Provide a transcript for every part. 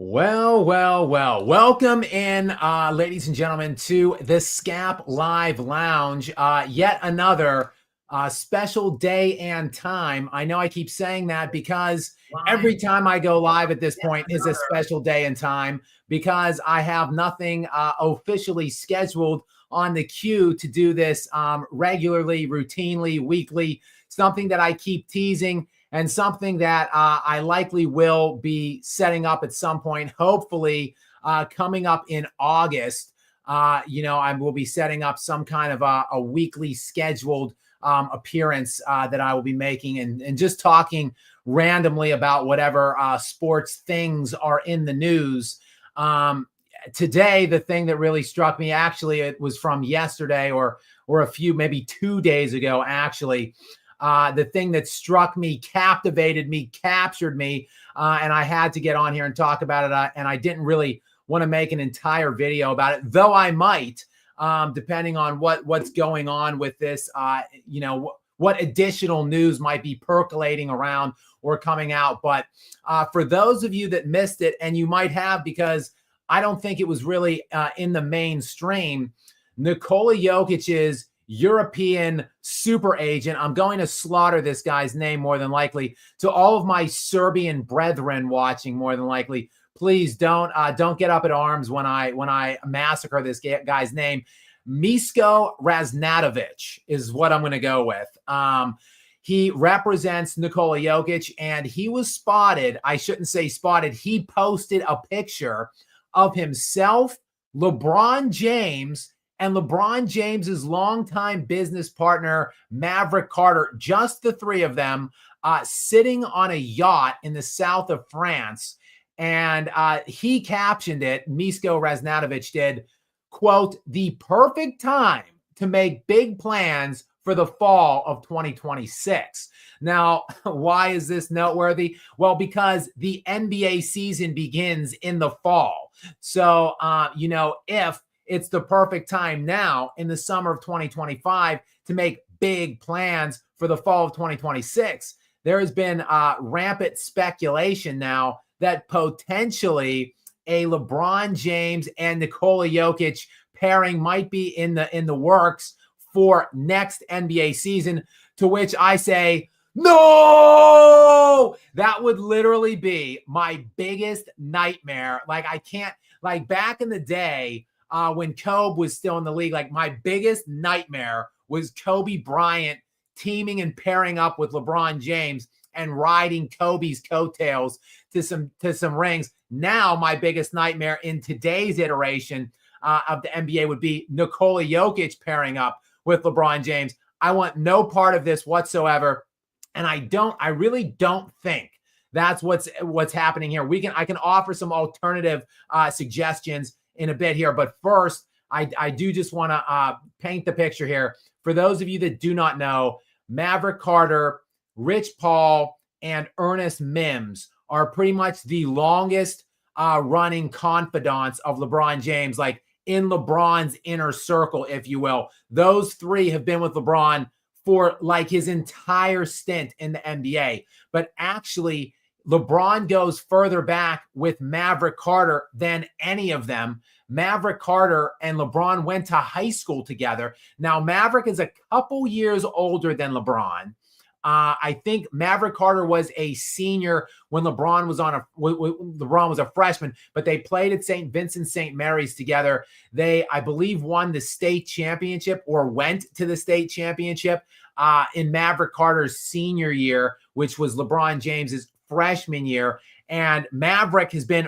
Well. Welcome in, ladies and gentlemen, to the Skap Live Lounge. Yet another special day and time. I know I keep saying that because every time I go live at this point is a special day and time because I have nothing officially scheduled on the queue to do this regularly, routinely, weekly, something that I keep teasing and something that I likely will be setting up at some point, hopefully coming up in August. I will be setting up some kind of a weekly scheduled appearance that I will be making and just talking randomly about whatever sports things are in the news. Today, the thing that really struck me, actually, it was from yesterday or maybe 2 days ago, actually. The thing that struck me, captivated me, captured me, and I had to get on here and talk about it. And I didn't really want to make an entire video about it, though I might, depending on what's going on with this. What additional news might be percolating around or coming out. But for those of you that missed it, and you might have because I don't think it was really in the mainstream, Nikola Jokic's European super agent. I'm going to slaughter this guy's name more than likely. To all of my Serbian brethren watching, more than likely, please don't get up in arms when I massacre this guy's name. Misko Raznatovic is what I'm going to go with. He represents Nikola Jokic, and he was spotted. I shouldn't say spotted. He posted a picture of himself, LeBron James, and LeBron James's longtime business partner, Maverick Carter, just the three of them, sitting on a yacht in the south of France. And he captioned it, Misko Raznatovic did, quote, "the perfect time to make big plans for the fall of 2026. Now, why is this noteworthy? Well, because the NBA season begins in the fall. So, if it's the perfect time now in the summer of 2025 to make big plans for the fall of 2026, there has been rampant speculation now that potentially a LeBron James and Nikola Jokic pairing might be in the works for next NBA season, to which I say, no, that would literally be my biggest nightmare. Back in the day, when Kobe was still in the league, my biggest nightmare was Kobe Bryant teaming and pairing up with LeBron James and riding Kobe's coattails to some rings. Now, my biggest nightmare in today's iteration of the NBA would be Nikola Jokic pairing up with LeBron James. I want no part of this whatsoever, and I really don't think that's what's happening here. I can offer some alternative suggestions in a bit here, but first, I do just want to paint the picture here. For those of you that do not know, Maverick Carter, Rich Paul, and Ernest Mims are pretty much the longest running confidants of LeBron James, in LeBron's inner circle, if you will. Those three have been with LeBron for his entire stint in the NBA. But actually, LeBron goes further back with Maverick Carter than any of them. Maverick Carter and LeBron went to high school together. Now, Maverick is a couple years older than LeBron. I think Maverick Carter was a senior when LeBron was a freshman, but they played at St. Vincent St. Mary's together. They, I believe, won the state championship or went to the state championship in Maverick Carter's senior year, which was LeBron James's freshman year. And Maverick has been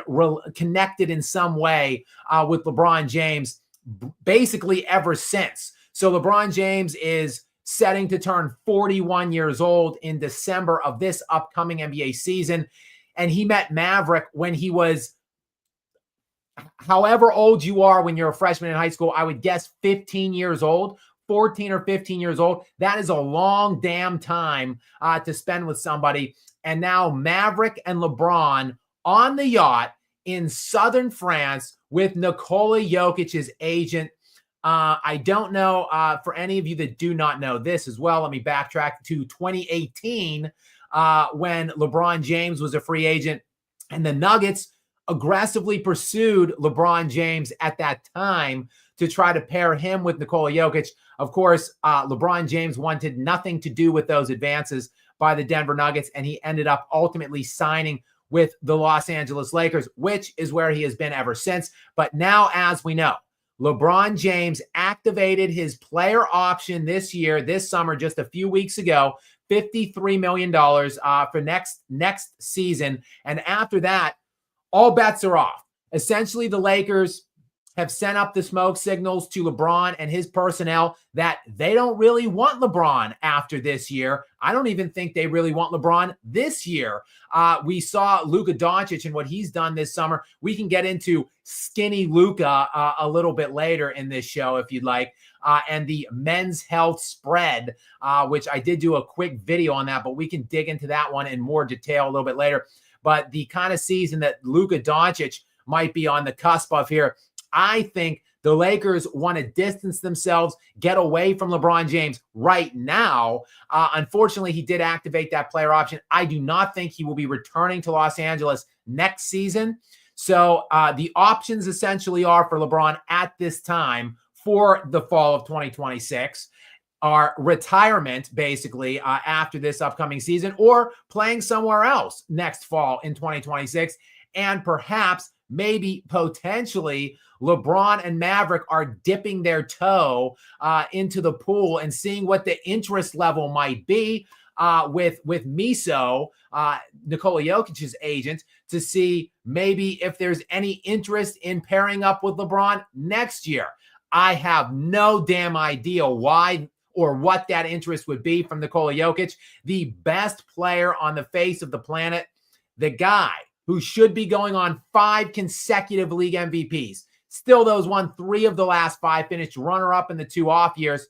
connected in some way with LeBron James basically ever since. So LeBron James is setting to turn 41 years old in December of this upcoming NBA season. And he met Maverick when he was, however old you are when you're a freshman in high school, I would guess 15 years old, 14 or 15 years old. That is a long damn time to spend with somebody. And now Maverick and LeBron on the yacht in southern France with Nikola Jokic's agent. I don't know, for any of you that do not know this as well, let me backtrack to 2018 when LeBron James was a free agent and the Nuggets aggressively pursued LeBron James at that time to try to pair him with Nikola Jokic. Of course, LeBron James wanted nothing to do with those advances by the Denver Nuggets, and he ended up ultimately signing with the Los Angeles Lakers, which is where he has been ever since. But now, as we know, LeBron James activated his player option this summer, just a few weeks ago, $53 million for next season. And after that, all bets are off. Essentially, the Lakers have sent up the smoke signals to LeBron and his personnel that they don't really want LeBron after this year. I don't even think they really want LeBron this year. We saw Luka Doncic and what he's done this summer. We can get into skinny Luka a little bit later in this show if you'd like. And the men's health spread, which I did do a quick video on that, but we can dig into that one in more detail a little bit later. But the kind of season that Luka Doncic might be on the cusp of here, I think the Lakers want to distance themselves, get away from LeBron James right now. Unfortunately, he did activate that player option. I do not think he will be returning to Los Angeles next season. So the options essentially are for LeBron at this time for the fall of 2026 are retirement, basically, after this upcoming season, or playing somewhere else next fall in 2026. And perhaps, maybe, potentially, LeBron and Maverick are dipping their toe into the pool and seeing what the interest level might be with Miso, Nikola Jokic's agent, to see maybe if there's any interest in pairing up with LeBron next year. I have no damn idea why or what that interest would be from Nikola Jokic, the best player on the face of the planet, the guy who should be going on 5 consecutive league MVPs. Still, those won 3 of the last 5, finished runner-up in the 2 off years,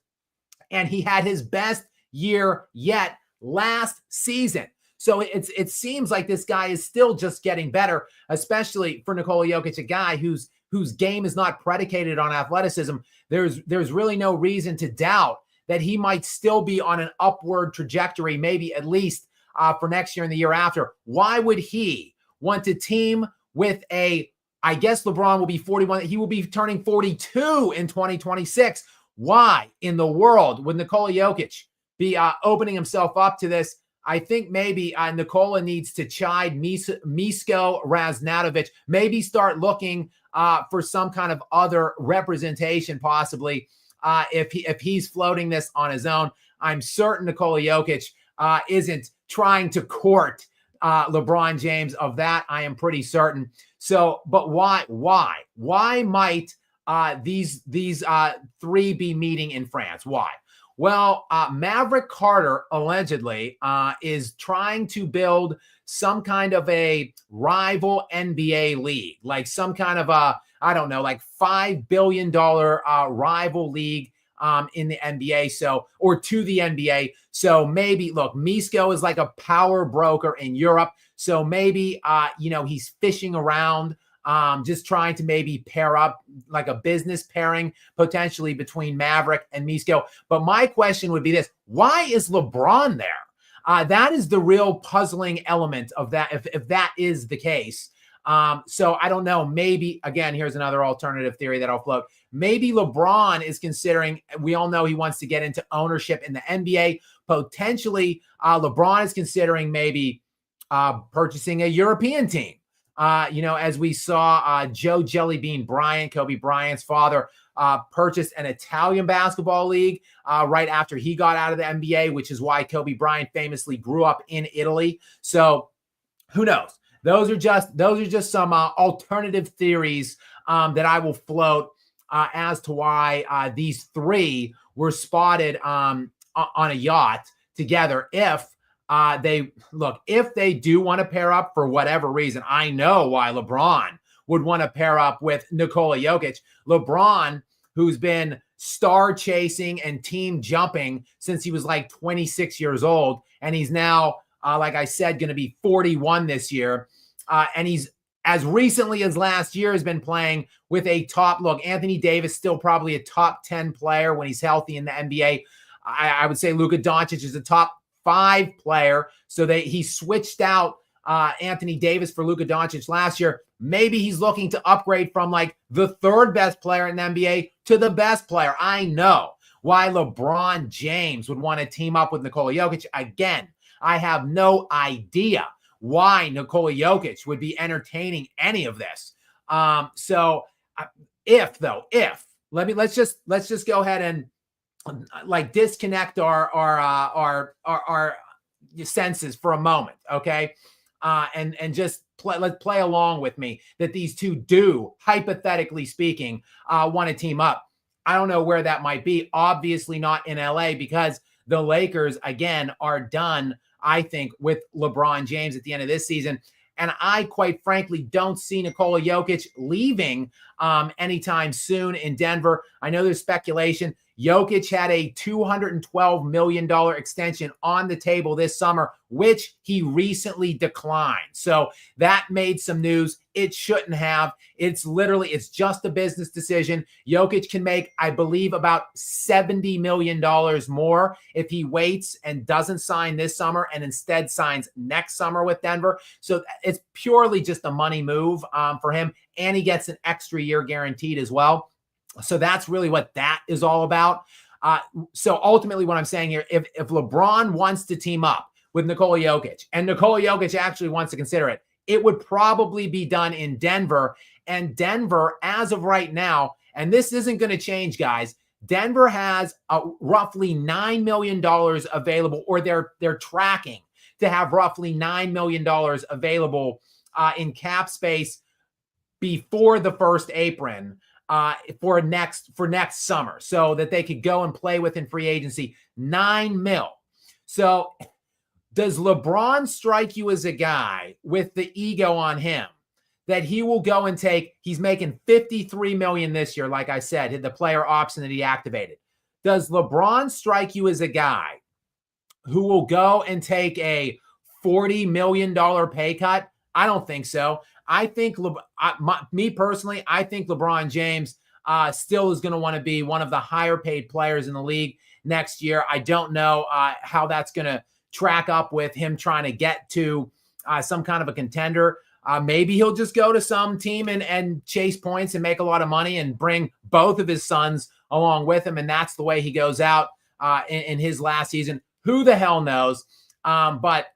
and he had his best year yet last season. So it seems like this guy is still just getting better, especially for Nikola Jokic, a guy whose game is not predicated on athleticism. There's really no reason to doubt that he might still be on an upward trajectory, maybe at least for next year and the year after. Why would he want to team with I guess LeBron will be 41. He will be turning 42 in 2026. Why in the world would Nikola Jokic be opening himself up to this? I think maybe Nikola needs to chide Misko Raznatovic, maybe start looking for some kind of other representation, possibly, if he's floating this on his own. I'm certain Nikola Jokic isn't trying to court LeBron James. Of that, I am pretty certain. So, but why might these 3 be meeting in France? Why? Well, Maverick Carter allegedly is trying to build some kind of a rival NBA league, like some kind of like $5 billion rival league in the NBA. So, or to the NBA. So maybe, look, Misko is like a power broker in Europe. So maybe, he's fishing around, just trying to maybe pair up like a business pairing potentially between Maverick and Misko. But my question would be this: why is LeBron there? That is the real puzzling element of that, if that is the case. So I don't know. Maybe, again, here's another alternative theory that I'll float. Maybe LeBron is considering, we all know he wants to get into ownership in the NBA. Potentially, LeBron is considering maybe purchasing a European team. As we saw Joe Jellybean Bryant, Kobe Bryant's father, purchased an Italian basketball league right after he got out of the NBA, which is why Kobe Bryant famously grew up in Italy. So who knows? Those are just some alternative theories that I will float as to why these 3 were spotted on a yacht together. If they do want to pair up for whatever reason, I know why LeBron would want to pair up with Nikola Jokic. LeBron, who's been star chasing and team jumping since he was like 26 years old, and he's now, like I said, going to be 41 this year. And he's, as recently as last year, has been playing with a top, Anthony Davis, still probably a top 10 player when he's healthy in the NBA. I would say Luka Doncic is a top 5 player. So he switched out Anthony Davis for Luka Doncic last year. Maybe he's looking to upgrade from like the third best player in the NBA to the best player. I know why LeBron James would want to team up with Nikola Jokic. Again, I have no idea why Nikola Jokic would be entertaining any of this. Let's just go ahead and like disconnect our senses for a moment, okay? And just let's play along with me that these two do, hypothetically speaking, want to team up. I don't know where that might be. Obviously not in LA, because the Lakers, again, are done, I think, with LeBron James at the end of this season. And I, quite frankly, don't see Nikola Jokic leaving anytime soon in Denver. I know there's speculation. Jokic had a $212 million extension on the table this summer, which he recently declined. So that made some news. It shouldn't have. It's just a business decision. Jokic can make, I believe, about $70 million more if he waits and doesn't sign this summer and instead signs next summer with Denver. So it's purely just a money move for him. And he gets an extra year guaranteed as well. So that's really what that is all about. So ultimately what I'm saying here, if LeBron wants to team up with Nikola Jokic, and Nikola Jokic actually wants to consider it, it would probably be done in Denver. And Denver, as of right now, and this isn't going to change, guys, Denver has roughly $9 million available, or they're tracking to have roughly $9 million available in cap space before the first apron. For next summer, so that they could go and play with in free agency. $9 million. So does LeBron strike you as a guy with the ego on him that he will go and take? He's making $53 million this year, like I said, the player option that he activated. Does LeBron strike you as a guy who will go and take a $40 million pay cut? I don't think so. I think, me personally, I think LeBron James still is going to want to be one of the higher paid players in the league next year. I don't know how that's going to track up with him trying to get to some kind of a contender. Maybe he'll just go to some team and chase points and make a lot of money and bring both of his sons along with him. And that's the way he goes out in his last season. Who the hell knows? But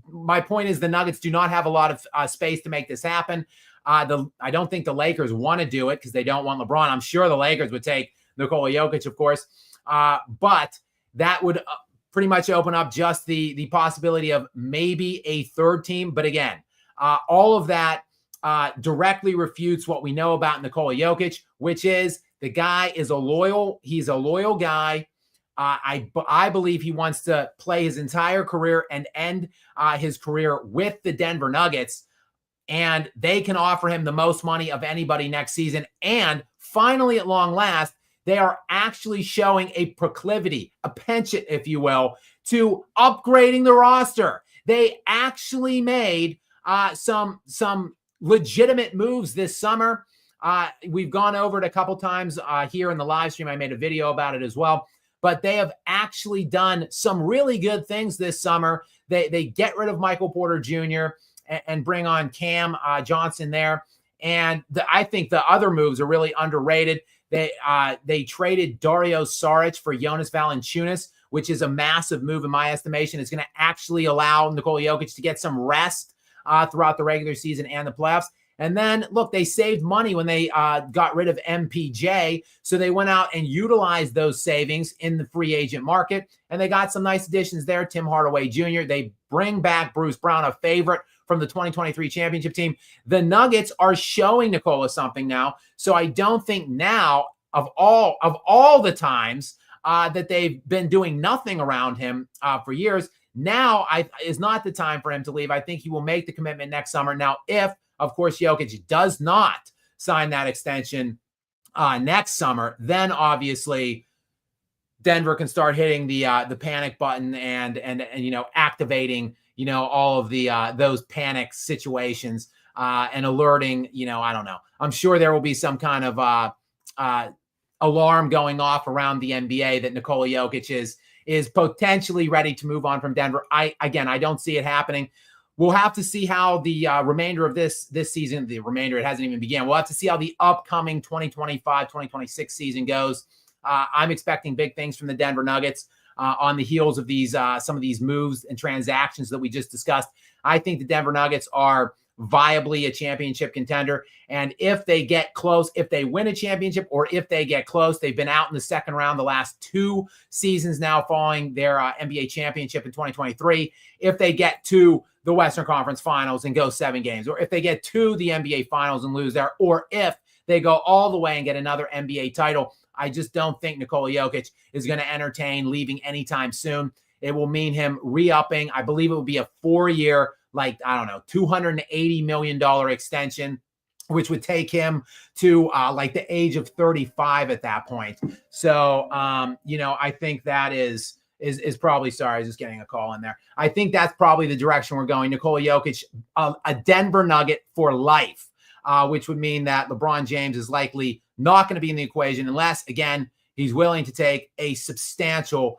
my point is the Nuggets do not have a lot of space to make this happen. I don't think the Lakers want to do it because they don't want LeBron. I'm sure the Lakers would take Nikola Jokic, of course. But that would pretty much open up just the possibility of maybe a third team. But again, all of that directly refutes what we know about Nikola Jokic, which is the guy is he's a loyal guy. I believe he wants to play his entire career and end his career with the Denver Nuggets, and they can offer him the most money of anybody next season. And finally, at long last, they are actually showing a proclivity, a penchant, if you will, to upgrading the roster. They actually made some legitimate moves this summer. We've gone over it a couple times here in the live stream. I made a video about it as well. But they have actually done some really good things this summer. They get rid of Michael Porter Jr. and bring on Cam Johnson there. And I think the other moves are really underrated. They traded Dario Saric for Jonas Valanciunas, which is a massive move in my estimation. It's going to actually allow Nikola Jokic to get some rest throughout the regular season and the playoffs. And then, look, they saved money when they got rid of MPJ. So they went out and utilized those savings in the free agent market. And they got some nice additions there. Tim Hardaway Jr. They bring back Bruce Brown, a favorite from the 2023 championship team. The Nuggets are showing Nikola something now. So I don't think now, of all the times that they've been doing nothing around him for years, now is not the time for him to leave. I think he will make the commitment next summer. Now, if of course Jokic does not sign that extension next summer, then obviously Denver can start hitting the panic button and activating all of the those panic situations and alerting. I don't know. I'm sure there will be some kind of alarm going off around the NBA that Nikola Jokic is potentially ready to move on from Denver. I don't see it happening. we'll have to see how the remainder of this season, it hasn't even begun. We'll have to see how the upcoming 2025-2026 season goes. I'm expecting big things from the Denver Nuggets on the heels of these some of these moves and transactions that we just discussed. I think the Denver Nuggets are viably a championship contender. And if they get close, if they win a championship or if they get close, they've been out in the second round the last 2 seasons now following their NBA championship in 2023. If they get to the Western Conference Finals and go 7 games, or if they get to the NBA Finals and lose there, or if they go all the way and get another NBA title, I just don't think Nikola Jokic is going to entertain leaving anytime soon. It will mean him re-upping. I believe it will be a 4-year, $280 million extension, which would take him to the age of 35 at that point. So, I think that is probably, sorry, I was just getting a call in there. I think that's probably the direction we're going. Nikola Jokic, a Denver Nugget for life, which would mean that LeBron James is likely not going to be in the equation unless, again, he's willing to take a substantial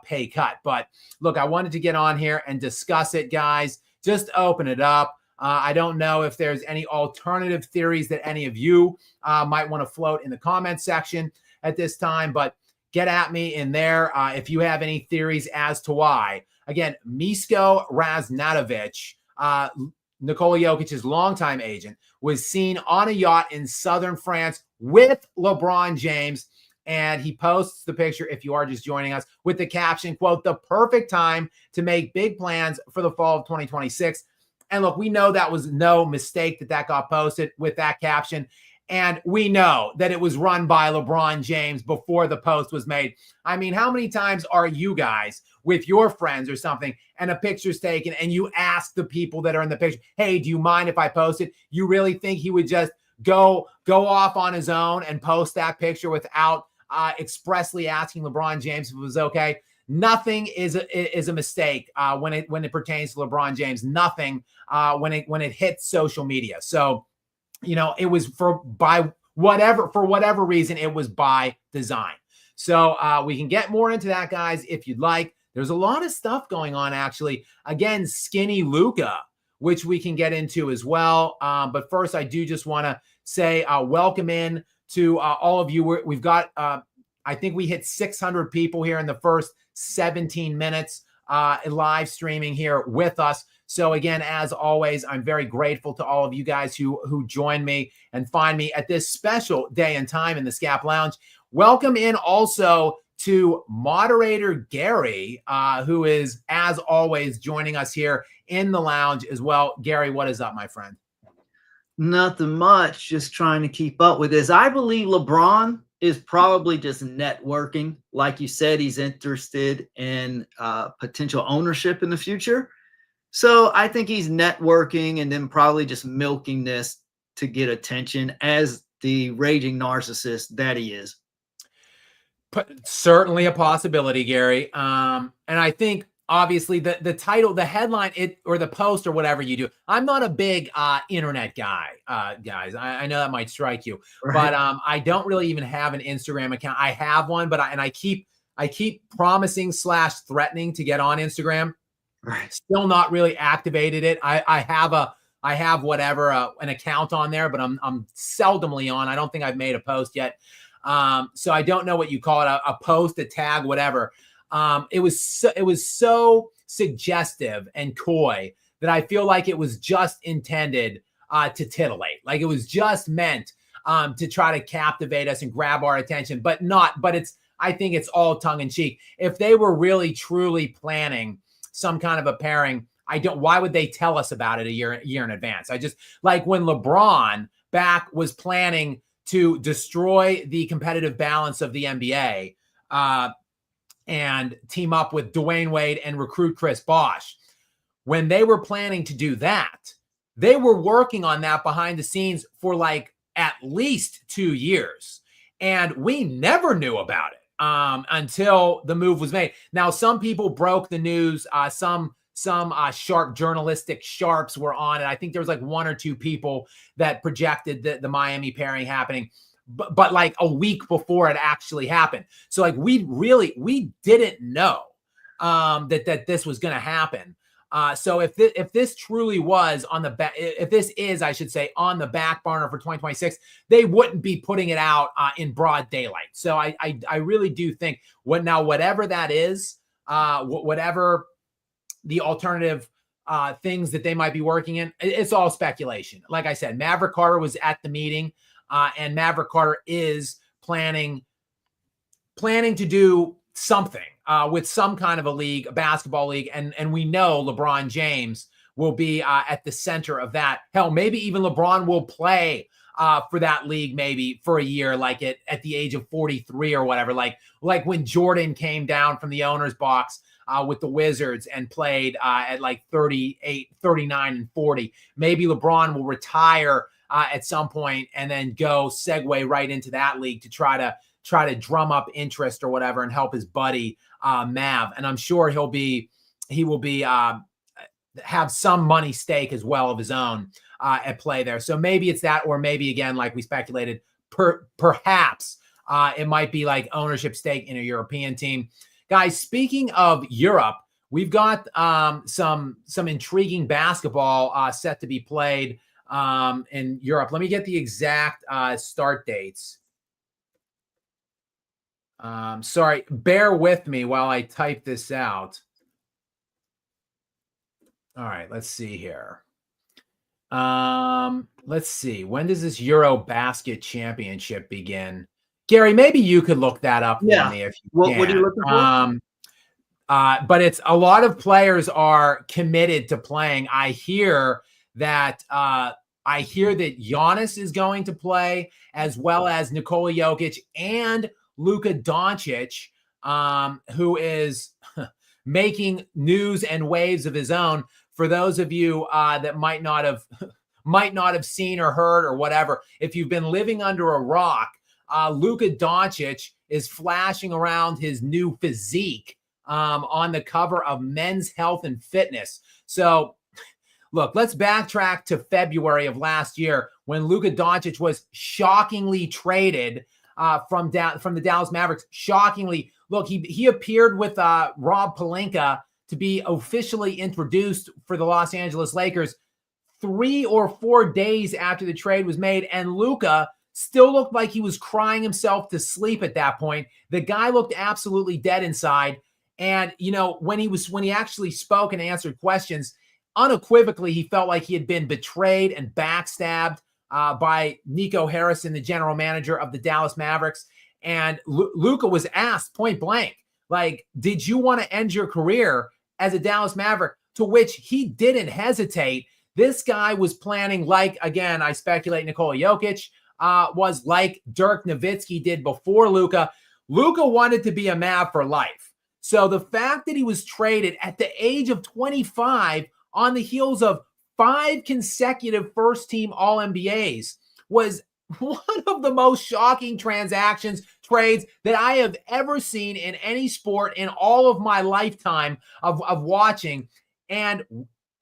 pay cut. But look, I wanted to get on here and discuss it, guys. Just open it up. I don't know if there's any alternative theories that any of you might want to float in the comment section at this time, but get at me in there if you have any theories as to why. Again, Misko Raznatovic, Nikola Jokic's longtime agent, was seen on a yacht in southern France with LeBron James. And he posts the picture, if you are just joining us, with the caption, quote, "The perfect time to make big plans for the fall of 2026. And look, we know that was no mistake that got posted with that caption. And we know that it was run by LeBron James before the post was made. I mean, how many times are you guys with your friends or something and a picture's taken and you ask the people that are in the picture, hey, do you mind if I post it? You really think he would just go off on his own and post that picture without expressly asking LeBron James if it was okay? Nothing is a mistake when it pertains to LeBron James. Nothing when it hits social media. So, it was for whatever reason, it was by design. So we can get more into that, guys, if you'd like. There's a lot of stuff going on, actually. Again, skinny Luka, which we can get into as well. But first, I do just want to say welcome in to all of you. We've got, I think we hit 600 people here in the first 17 minutes live streaming here with us. So again, as always, I'm very grateful to all of you guys who join me and find me at this special day and time in the Skap Lounge. Welcome in also to moderator Gary, who is, as always, joining us here in the lounge as well. Gary, what is up, my friend? Nothing much, just trying to keep up with this. I believe LeBron is probably just networking. Like you said, he's interested in potential ownership in the future. So I think he's networking and then probably just milking this to get attention as the raging narcissist that he is. Certainly a possibility, Gary. And I think obviously the title, the headline, or the post or whatever you do. I'm not a big internet guy, guys. I know that might strike you, right? But I don't really even have an Instagram account. I have one, but I keep promising / threatening to get on Instagram. Right. Still not really activated it. I have an account on there, but I'm seldomly on. I don't think I've made a post yet. So I don't know what you call it, a post, a tag, whatever. It was so suggestive and coy that I feel like it was just intended to titillate. Like it was just meant to try to captivate us and grab our attention, but I think it's all tongue in cheek. If they were really truly planning some kind of a pairing, why would they tell us about it a year in advance? I just, like when LeBron back was planning to destroy the competitive balance of the NBA and team up with Dwayne Wade and recruit Chris Bosh. When they were planning to do that, they were working on that behind the scenes for like at least 2 years. And we never knew about it until the move was made. Now, some people broke the news. Some sharp journalistic sharps were on it. I think there was like 1 or 2 people that projected the Miami pairing happening, but like a week before it actually happened. So like we didn't know that this was going to happen So if this truly was on the back, if this is, I should say, on the back burner for 2026, they wouldn't be putting it out in broad daylight. So I really do think whatever that is, whatever the alternative things that they might be working in, it's all speculation. Like I said, Maverick Carter was at the meeting, and Maverick Carter is planning to do something with some kind of a basketball league. And we know LeBron James will be at the center of that. Hell, maybe even LeBron will play for that league, maybe for a year, like at the age of 43 or whatever, like when Jordan came down from the owner's box with the Wizards and played at like 38, 39 and 40. Maybe LeBron will retire at some point and then segue right into that league to try to drum up interest or whatever and help his buddy Mav. And I'm sure he will be have some money stake as well of his own at play there. So maybe it's that, or maybe again, like we speculated, perhaps it might be like ownership stake in a European team. Guys, speaking of Europe, we've got some intriguing basketball set to be played in Europe. Let me get the exact start dates. Sorry, bear with me while I type this out. All right, let's see here. Let's see. When does this Euro Basket Championship begin? Gary, maybe you could look that up for me if you can. What are you looking for? But it's a lot of players are committed to playing. I hear that Giannis is going to play, as well as Nikola Jokic and Luka Doncic, who is making news and waves of his own. For those of you that might not have seen or heard or whatever, if you've been living under a rock, Luka Doncic is flashing around his new physique on the cover of Men's Health and Fitness. So, look, let's backtrack to February of last year when Luka Doncic was shockingly traded from the Dallas Mavericks. Shockingly, look, he appeared with Rob Pelinka to be officially introduced for the Los Angeles Lakers 3 or 4 days after the trade was made, and Luka still looked like he was crying himself to sleep at that point. The guy looked absolutely dead inside. And, you know, when he actually spoke and answered questions, unequivocally, he felt like he had been betrayed and backstabbed by Nico Harrison, the general manager of the Dallas Mavericks. And Luka was asked point blank, like, did you want to end your career as a Dallas Maverick? To which he didn't hesitate. This guy was planning, like, again, I speculate Nikola Jokic was like Dirk Nowitzki did before Luka. Luka wanted to be a Mav for life. So the fact that he was traded at the age of 25 on the heels of 5 consecutive first-team All-NBAs was one of the most shocking trades that I have ever seen in any sport in all of my lifetime of watching. And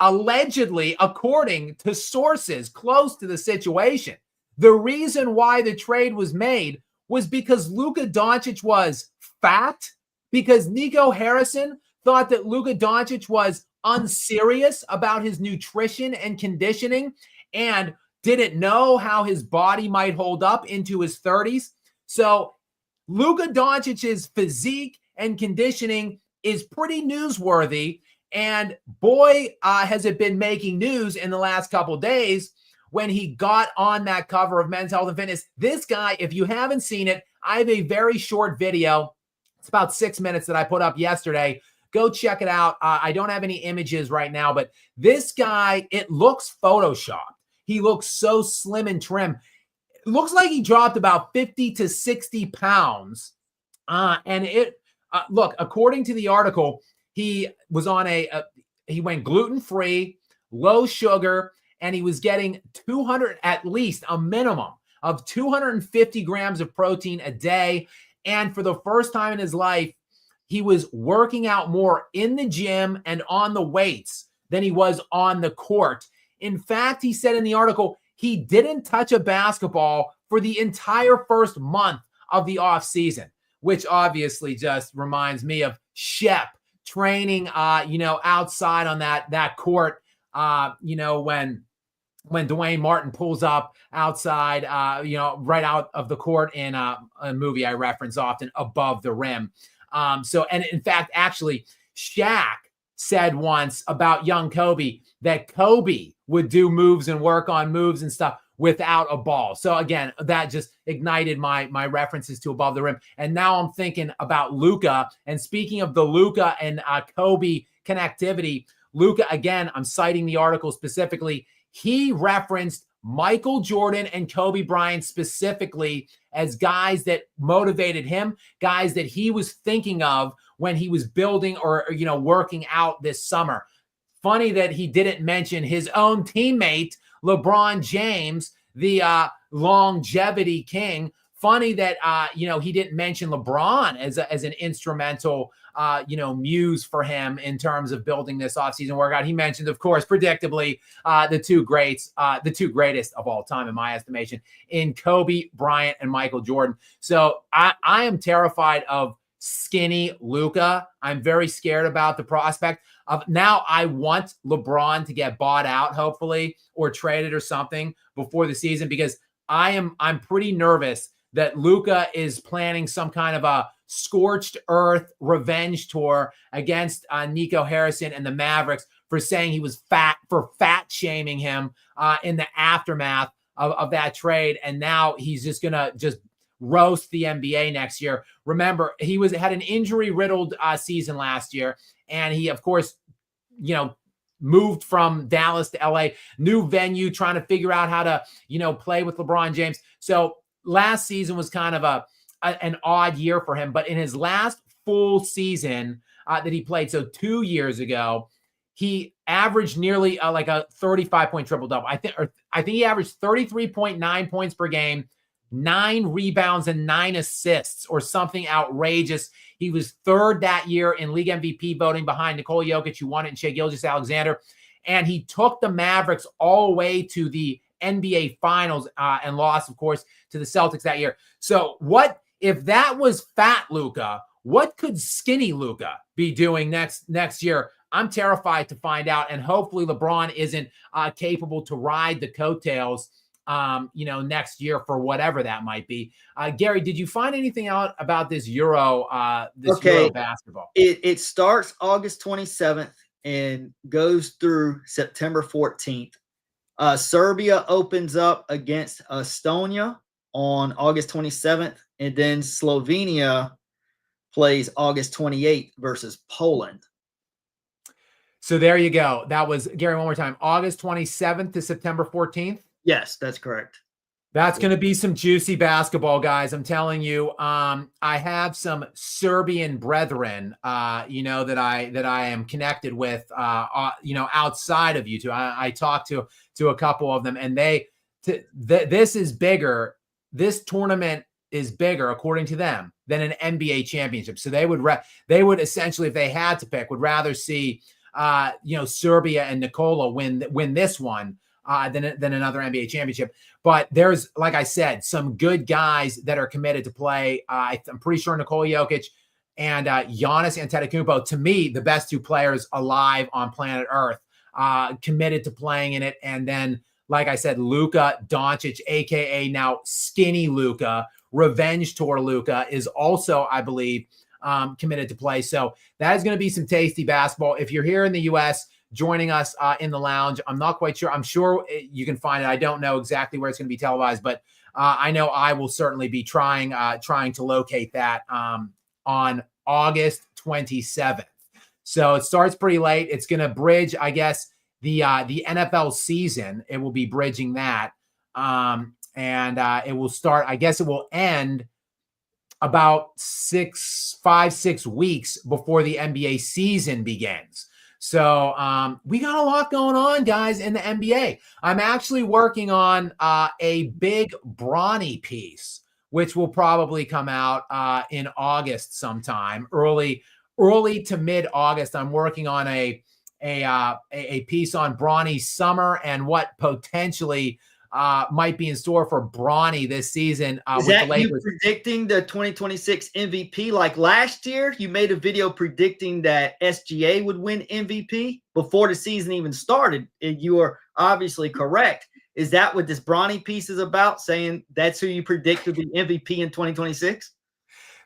allegedly, according to sources close to the situation, the reason why the trade was made was because Luka Doncic was fat, because Nico Harrison thought that Luka Doncic was unserious about his nutrition and conditioning and didn't know how his body might hold up into his 30s. So Luka Doncic's physique and conditioning is pretty newsworthy. And boy, has it been making news in the last couple of days when he got on that cover of Men's Health and Fitness. This guy, if you haven't seen it, I have a very short video. It's about 6 minutes that I put up yesterday. Go check it out. I don't have any images right now, but this guy, it looks Photoshopped. He looks so slim and trim. It looks like he dropped about 50 to 60 pounds. Look, according to the article, he was on he went gluten-free, low sugar, and he was getting at least a minimum of 250 grams of protein a day. And for the first time in his life, he was working out more in the gym and on the weights than he was on the court. In fact, he said in the article, he didn't touch a basketball for the entire first month of the offseason, which obviously just reminds me of Shep training, outside on that court, when Dwayne Martin pulls up outside, right out of the court in a movie I reference often, Above the Rim. And in fact, actually, Shaq said once about young Kobe that Kobe would do moves and work on moves and stuff without a ball. So again, that just ignited my references to Above the Rim. And now I'm thinking about Luka. And speaking of the Luka and Kobe connectivity, Luka, again, I'm citing the article specifically. He referenced Michael Jordan and Kobe Bryant specifically as guys that motivated him, guys that he was thinking of when he was building or working out this summer. Funny that he didn't mention his own teammate, LeBron James, the longevity king. Funny that he didn't mention LeBron as an instrumental muse for him in terms of building this offseason workout. He mentioned, of course, predictably, the two greatest of all time, in my estimation, in Kobe Bryant and Michael Jordan. So I am terrified of skinny Luka. I'm very scared about the prospect of now. I want LeBron to get bought out, hopefully, or traded or something before the season, because I'm pretty nervous that Luka is planning some kind of a scorched earth revenge tour against Nico Harrison and the Mavericks for saying he was fat shaming him in the aftermath of that trade. And now he's just going to roast the NBA next year. Remember, he had an injury-riddled season last year, and he, of course, moved from Dallas to LA, new venue, trying to figure out how to, play with LeBron James. So last season was kind of an odd year for him, but in his last full season that he played, so 2 years ago, he averaged nearly like a 35-point triple-double. I think he averaged 33.9 points per game, 9 rebounds and 9 assists, or something outrageous. He was third that year in league MVP voting behind Nikola Jokic, who won it, and Shai Gilgeous-Alexander. And he took the Mavericks all the way to the NBA Finals and lost, of course, to the Celtics that year. So what if that was fat Luka? What could skinny Luka be doing next year? I'm terrified to find out. And hopefully LeBron isn't capable to ride the coattails next year for whatever that might be. Gary, did you find anything out about this Euro basketball? It starts August 27th and goes through September 14th. Serbia opens up against Estonia on August 27th, and then Slovenia plays August 28th versus Poland. So there you go. That was, Gary, one more time, August 27th to September 14th. Yes, that's correct. That's going to be some juicy basketball, guys. I'm telling you. I have some Serbian brethren, that I am connected with, outside of you two. I talked to a couple of them, and this is bigger. This tournament is bigger, according to them, than an NBA championship. So they would essentially, if they had to pick, would rather see, Serbia and Nikola win this one. Than another NBA championship. But there's, like I said, some good guys that are committed to play. I'm pretty sure Nikola Jokic and Giannis Antetokounmpo, to me, the best two players alive on planet Earth, committed to playing in it. And then, like I said, Luka Doncic, a.k.a. now skinny Luka, revenge tour Luka, is also, I believe, committed to play. So that is going to be some tasty basketball. If you're here in the U.S., joining us in the lounge, I'm not quite sure. I'm sure you can find it. I don't know exactly where it's going to be televised, but I know I will certainly be trying to locate that on August 27th. So it starts pretty late. It's going to bridge, I guess, the NFL season. It will be bridging that, and it will start. I guess it will end about 6 weeks before the NBA season begins. So we got a lot going on, guys, in the NBA. I'm actually working on a big Bronny piece, which will probably come out in August sometime, early to mid-August. I'm working on a piece on Bronny's summer and what potentially might be in store for Bronny this season Is with the that you Lakers. predicting the 2026 MVP? Like last year, you made a video predicting that SGA would win MVP before the season even started. And you are obviously correct. Is that what this Bronny piece is about, saying that's who you predict to be MVP in 2026?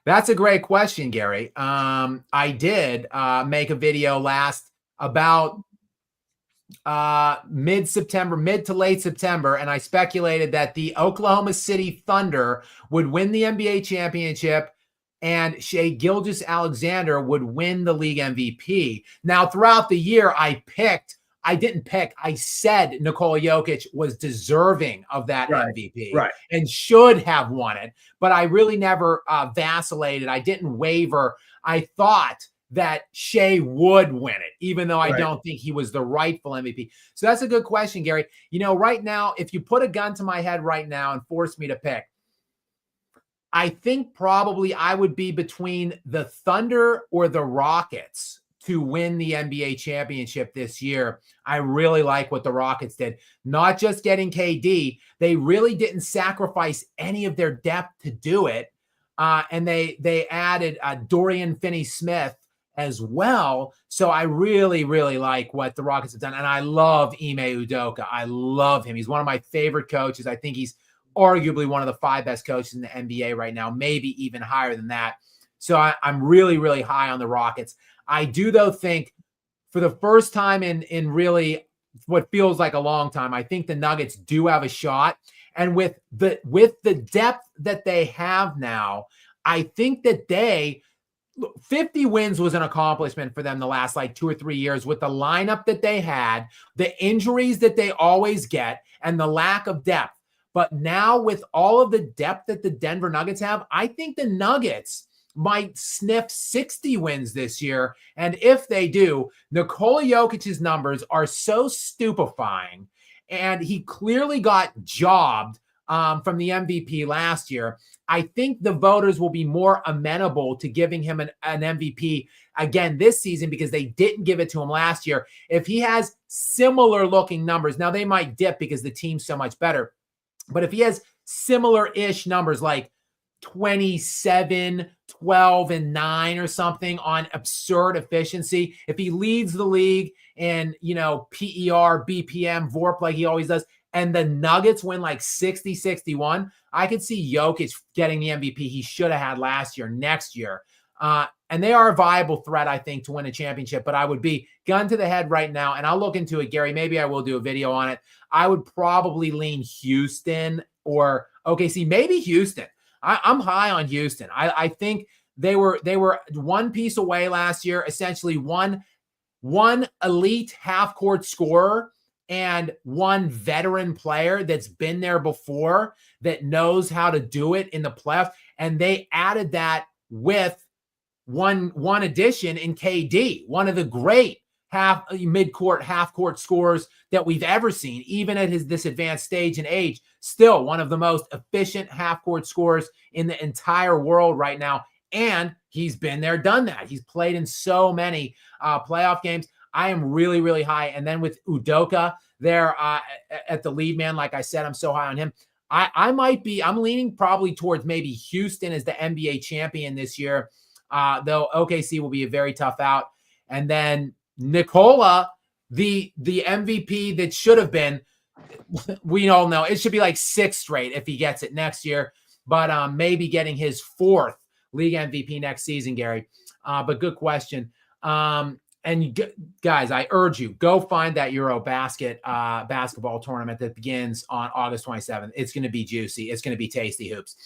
That's a great question, Gary. I did make a video last about mid-September, mid to late September, and I speculated that the Oklahoma City Thunder would win the NBA championship and Shai Gilgeous-Alexander would win the league MVP. Now, throughout the year, I said Nikola Jokic was deserving of that MVP and should have won it, but I really never vacillated. I didn't waver. I thought that Shai would win it, even though I don't think he was the rightful MVP. So that's a good question, Gary. You know, right now, if you put a gun to my head right now and force me to pick, I think probably I would be between the Thunder or the Rockets to win the NBA championship this year. I really like what the Rockets did. Not just getting KD, they really didn't sacrifice any of their depth to do it. And they added Dorian Finney-Smith as well. So I really, really like what the Rockets have done. And I love Ime Udoka. I love him. He's one of my favorite coaches. I think he's arguably one of the 5 best coaches in the NBA right now, maybe even higher than that. So I'm really, really high on the Rockets. I do, though, think for the first time in really what feels like a long time, I think the Nuggets do have a shot. And with the depth that they have now, I think that 50 wins was an accomplishment for them the last like 2 or 3 years with the lineup that they had, the injuries that they always get, and the lack of depth. But now with all of the depth that the Denver Nuggets have, I think the Nuggets might sniff 60 wins this year. And if they do, Nikola Jokic's numbers are so stupefying. And he clearly got jobbed from the MVP last year. I think the voters will be more amenable to giving him an MVP again this season because they didn't give it to him last year. If he has similar looking numbers, now they might dip because the team's so much better. But if he has similar-ish numbers like 27, 12, and 9 or something on absurd efficiency, if he leads the league in, PER, BPM, VORP like he always does, and the Nuggets win like 60, 61, I could see Jokic getting the MVP he should have had last year, next year. And they are a viable threat, I think, to win a championship. But I would be gun to the head right now, and I'll look into it, Gary. Maybe I will do a video on it. I would probably lean Houston or OKC, maybe Houston. I'm high on Houston. I think they were one piece away last year, essentially one elite half-court scorer and one veteran player that's been there before that knows how to do it in the playoffs. And they added that with one addition in KD, one of the great mid-court, half-court scorers that we've ever seen, even at this advanced stage and age. Still one of the most efficient half-court scorers in the entire world right now. And he's been there, done that. He's played in so many playoff games. I am really, really high. And then with Udoka there at the lead man, like I said, I'm so high on him. I'm leaning probably towards maybe Houston as the NBA champion this year, though OKC will be a very tough out. And then Nikola, the MVP that should have been, we all know it should be like 6 straight if he gets it next year, but maybe getting his 4th league MVP next season, Gary. But good question. And guys, I urge you, go find that Euro basketball tournament that begins on August 27th. It's going to be juicy. It's going to be tasty hoops.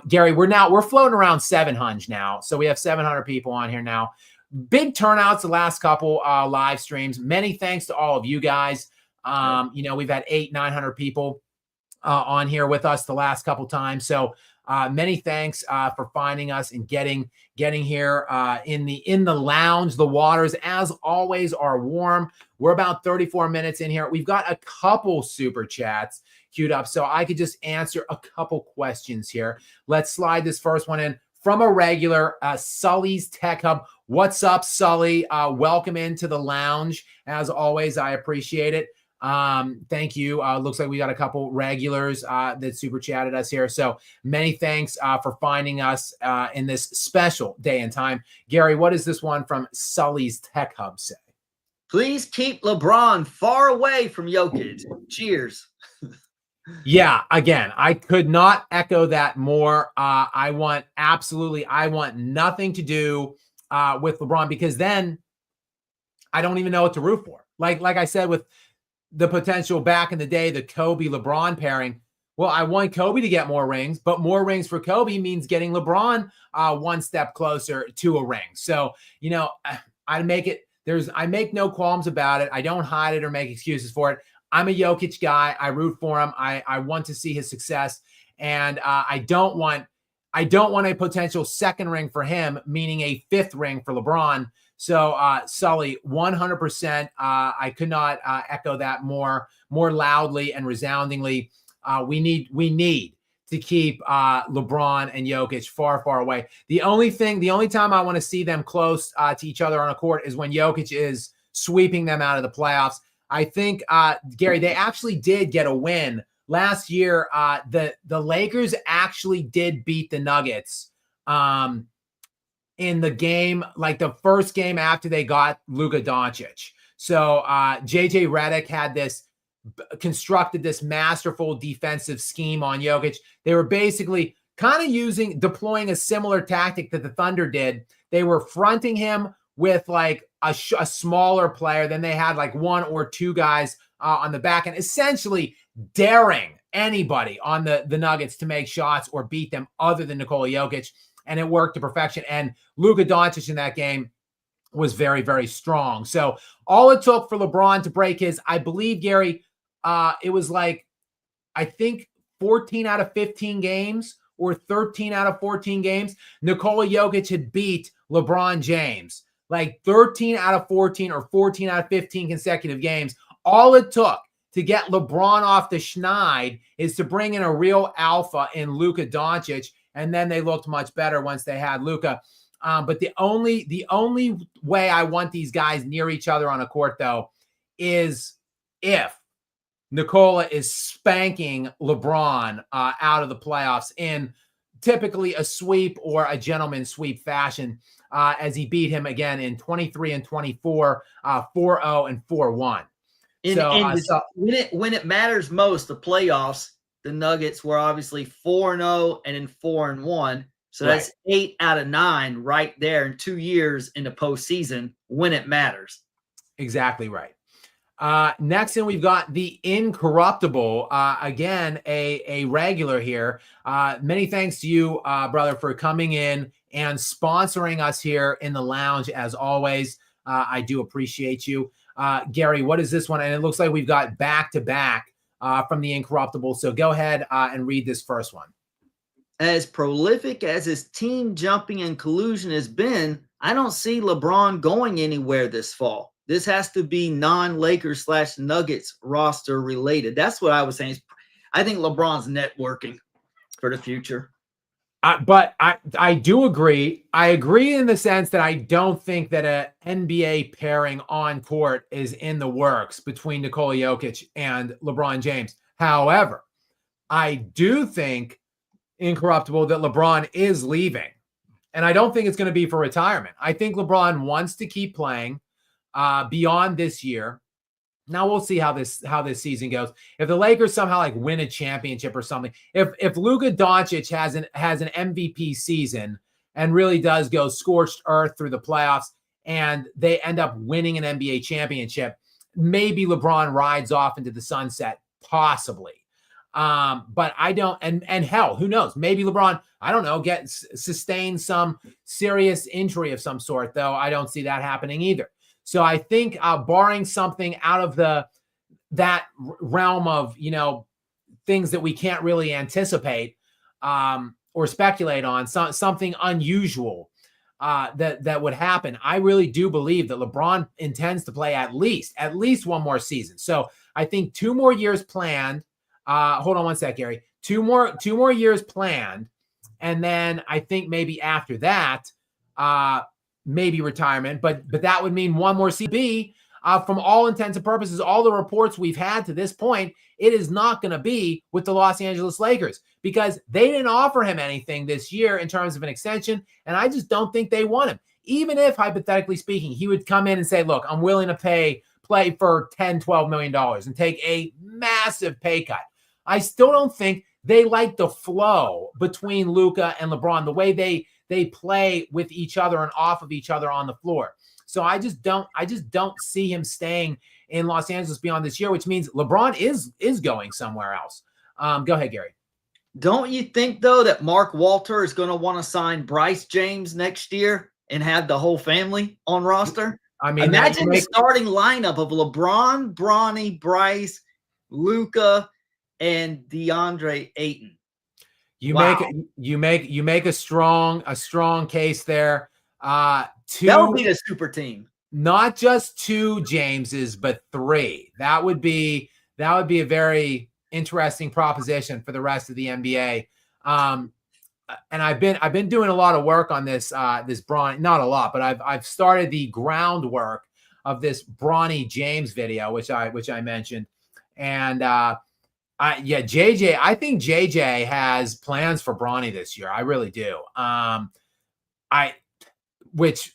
Gary, we're floating around 700 now. So we have 700 people on here now. Big turnouts the last couple live streams. Many thanks to all of you guys. We've had 900 people on here with us the last couple times. So many thanks for finding us and getting here in the lounge. The waters, as always, are warm. We're about 34 minutes in here. We've got a couple super chats queued up, so I could just answer a couple questions here. Let's slide this first one in from a regular, Sully's Tech Hub. What's up, Sully? Welcome into the lounge. As always, I appreciate it. Thank you. Looks like we got a couple regulars that super chatted us here. So many thanks for finding us in this special day and time. Gary, what does this one from Sully's Tech Hub say? Please keep LeBron far away from Jokic. Cheers. Yeah, again, I could not echo that more. I want nothing to do with LeBron, because then I don't even know what to root for. Like I said, with the potential back in the day, the Kobe LeBron pairing. Well, I want Kobe to get more rings, but more rings for Kobe means getting LeBron one step closer to a ring. So, I make no qualms about it. I don't hide it or make excuses for it. I'm a Jokic guy. I root for him. I want to see his success, and I don't want a potential second ring for him, meaning a fifth ring for LeBron. So, Sully, 100%. I could not echo that more loudly and resoundingly. We need to keep LeBron and Jokic far, far away. The only time I want to see them close to each other on a court is when Jokic is sweeping them out of the playoffs. I think, Gary, they actually did get a win last year. The Lakers actually did beat the Nuggets in the game, like the first game after they got Luka Doncic. So JJ Redick had constructed this masterful defensive scheme on Jokic. They were basically kind of deploying a similar tactic that the Thunder did. They were fronting him with like a smaller player. Then they had like one or two guys on the back end, essentially daring anybody on the Nuggets to make shots or beat them other than Nikola Jokic. And it worked to perfection. And Luka Doncic in that game was very, very strong. So all it took for LeBron to break his, I believe, Gary, it was like, I think 14 out of 15 games or 13 out of 14 games, Nikola Jokic had beat LeBron James. Like 13 out of 14 or 14 out of 15 consecutive games. All it took to get LeBron off the schneid is to bring in a real alpha in Luka Doncic, and then they looked much better once they had Luka. But the only way I want these guys near each other on a court, though, is if Nikola is spanking LeBron out of the playoffs in typically a sweep or a gentleman sweep fashion, as he beat him again in 23 and 24, 4-0 and 4-1. When it matters most, the playoffs, the Nuggets were obviously 4-0 and then 4-1. So that's 8 out of 9 right there in 2 years in the postseason when it matters. Exactly right. Next in, we've got the Incorruptible. Again, a regular here. Many thanks to you, brother, for coming in and sponsoring us here in the lounge as always. I do appreciate you. Gary, what is this one? And it looks like we've got back-to-back from the Incorruptible. So go ahead and read this first one. As prolific as his team jumping and collusion has been, I don't see LeBron going anywhere this fall. This has to be non-Lakers / Nuggets roster related. That's what I was saying. I think LeBron's networking for the future. But I do agree. I agree in the sense that I don't think that an NBA pairing on court is in the works between Nikola Jokic and LeBron James. However, I do think, Incorruptible, that LeBron is leaving. And I don't think it's going to be for retirement. I think LeBron wants to keep playing beyond this year. Now we'll see how this season goes. If the Lakers somehow like win a championship or something, if Luka Doncic has an MVP season and really does go scorched earth through the playoffs and they end up winning an NBA championship, maybe LeBron rides off into the sunset, possibly. But I don't, and hell, who knows? Maybe LeBron, I don't know, sustain some serious injury of some sort, though I don't see that happening either. So I think barring something out of that realm of, things that we can't really anticipate or speculate on, something unusual that would happen, I really do believe that LeBron intends to play at least one more season. So I think 2 more years planned. Hold on one sec, Gary. 2 more years planned. And then I think maybe after that, maybe retirement, but that would mean 1 more CB. from all intents and purposes, all the reports we've had to this point, it is not going to be with the Los Angeles Lakers because they didn't offer him anything this year in terms of an extension. And I just don't think they want him. Even if, hypothetically speaking, he would come in and say, look, I'm willing to play for $10-12 million and take a massive pay cut. I still don't think they like the flow between Luka and LeBron, the way they play with each other and off of each other on the floor. So I just don't see him staying in Los Angeles beyond this year, which means LeBron is going somewhere else. Go ahead, Gary. Don't you think, though, that Mark Walter is going to want to sign Bryce James next year and have the whole family on roster? I mean, imagine the starting lineup of LeBron, Bronny, Bryce, Luka, and DeAndre Ayton. You make a strong case there. That would be a super team. Not just 2 Jameses, but 3. That would be a very interesting proposition for the rest of the NBA. And I've been doing a lot of work on this Bronny, not a lot, but I've started the groundwork of this Bronny James video, which I mentioned. And JJ, I think JJ has plans for Bronny this year. I really do. Which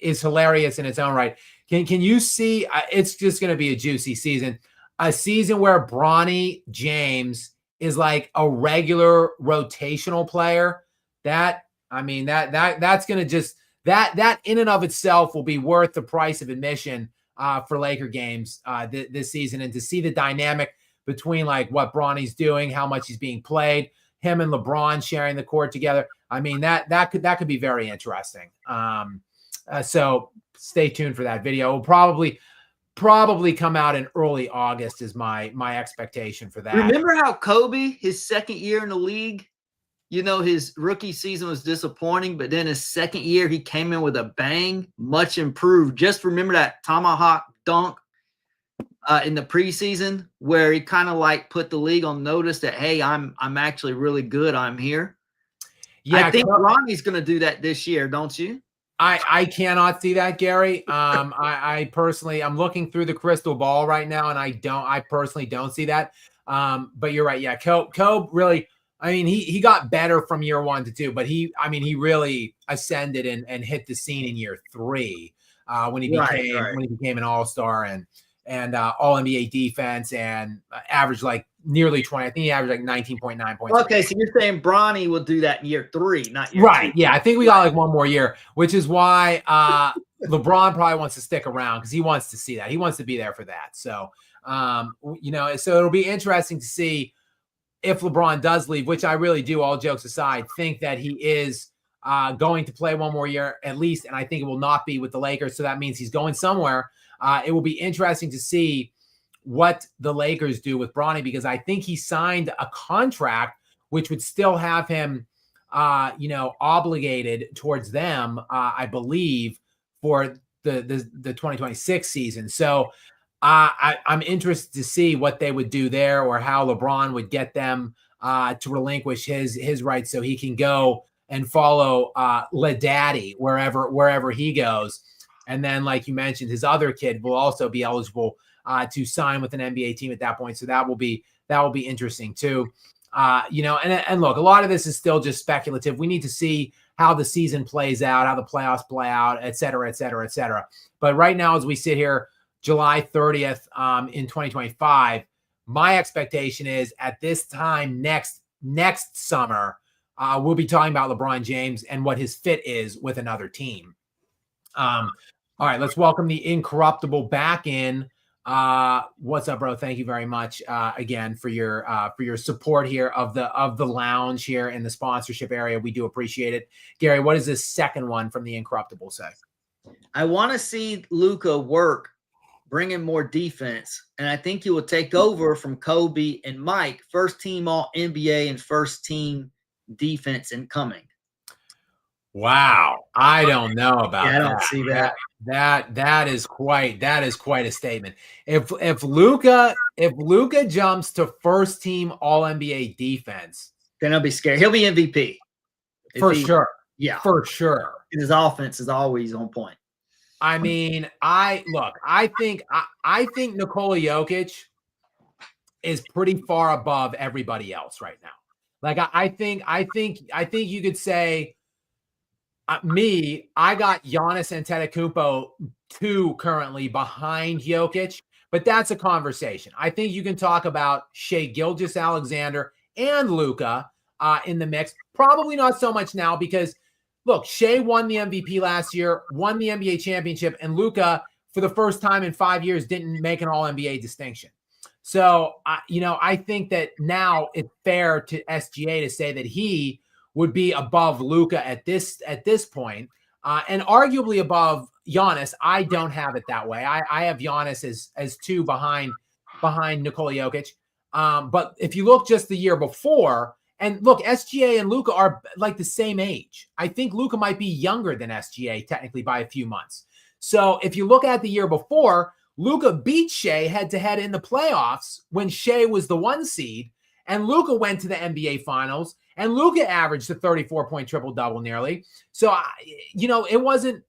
is hilarious in its own right. Can you see? It's just going to be a juicy season, a season where Bronny James is like a regular rotational player. That's going to just that in and of itself will be worth the price of admission for Laker games this season, and to see the dynamic between like what Bronny's doing, how much he's being played, him and LeBron sharing the court together. I mean, that could be very interesting. So stay tuned for that video. It will probably come out in early August is my expectation for that. Remember how Kobe, his second year in the league, his rookie season was disappointing, but then his second year he came in with a bang, much improved. Just remember that tomahawk dunk in the preseason where he kind of like put the league on notice that, hey, I'm actually really good. I'm here. Yeah, I think Ronnie's going to do that this year, don't you? I cannot see that, Gary. I personally, I'm looking through the crystal ball right now, and I personally don't see that. But you're right. Yeah, Kobe really, I mean, he got better from year 1 to 2, but he really ascended and hit the scene in year 3 when he became an all-star and all NBA defense and averaged like nearly 20. I think he averaged like 19.9 points. Okay, so you're saying Bronny will do that in year 3, not year 2. Yeah, I think we got like one more year, which is why LeBron probably wants to stick around because he wants to see that. He wants to be there for that. So, so it'll be interesting to see if LeBron does leave, which I really do, all jokes aside, think that he is going to play one more year at least, and I think it will not be with the Lakers. So that means he's going somewhere. It will be interesting to see what the Lakers do with Bronny, because I think he signed a contract which would still have him, obligated towards them, I believe, for the 2026 season. So I'm interested to see what they would do there, or how LeBron would get them to relinquish his rights so he can go and follow Le Daddy wherever he goes. And then, like you mentioned, his other kid will also be eligible to sign with an NBA team at that point. So that will be interesting too. And look, a lot of this is still just speculative. We need to see how the season plays out, how the playoffs play out, et cetera, et cetera, et cetera. But right now, as we sit here, July 30th in 2025, my expectation is at this time next summer, we'll be talking about LeBron James and what his fit is with another team. All right, let's welcome the Incorruptible back in. What's up, bro? Thank you very much again for your support here of the lounge here in the sponsorship area. We do appreciate it. Gary, what does this second one from the Incorruptible say? I want to see Luka work, bring in more defense, and I think he will take over from Kobe and Mike, first team All NBA and first team defense incoming. Wow, I don't know about that. I don't see that. That is quite a statement. If Luka jumps to first team All NBA defense, then he'll be scared. He'll be MVP for sure. Yeah, for sure. His offense is always on point. I mean, I think Nikola Jokic is pretty far above everybody else right now. Like I think you could say I got Giannis Antetokounmpo 2 currently behind Jokic, but that's a conversation. I think you can talk about Shai Gilgeous-Alexander and Luka in the mix. Probably not so much now because, look, Shai won the MVP last year, won the NBA championship, and Luka, for the first time in 5 years, didn't make an All-NBA distinction. So, I think that now it's fair to SGA to say that he would be above Luka at this point, and arguably above Giannis. I don't have it that way. I have Giannis as 2 behind Nikola Jokic. But if you look just the year before, and look, SGA and Luka are like the same age. I think Luka might be younger than SGA technically by a few months. So if you look at the year before, Luka beat Shai head-to-head in the playoffs when Shai was the 1 seed, and Luka went to the NBA Finals, and Luka averaged a 34-point triple-double nearly. So, it wasn't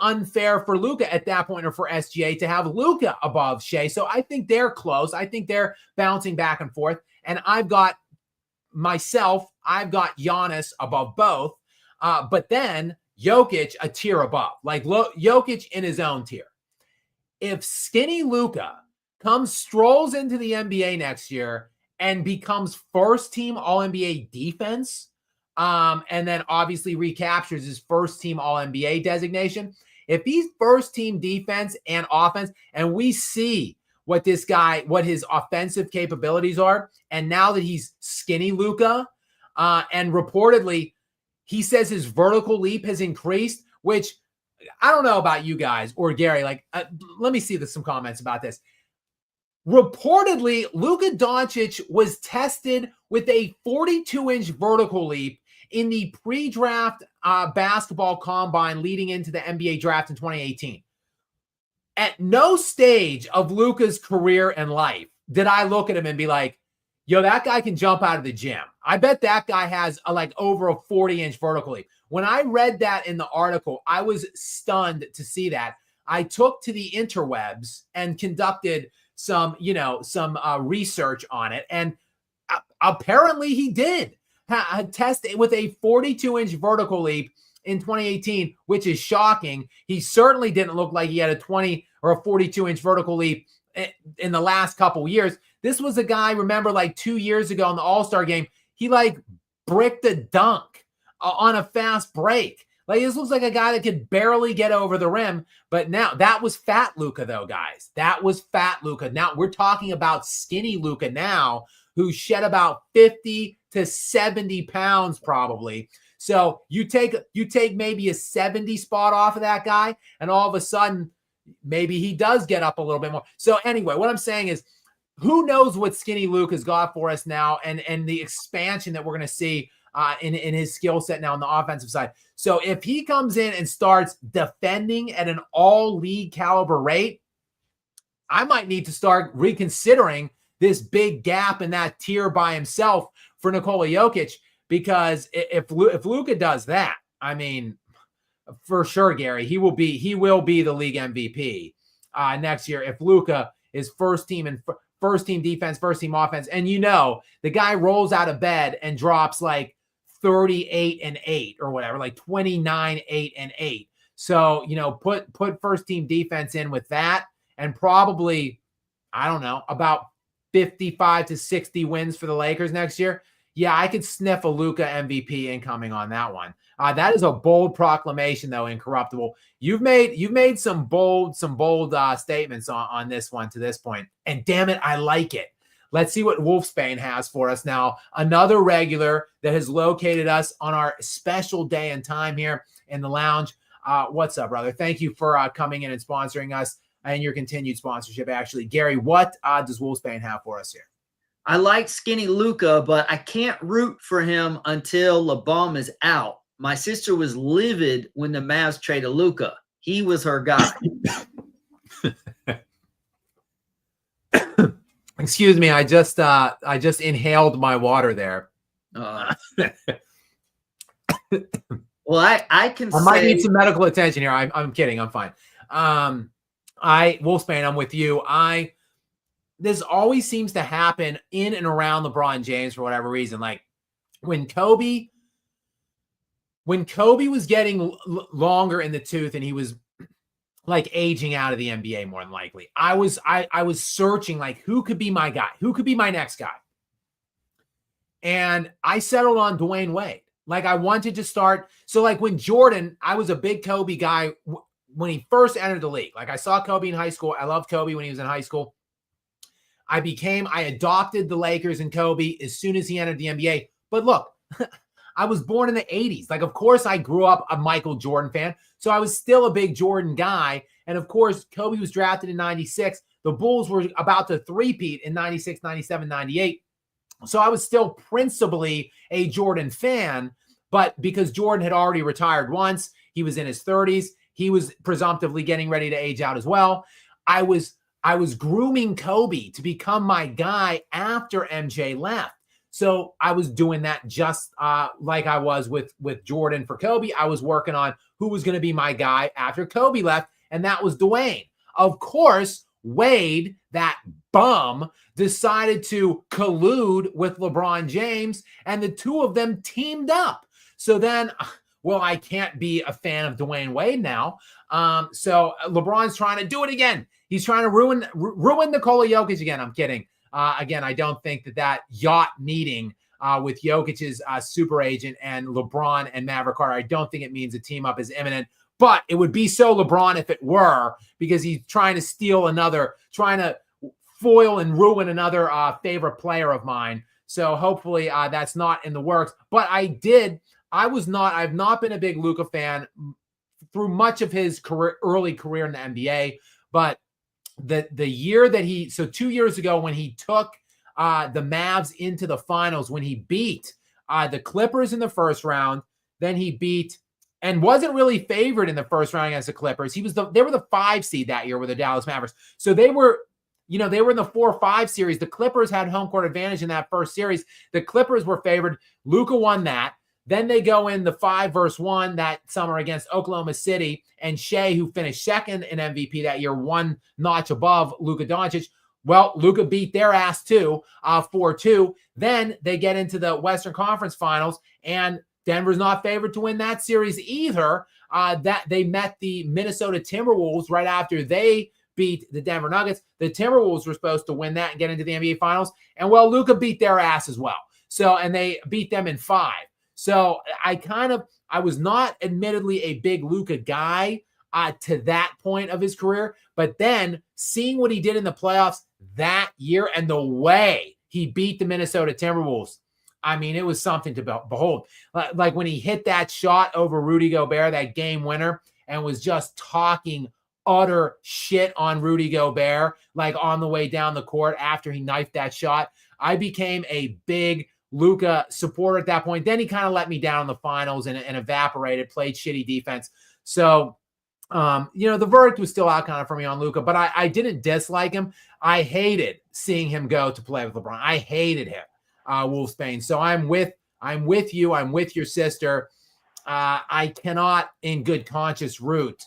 unfair for Luka at that point or for SGA to have Luka above Shai. So I think they're close. I think they're bouncing back and forth. And I've got Giannis above both. But then Jokic a tier above. Like Jokic in his own tier. If skinny Luka strolls into the NBA next year and becomes first team All-NBA defense, and then obviously recaptures his first team All-NBA designation, if he's first team defense and offense, and we see what his offensive capabilities are, and now that he's skinny Luka, and reportedly he says his vertical leap has increased, which I don't know about you guys or Gary. Like, let me see some comments about this. Reportedly, Luka Doncic was tested with a 42-inch vertical leap in the pre-draft basketball combine leading into the NBA draft in 2018. At no stage of Luka's career and life did I look at him and be like, yo, that guy can jump out of the gym. I bet that guy has over a 40-inch vertical leap. When I read that in the article, I was stunned to see that. I took to the interwebs and conducted some research on it. And apparently he did test it with a 42-inch vertical leap in 2018, which is shocking. He certainly didn't look like he had a 20 or a 42-inch vertical leap in the last couple years. This was a guy, remember, 2 years ago in the All-Star game, he bricked a dunk on a fast break. This looks like a guy that could barely get over the rim. But now that was fat Luka, though, guys. That was fat Luka. Now we're talking about skinny Luka now, who shed about 50 to 70 pounds probably. So you take maybe a 70 spot off of that guy, and all of a sudden, maybe he does get up a little bit more. So anyway, what I'm saying is, who knows what skinny Luka's got for us now, and the expansion that we're going to see in his skill set now on the offensive side. So if he comes in and starts defending at an all-league caliber rate, I might need to start reconsidering this big gap in that tier by himself for Nikola Jokic, because if Luka does that, I mean, for sure, Gary, he will be the league MVP next year if Luka is first team defense, first team offense, and the guy rolls out of bed and drops 38-8 or whatever, 29-8-8. So put first team defense in with that, and probably, I don't know, about 55 to 60 wins for the Lakers next year. Yeah, I could sniff a Luka MVP incoming on that one. That is a bold proclamation, though, Incorruptible. You've made some bold statements on this one to this point, and damn it, I like it. Let's see what Wolfsbane has for us now. Another regular that has located us on our special day and time here in the lounge. What's up, brother? Thank you for coming in and sponsoring us and your continued sponsorship, actually. Gary, what does Wolfsbane have for us here? I like skinny Luka, but I can't root for him until LeBron is out. My sister was livid when the Mavs traded Luka. He was her guy. Excuse me, I just inhaled my water there. Well, I can I might need say, some medical attention here. I'm kidding. I'm fine. Wolfsbane, I'm with you. This always seems to happen in and around LeBron James for whatever reason. Like when Kobe was getting longer in the tooth and he was like aging out of the NBA more than likely, I was searching like who could be my guy? Who could be my next guy? And I settled on Dwayne Wade. Like I wanted to start. So like when Jordan, I was a big Kobe guy when he first entered the league. Like I saw Kobe in high school. I loved Kobe when he was in high school. I adopted the Lakers and Kobe as soon as he entered the NBA. But look, I was born in the 80s. Like, of course, I grew up a Michael Jordan fan. So I was still a big Jordan guy. And of course, Kobe was drafted in 96. The Bulls were about to three-peat in 96, 97, 98. So I was still principally a Jordan fan. But because Jordan had already retired once, he was in his 30s. He was presumptively getting ready to age out as well. I was grooming Kobe to become my guy after MJ left. So I was doing that just like I was with Jordan for Kobe. I was working on who was going to be my guy after Kobe left, and that was Dwayne. Of course, Wade, that bum, decided to collude with LeBron James, and the two of them teamed up. So then, well, I can't be a fan of Dwayne Wade now. So LeBron's trying to do it again. He's trying to ruin Nikola Jokic again. I'm kidding. Again, I don't think that yacht meeting with Jokic's super agent and LeBron and Maverick Carter, I don't think it means a team up is imminent. But it would be so LeBron if it were, because he's trying to trying to foil and ruin another favorite player of mine. So hopefully that's not in the works. But I've not been a big Luka fan through much of his early career in the NBA. But the year that 2 years ago when he took the Mavs into the finals, when he beat the Clippers in the first round, then he beat and wasn't really favored in the first round against the Clippers. They were the 5 seed that year with the Dallas Mavericks. So they were in the 4-5 series. The Clippers had home court advantage in that first series. The Clippers were favored. Luka won that. Then they go in the 5-1 that summer against Oklahoma City, and Shea, who finished second in MVP that year, one notch above Luka Doncic. Well, Luka beat their ass too, 4-2. Then they get into the Western Conference Finals, and Denver's not favored to win that series either. That they met the Minnesota Timberwolves right after they beat the Denver Nuggets. The Timberwolves were supposed to win that and get into the NBA Finals, and well, Luka beat their ass as well. So, and they beat them in 5. So I was not admittedly a big Luka guy to that point of his career, but then seeing what he did in the playoffs that year and the way he beat the Minnesota Timberwolves, I mean, it was something to behold. Like when he hit that shot over Rudy Gobert, that game winner, and was just talking utter shit on Rudy Gobert, like on the way down the court after he knifed that shot. I became a big Luka supporter at that point. Then he kind of let me down in the finals and evaporated, played shitty defense. So, the verdict was still out kind of for me on Luka, but I didn't dislike him. I hated seeing him go to play with LeBron. I hated him, Wolfsbane. So I'm with you. I'm with your sister. I cannot in good conscience root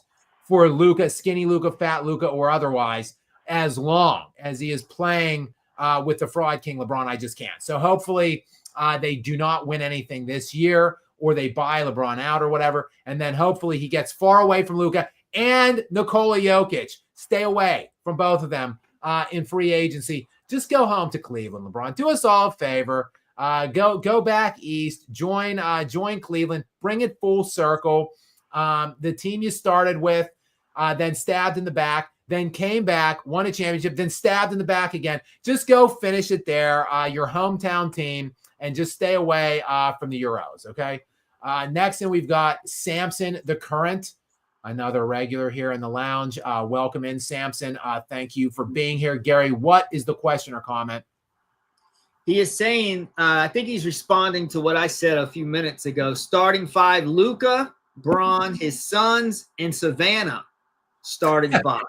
for Luka, skinny Luka, fat Luka, or otherwise, as long as he is playing with the fraud king LeBron. I just can't. So hopefully they do not win anything this year, or they buy LeBron out or whatever. And then hopefully he gets far away from Luka and Nikola Jokic. Stay away from both of them in free agency. Just go home to Cleveland, LeBron. Do us all a favor. Go back east. Join Cleveland. Bring it full circle. The team you started with, then stabbed in the back, then came back, won a championship, then stabbed in the back again. Just go finish it there, your hometown team, and just stay away from the Euros, okay? Next, and we've got Samson, the Current, another regular here in the lounge. Welcome in, Samson. Thank you for being here. Gary, what is the question or comment? He is saying, I think he's responding to what I said a few minutes ago. Starting 5, Luka, Braun, his sons, and Savannah. Starting 5.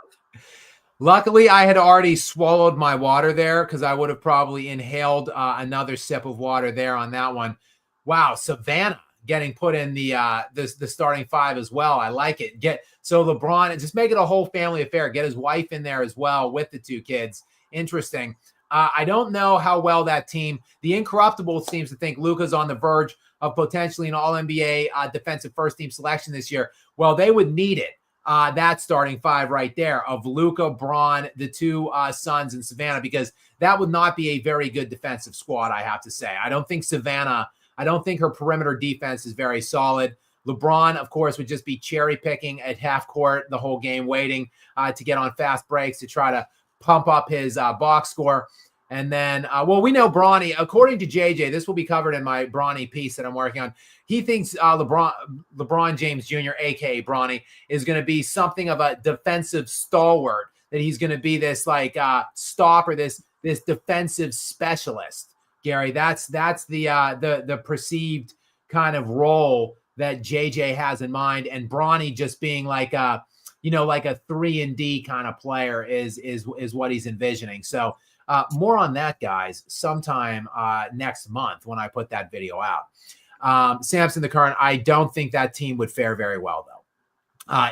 Luckily, I had already swallowed my water there because I would have probably inhaled another sip of water there on that one. Wow, Savannah. getting put in the starting five as well. I like it. So LeBron, and just make it a whole family affair. Get his wife in there as well with the two kids. Interesting. I don't know how well that team, the Incorruptible, seems to think Luka's on the verge of potentially an All-NBA defensive first-team selection this year. Well, they would need it. That starting five right there of Luka, Braun, the two Suns, and Savannah, because that would not be a very good defensive squad, I have to say. I don't think her perimeter defense is very solid. LeBron, of course, would just be cherry picking at half court the whole game, waiting to get on fast breaks to try to pump up his box score. And then, we know Bronny, according to JJ, this will be covered in my Bronny piece that I'm working on. He thinks LeBron James Jr., a.k.a. Bronny, is going to be something of a defensive stalwart, that he's going to be this stopper, this defensive specialist. Gary, that's the perceived kind of role that JJ has in mind, and Bronny just being like a 3-and-D kind of player is what he's envisioning. So more on that, guys, sometime next month when I put that video out. Samson the Current, I don't think that team would fare very well, though,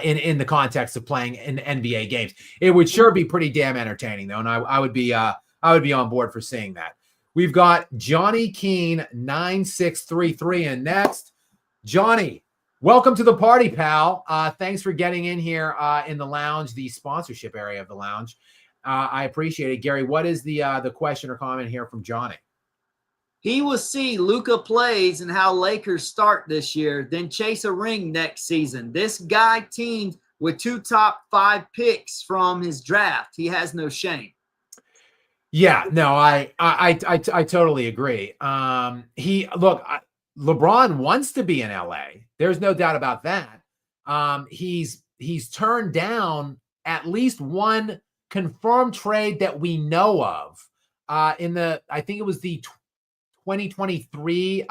in the context of playing in NBA games. It would sure be pretty damn entertaining, though, and I would be on board for seeing that. We've got Johnny Keene 9633, and next, Johnny. Welcome to the party, pal. Thanks for getting in here in the lounge, the sponsorship area of the lounge. I appreciate it. Gary, what is the question or comment here from Johnny? He will see Luka plays and how Lakers start this year, then chase a ring next season. This guy teamed with 2 top 5 picks from his draft. He has no shame. Yeah, no, I totally agree. LeBron wants to be in LA. There's no doubt about that. He's turned down at least one confirmed trade that we know of I think it was the 2023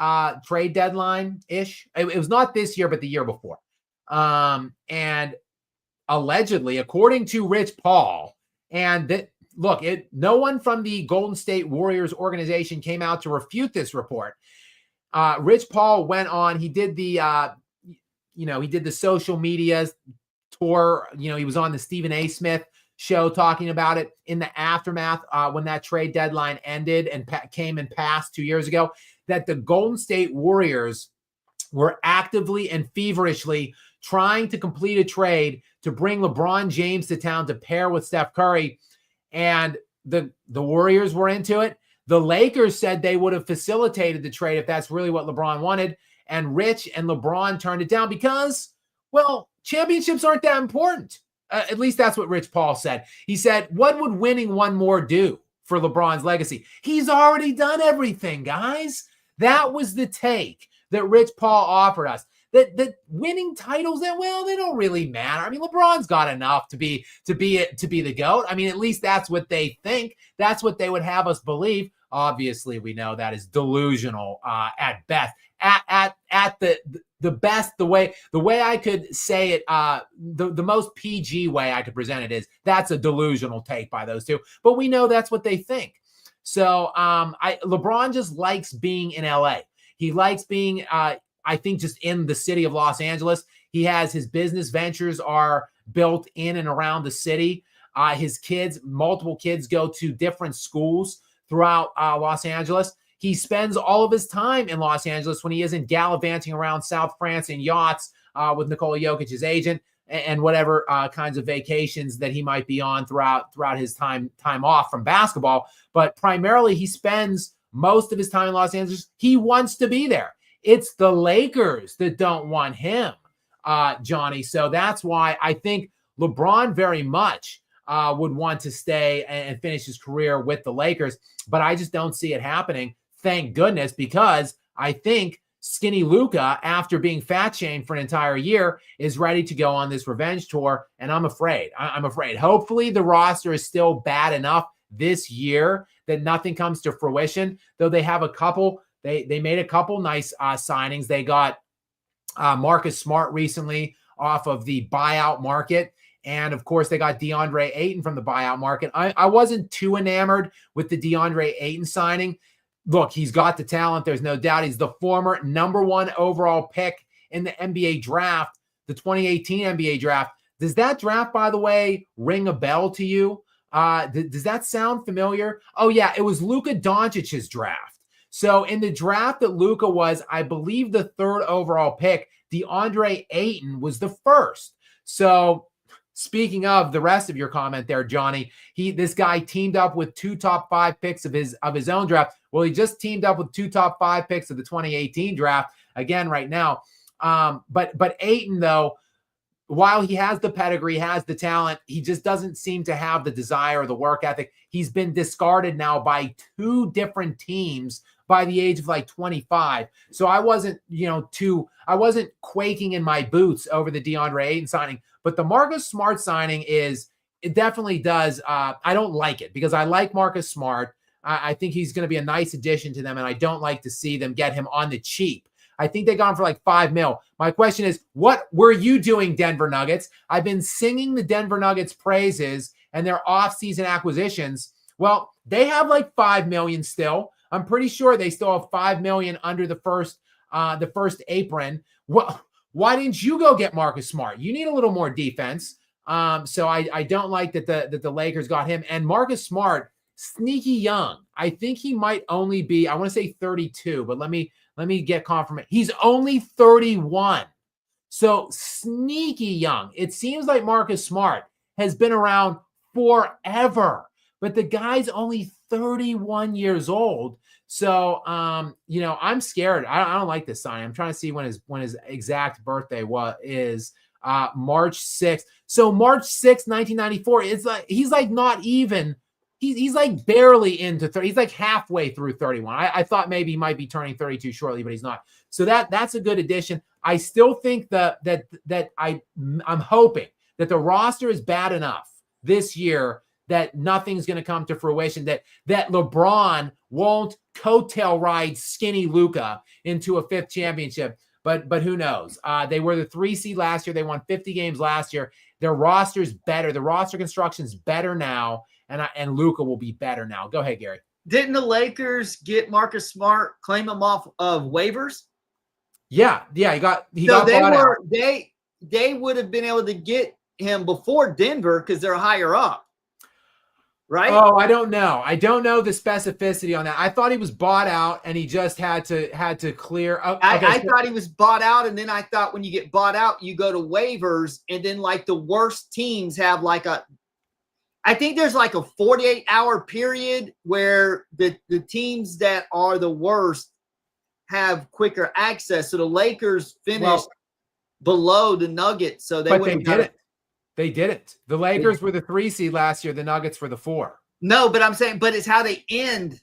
trade deadline ish. It was not this year, but the year before. And allegedly, according to Rich Paul, and no one from the Golden State Warriors organization came out to refute this report. Rich Paul went on. He did the social media tour. He was on the Stephen A. Smith show talking about it in the aftermath when that trade deadline ended and came and passed 2 years ago, that the Golden State Warriors were actively and feverishly trying to complete a trade to bring LeBron James to town to pair with Steph Curry. And the Warriors were into it. The Lakers said they would have facilitated the trade if that's really what LeBron wanted. And Rich and LeBron turned it down because, championships aren't that important. At least that's what Rich Paul said. He said, what would winning one more do for LeBron's legacy? He's already done everything, guys. That was the take that Rich Paul offered us. That winning titles, they don't really matter. I mean, LeBron's got enough to be the GOAT. I mean, at least that's what they think. That's what they would have us believe. Obviously, we know that is delusional at best. At the best, the way I could say it, the most PG way I could present it is that's a delusional take by those two. But we know that's what they think. So LeBron just likes being in LA. He likes being, I think, just in the city of Los Angeles. He has his business ventures are built in and around the city. His multiple kids go to different schools throughout Los Angeles. He spends all of his time in Los Angeles when he isn't gallivanting around South France in yachts with Nikola Jokic, his agent, and whatever kinds of vacations that he might be on throughout his time off from basketball. But primarily, he spends most of his time in Los Angeles. He wants to be there. It's the Lakers that don't want him, Johnny. So that's why I think LeBron very much would want to stay and finish his career with the Lakers. But I just don't see it happening. Thank goodness, because I think skinny Luka, after being fat shamed for an entire year, is ready to go on this revenge tour. And I'm afraid. Hopefully the roster is still bad enough this year that nothing comes to fruition, though they have a couple. They made a couple nice signings. They got Marcus Smart recently off of the buyout market. And, of course, they got DeAndre Ayton from the buyout market. I wasn't too enamored with the DeAndre Ayton signing. look, he's got the talent. There's no doubt. He's the former #1 overall pick in the NBA draft, the 2018 NBA draft. Does that draft, by the way, ring a bell to you? Does that sound familiar? Oh, yeah, it was Luka Doncic's draft. So in the draft that Luka was, I believe, the 3rd overall pick, DeAndre Ayton was the 1st. So speaking of the rest of your comment there, Johnny, this guy teamed up with 2 top 5 picks of his own draft. Well, he just teamed up with 2 top 5 picks of the 2018 draft again right now. But Ayton, though, while he has the pedigree, has the talent, he just doesn't seem to have the desire or the work ethic. He's been discarded now by 2 different teams by the age of like 25. So I wasn't, I wasn't quaking in my boots over the DeAndre Ayton signing, but the Marcus Smart signing it definitely does. I don't like it because I like Marcus Smart. I think he's going to be a nice addition to them, and I don't like to see them get him on the cheap. I think they got him for like $5 million. My question is, what were you doing, Denver Nuggets? I've been singing the Denver Nuggets praises and their offseason acquisitions. Well, they have like $5 million still. I'm pretty sure they still have $5 million under the first apron. Well, why didn't you go get Marcus Smart? You need a little more defense. So I don't like that the Lakers got him. And Marcus Smart, sneaky young. I think he might only be, I want to say 32, but let me get confirmation. He's only 31. So sneaky young. It seems like Marcus Smart has been around forever, but the guy's only 31 years old. So, I'm scared. I don't like this sign. I'm trying to see when his exact birthday is. March 6th. So March 6th, 1994. It's like he's like not even. He's like barely into 30. He's like halfway through 31. I thought maybe he might be turning 32 shortly, but he's not. So that's a good addition. I still think that I'm hoping that the roster is bad enough this year that nothing's going to come to fruition, that LeBron won't coattail ride skinny Luka into a 5th championship. But who knows? They were the 3 seed last year. They won 50 games last year. Their roster's better. The roster construction's better now. And Luka will be better now. Go ahead, Gary. Didn't the Lakers get Marcus Smart, claim him off of waivers? Yeah, he got bought out. They would have been able to get him before Denver because they're higher up, right? Oh, I don't know. I don't know the specificity on that. I thought he was bought out and he just had to clear. Oh, okay. I thought he was bought out, and then I thought when you get bought out, you go to waivers, and then like the worst teams have like I think there's like a 48-hour period where the teams that are the worst have quicker access. So the Lakers finished below the Nuggets, so they didn't. They didn't. The Lakers were the 3 seed last year. The Nuggets were the 4. No, but I'm saying, but it's how they end,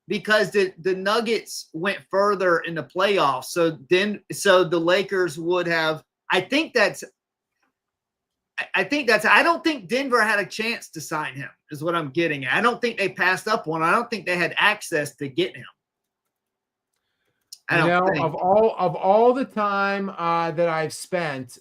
because the Nuggets went further in the playoffs. So the Lakers would have. I don't think Denver had a chance to sign him, is what I'm getting at. I don't think they passed up one. I don't think they had access to get him. Of all the time that I've spent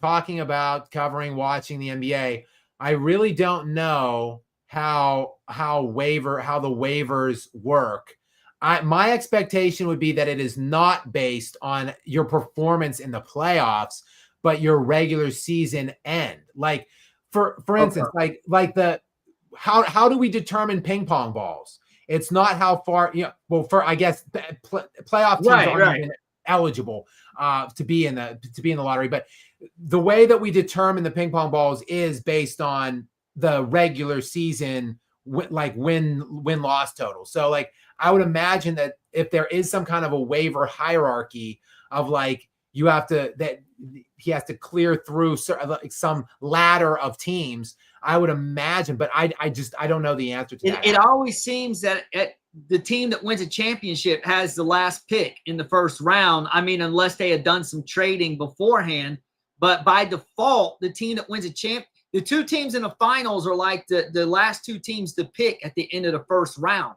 talking about watching the NBA, I really don't know how the waivers work. My expectation would be that it is not based on your performance in the playoffs, but your regular season end. Like for instance, like how do we determine ping pong balls? It's not how far, I guess playoff teams aren't even eligible to be in the lottery. But the way that we determine the ping pong balls is based on the regular season, like win-loss total. So like I would imagine that if there is some kind of a waiver hierarchy of like he has to clear through some ladder of teams, I would imagine, but I don't know the answer to that. It always seems that the team that wins a championship has the last pick in the first round. I mean, unless they had done some trading beforehand, but by default, the team that wins the 2 teams in the finals are like the last 2 teams to pick at the end of the first round,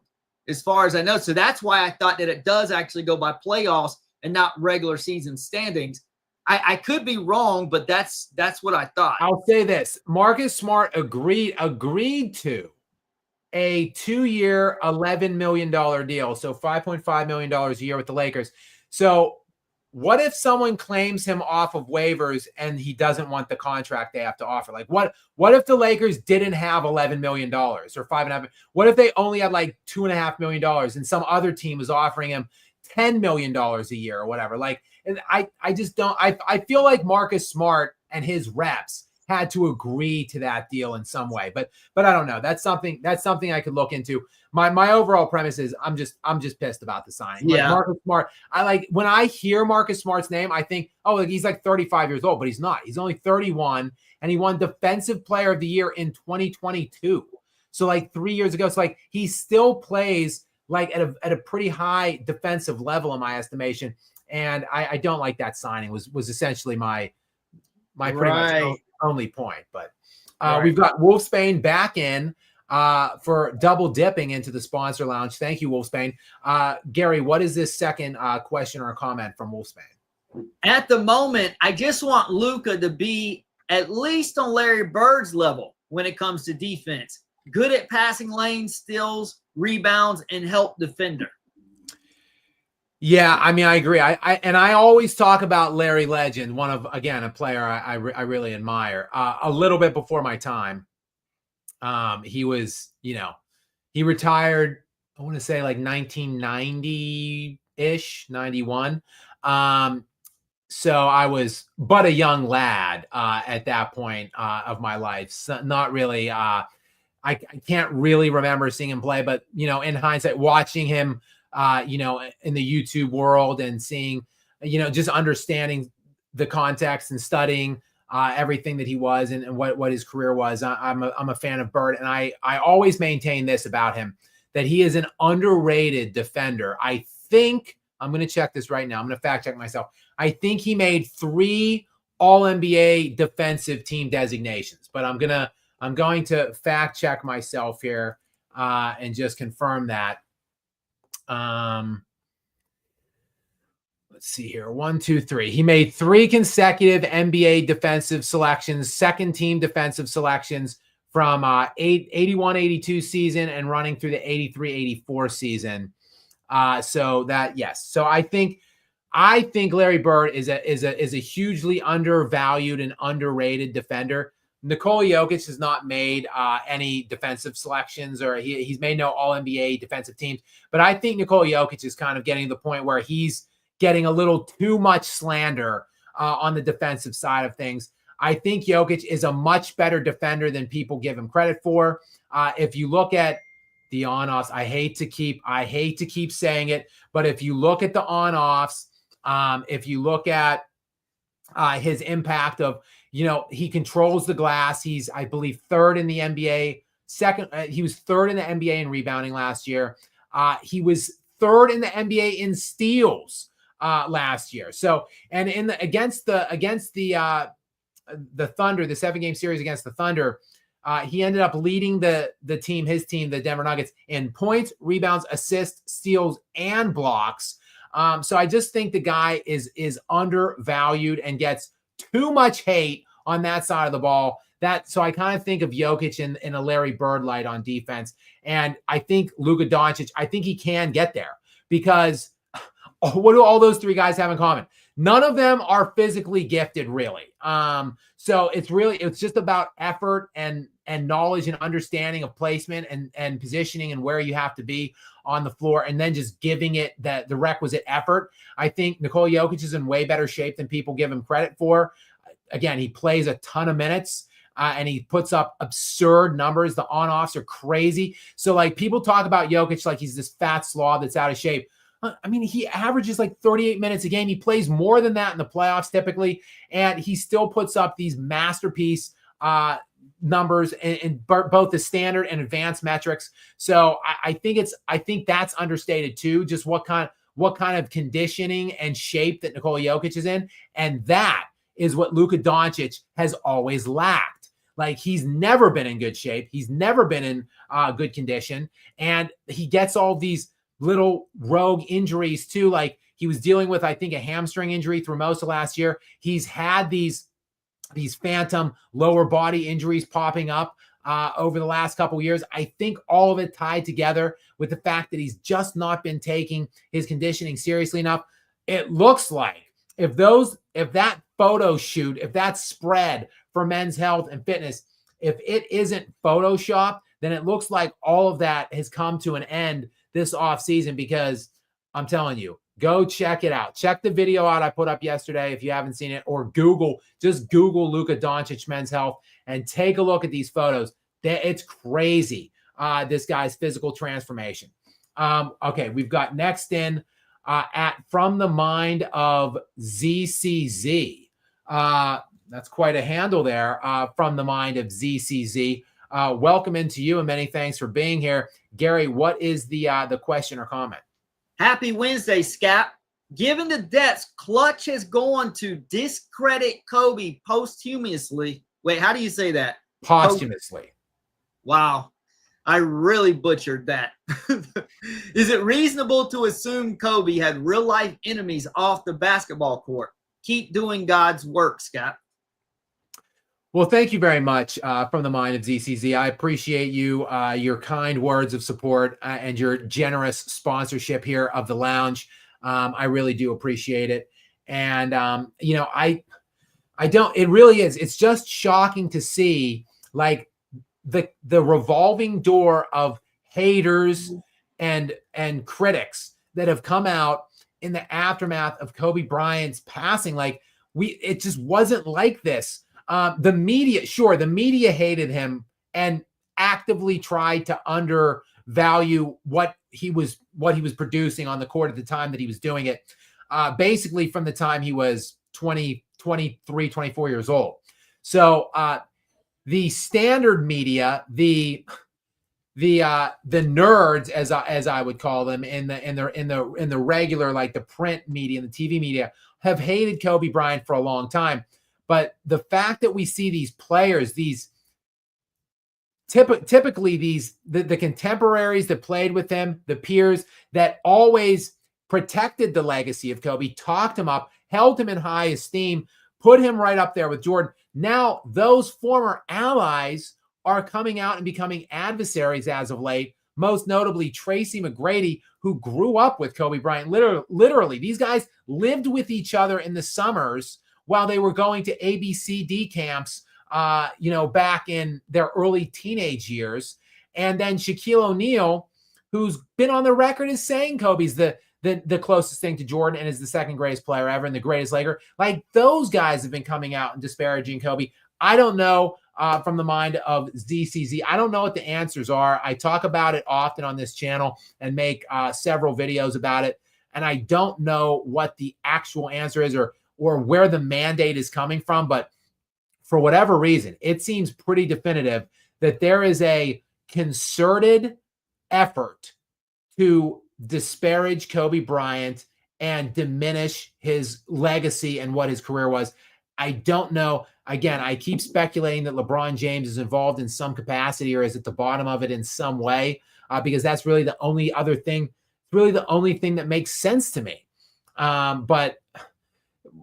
as far as I know. So that's why I thought that it does actually go by playoffs and not regular season standings. I could be wrong, but that's what I thought. I'll say this: Marcus Smart agreed a 2-year, $11 million deal. So $5.5 million a year with the Lakers. So what if someone claims him off of waivers and he doesn't want the contract they have to offer? Like what if the Lakers didn't have $11 million or $5.5? What if they only had like $2.5 million and some other team was offering him $10 million a year or whatever? Like, and I just don't, I feel like Marcus Smart and his reps had to agree to that deal in some way, but I don't know. That's something I could look into. My overall premise is I'm just pissed about the signing. Yeah. Like Marcus Smart, when I hear Marcus Smart's name, I think, oh, like he's like 35 years old, but he's not. He's only 31, and he won Defensive Player of the Year in 2022. So like 3 years ago. So like he still plays like at a pretty high defensive level in my estimation. And I don't like that signing. Was essentially my pretty much only point. But we've got Wolfsbane back in for double dipping into the sponsor lounge. Thank you, Wolfsbane. Gary, what is this second question or comment from Wolfsbane? At the moment, I just want Luka to be at least on Larry Bird's level when it comes to defense. Good at passing lanes, steals, rebounds, and help defender. Yeah, I mean, I agree. I always talk about Larry Legend, a player I really admire. A little bit before my time, he was, he retired. I want to say like 1990-ish, 91. So I was but a young lad at that point of my life. So not really. I can't really remember seeing him play, but in hindsight, watching him. In the YouTube world and seeing, just understanding the context and studying everything that he was and what his career was. I'm a fan of Bird, and I always maintain this about him, that he is an underrated defender. I think I'm going to check this right now. I'm going to fact check myself. I think he made 3 All-NBA defensive team designations, but I'm going to fact check myself here and just confirm that. Let's see here. 1, 2, 3. He made 3 consecutive NBA defensive selections, second team defensive selections from 81-82 season and running through the 83-84 season. So that, yes. So I think Larry Bird is a hugely undervalued and underrated defender. Nikola Jokic has not made any defensive selections, or he's made no All-NBA defensive teams. But I think Nikola Jokic is kind of getting to the point where he's getting a little too much slander on the defensive side of things. I think Jokic is a much better defender than people give him credit for. If you look at the on-offs, I hate to keep saying it, but if you look at the on-offs, if you look at his impact of, he controls the glass. He's, I believe, third in the NBA. He was third in the NBA in rebounding last year. He was third in the NBA in steals last year. So, and against the Thunder, the 7-game series against the Thunder, he ended up leading his team, the Denver Nuggets, in points, rebounds, assists, steals, and blocks. So I just think the guy is undervalued and gets too much hate on that side of the ball. So I kind of think of Jokic in a Larry Bird light on defense. And I think Luka Doncic, I think he can get there, because what do all those 3 guys have in common? None of them are physically gifted, really. So it's just about effort and knowledge and understanding of placement and positioning and where you have to be on the floor, and then just giving it the requisite effort. I think Nikola Jokic is in way better shape than people give him credit for. Again, he plays a ton of minutes and he puts up absurd numbers. The on-offs are crazy. So like people talk about Jokic like he's this fat slob that's out of shape. I mean, he averages like 38 minutes a game. He plays more than that in the playoffs typically, and he still puts up these masterpiece numbers in both the standard and advanced metrics. So I think that's understated too. Just what kind of conditioning and shape that Nikola Jokic is in, and that is what Luka Doncic has always lacked. Like, he's never been in good shape. He's never been in good condition, and he gets all these little rogue injuries too. Like, he was dealing with, I think, a hamstring injury through most of last year. He's had these phantom lower body injuries popping up over the last couple of years. I think all of it tied together with the fact that he's just not been taking his conditioning seriously enough. It looks like if that photo shoot, if that spread for Men's Health and Fitness, if it isn't Photoshopped, then it looks like all of that has come to an end this offseason, because I'm telling you, go check it out. Check the video out I put up yesterday if you haven't seen it, or just Google Luka Doncic Men's Health and take a look at these photos. It's crazy, this guy's physical transformation. Okay, we've got next in from the mind of ZCZ. That's quite a handle there, from the mind of ZCZ. Welcome into you, and many thanks for being here. Gary, what is the question or comment? Happy Wednesday, Skap. Given the depths Clutch has gone to discredit Kobe posthumously. Wait, how do you say that? Posthumously. Wow. I really butchered that. Is it reasonable to assume Kobe had real-life enemies off the basketball court? Keep doing God's work, Skap. Well, thank you very much, from the mind of ZCZ. I appreciate you, your kind words of support, and your generous sponsorship here of the lounge. I really do appreciate it. And, I don't, it really is. It's just shocking to see, like, the revolving door of haters and critics that have come out in the aftermath of Kobe Bryant's passing. Like, it just wasn't like this. The media hated him and actively tried to undervalue what he was producing on the court at the time that he was doing it. Basically from the time he was 20, 23, 24 years old. So the standard media, the nerds, as I would call them, in the regular, like the print media and the TV media, have hated Kobe Bryant for a long time. But the fact that we see these players, typically the contemporaries that played with him, the peers that always protected the legacy of Kobe, talked him up, held him in high esteem, put him right up there with Jordan. Now those former allies are coming out and becoming adversaries as of late, most notably Tracy McGrady, who grew up with Kobe Bryant. Literally, these guys lived with each other in the summers while they were going to ABCD camps, back in their early teenage years. And then Shaquille O'Neal, who's been on the record as saying Kobe's the closest thing to Jordan and is the second greatest player ever and the greatest Laker. Like, those guys have been coming out and disparaging Kobe. I don't know, from the mind of ZCZ, I don't know what the answers are. I talk about it often on this channel and make several videos about it. And I don't know what the actual answer is or where the mandate is coming from. But for whatever reason, it seems pretty definitive that there is a concerted effort to disparage Kobe Bryant and diminish his legacy and what his career was. I don't know. Again, I keep speculating that LeBron James is involved in some capacity or is at the bottom of it in some way, because that's really the only thing that makes sense to me. But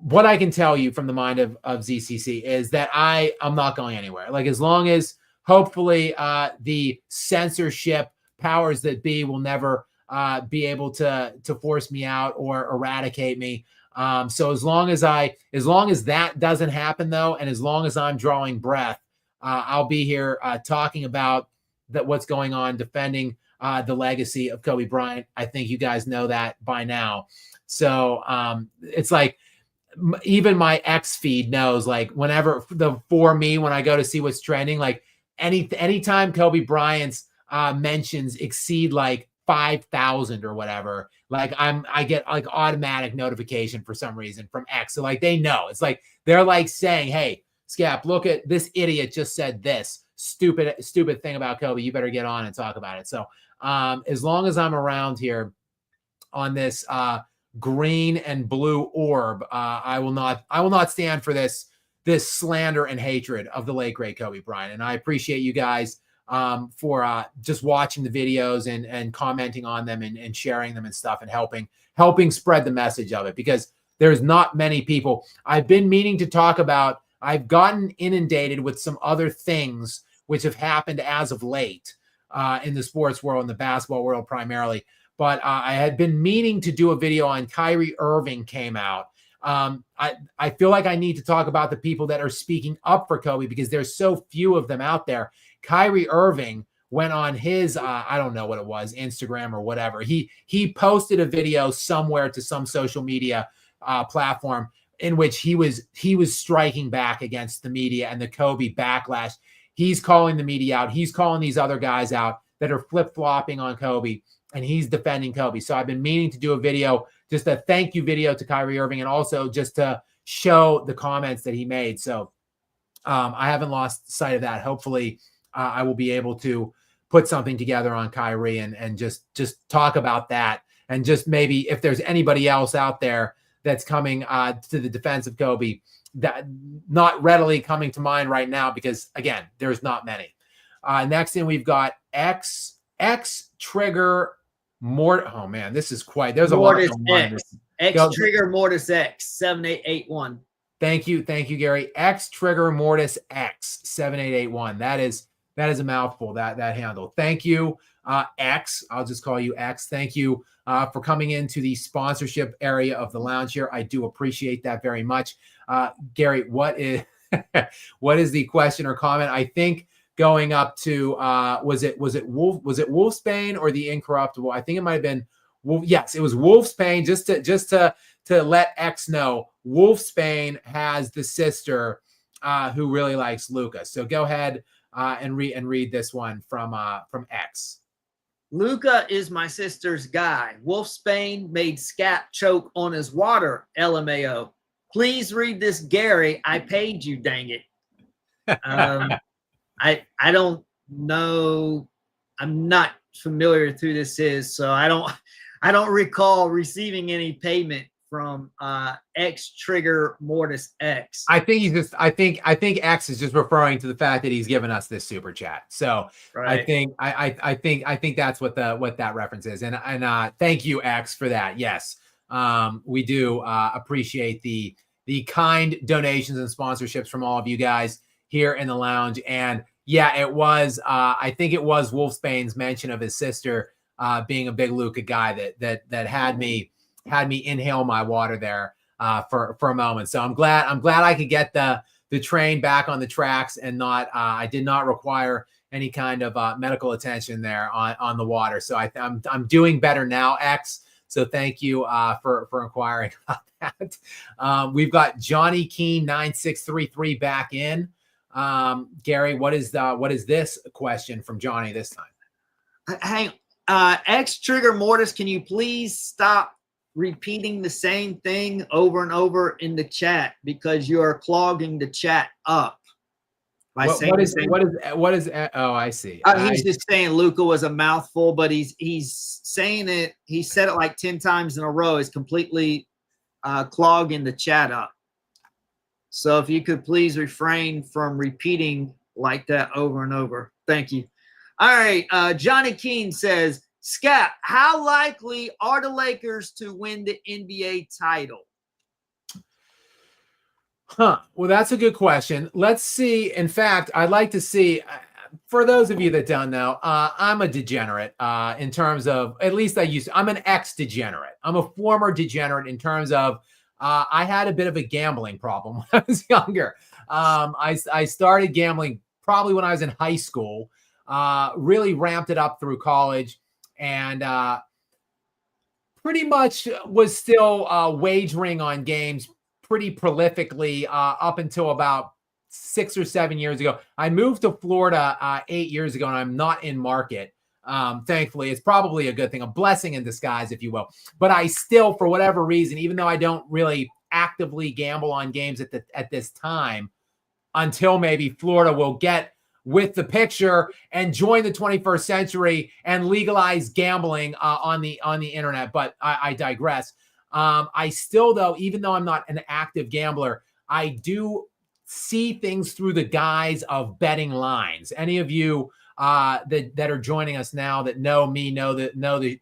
what I can tell you from the mind of ZCC is that I'm not going anywhere. Like, as long as hopefully the censorship powers that be will never be able to force me out or eradicate me. So as long as that doesn't happen, though, and as long as I'm drawing breath, I'll be here talking about what's going on, defending the legacy of Kobe Bryant. I think you guys know that by now. So it's like, even my X feed knows, like, whenever when I go to see what's trending, like anytime Kobe Bryant's mentions exceed like 5,000 or whatever, like I get like automatic notification for some reason from X. So like, they know, it's like they're like saying, hey, Skap, look at this idiot just said this stupid thing about Kobe. You better get on and talk about it. So as long as I'm around here on this green and blue orb, I will not stand for this slander and hatred of the late great Kobe Bryant. And I appreciate you guys for just watching the videos and commenting on them and sharing them and stuff and helping spread the message of it, because there's not many people. I've been meaning to talk about. I've gotten inundated with some other things which have happened as of late in the sports world, in the basketball world primarily. But I had been meaning to do a video on Kyrie Irving came out. I feel like I need to talk about the people that are speaking up for Kobe because there's so few of them out there. Kyrie Irving went on his, I don't know what it was, Instagram or whatever. He posted a video somewhere to some social media platform in which he was striking back against the media and the Kobe backlash. He's calling the media out. He's calling these other guys out that are flip-flopping on Kobe, and he's defending Kobe. So I've been meaning to do a video, just a thank you video to Kyrie Irving, and also just to show the comments that he made. So I haven't lost sight of that. Hopefully I will be able to put something together on Kyrie and just talk about that. And just maybe if there's anybody else out there that's coming to the defense of Kobe, that not readily coming to mind right now, because again, there's not many. Next in, we've got X Trigger Mort. Oh man, this is quite. There's Mortis a lot going on. X Trigger Mortis X 7881. Thank you, Gary. X Trigger Mortis X 7881. That is a mouthful. That handle. Thank you, X. I'll just call you X. Thank you for coming into the sponsorship area of the lounge here. I do appreciate that very much. Gary, what is the question or comment? I think going up to was it Wolfsbane or the Incorruptible? I think it might have been Wolf. Yes, it was Wolfsbane. Just to let X know, Wolfsbane has the sister who really likes Luka. So go ahead and read this one from X. Luka is my sister's guy. Wolfsbane made Skap choke on his water. LMAO. Please read this, Gary. I paid you, dang it. I don't know. I'm not familiar with who this is, so I don't recall receiving any payment from X Trigger Mortis X. I think X is just referring to the fact that he's given us this super chat. So right. I think that's what that reference is. And thank you, X, for that. Yes. We do appreciate the kind donations and sponsorships from all of you guys here in the lounge. And yeah, it was I think it was Wolfsbane's mention of his sister being a big Luka guy that had me inhale my water there for a moment. So I'm glad I could get the train back on the tracks and not I did not require any kind of medical attention there on the water. So I'm doing better now, X. So thank you for inquiring about that. We've got Johnny Keen 9633 back in. Gary, what is this question from Johnny this time? Hang X Trigger Mortis, can you please stop repeating the same thing over and over in the chat, because you are clogging the chat up? What is oh, I see. He's just saying Luka was a mouthful, but he's saying it. He said it like 10 times in a row. It's completely clogging the chat up. So if you could please refrain from repeating like that over and over. Thank you. All right. Johnny Keene says, Skap, how likely are the Lakers to win the NBA title? Well, that's a good question. Let's see. In fact, I'd like to see, for those of you that don't know, I'm a degenerate in terms of, at least I'm an ex-degenerate. I'm a former degenerate in terms of, I had a bit of a gambling problem when I was younger. I started gambling probably when I was in high school, really ramped it up through college, and pretty much was still wagering on games pretty prolifically up until about 6 or 7 years ago. I moved to Florida 8 years ago, and I'm not in market. Thankfully, it's probably a good thing, a blessing in disguise, if you will. But I still, for whatever reason, even though I don't really actively gamble on games at this time, until maybe Florida will get with the picture and join the 21st century and legalize gambling on the internet. But I digress. I still, though, even though I'm not an active gambler, I do see things through the guise of betting lines. Any of you that are joining us now that know me, know the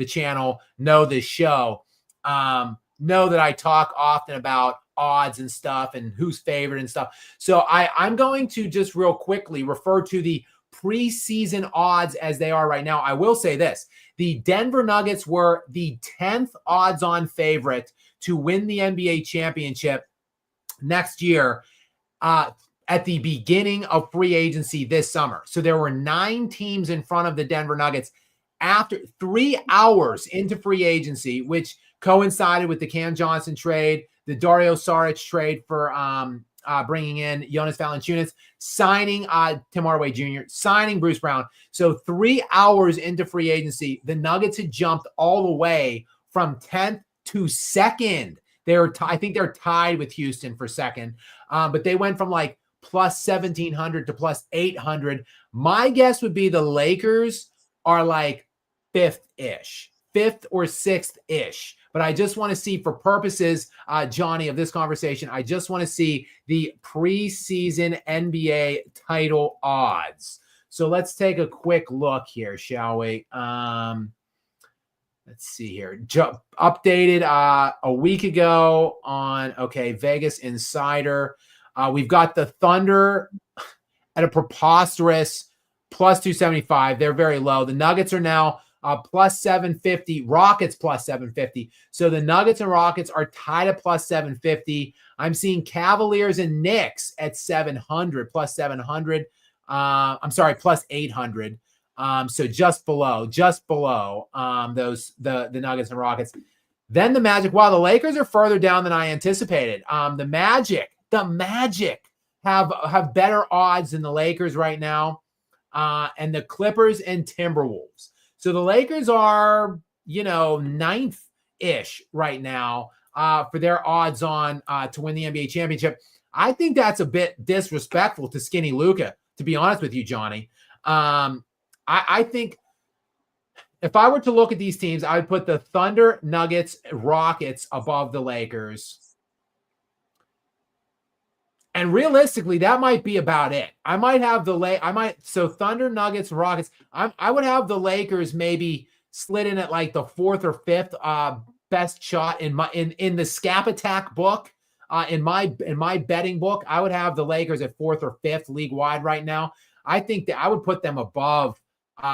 channel, know the show, know that I talk often about odds and stuff and who's favored and stuff. So I'm going to just real quickly refer to the preseason odds as they are right now. I will say this. The Denver Nuggets were the 10th odds-on favorite to win the NBA championship next year at the beginning of free agency this summer. So there were 9 teams in front of the Denver Nuggets after 3 hours into free agency, which coincided with the Cam Johnson trade, the Dario Saric trade for bringing in Jonas Valanciunas, signing Tim Hardaway Jr., signing Bruce Brown. So 3 hours into free agency, the Nuggets had jumped all the way from 10th to 2nd. I think they're tied with Houston for 2nd, but they went from like plus 1,700 to plus 800. My guess would be the Lakers are like 5th-ish, 5th or 6th-ish. But I just want to see, for purposes, Johnny, of this conversation, I just want to see the preseason NBA title odds. So let's take a quick look here, shall we? Let's see here. Updated a week ago on, Vegas Insider. We've got the Thunder at a preposterous plus 275. They're very low. The Nuggets are now plus 750. Rockets plus 750. So the Nuggets and Rockets are tied at plus 750. I'm seeing Cavaliers and Knicks at 700, plus 700. Plus 800. So just below those the Nuggets and Rockets. Then the Magic. Wow, the Lakers are further down than I anticipated. The Magic have better odds than the Lakers right now, and the Clippers and Timberwolves. So the Lakers are 9th-ish right now for their odds on to win the NBA championship. I think that's a bit disrespectful to skinny Luka, to be honest with you, Johnny. I think if I were to look at these teams, I would put the Thunder, Nuggets, Rockets above the Lakers. And realistically, that might be about it. I might have so Thunder, Nuggets, Rockets. I would have the Lakers maybe slid in at like the 4th or 5th best shot in the Skap Attack book. In my betting book, I would have the Lakers at 4th or 5th league wide right now. I think that I would put them above.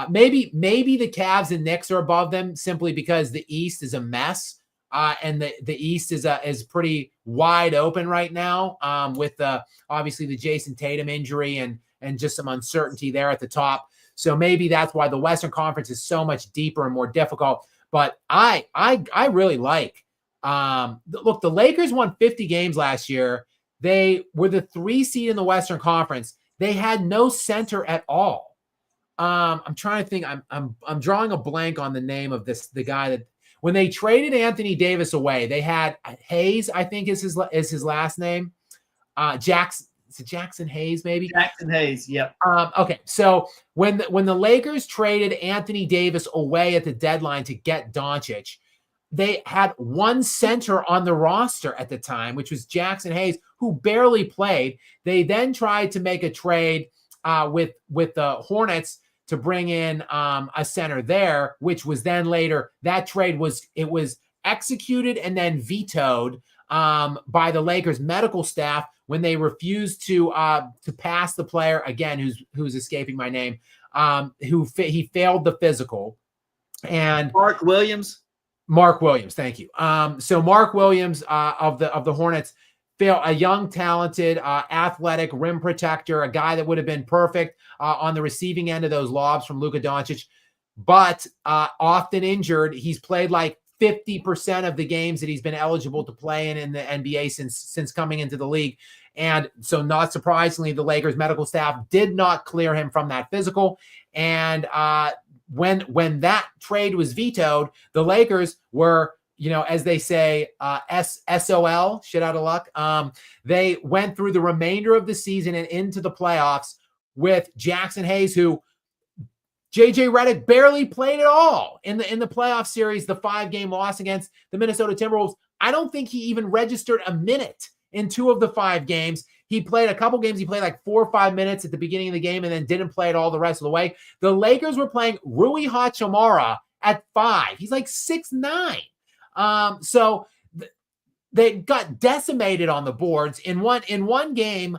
Maybe the Cavs and Knicks are above them simply because the East is a mess. And the East is pretty wide open right now with obviously the Jason Tatum injury and just some uncertainty there at the top. So maybe that's why the Western Conference is so much deeper and more difficult. But I really like look, the Lakers won 50 games last year. They were the 3 seed in the Western Conference. They had no center at all. I'm trying to think. I'm drawing a blank on the name of the guy that. When they traded Anthony Davis away, they had Hayes, I think is his last name. Jackson Hayes, maybe? Jackson Hayes, yep. Okay, so when the Lakers traded Anthony Davis away at the deadline to get Doncic, they had one center on the roster at the time, which was Jackson Hayes, who barely played. They then tried to make a trade with the Hornets to bring in a center there, which was then later, that trade was executed and then vetoed by the Lakers medical staff when they refused to pass the player, again, who's escaping my name, he failed the physical. And Mark Williams, thank you. So Mark Williams of the Hornets, a young, talented, athletic rim protector, a guy that would have been perfect on the receiving end of those lobs from Luka Doncic, but often injured. He's played like 50% of the games that he's been eligible to play in the NBA since coming into the league. And so not surprisingly, the Lakers medical staff did not clear him from that physical. And when that trade was vetoed, the Lakers were, as they say, SOL, shit out of luck. They went through the remainder of the season and into the playoffs with Jackson Hayes, who JJ Redick barely played at all in the playoff series, the 5-game loss against the Minnesota Timberwolves. I don't think he even registered a minute in 2 of the 5 games. He played a couple games. He played like 4 or 5 minutes at the beginning of the game and then didn't play it all the rest of the way. The Lakers were playing Rui Hachimura at 5. He's like 6'9". So they got decimated on the boards in one game,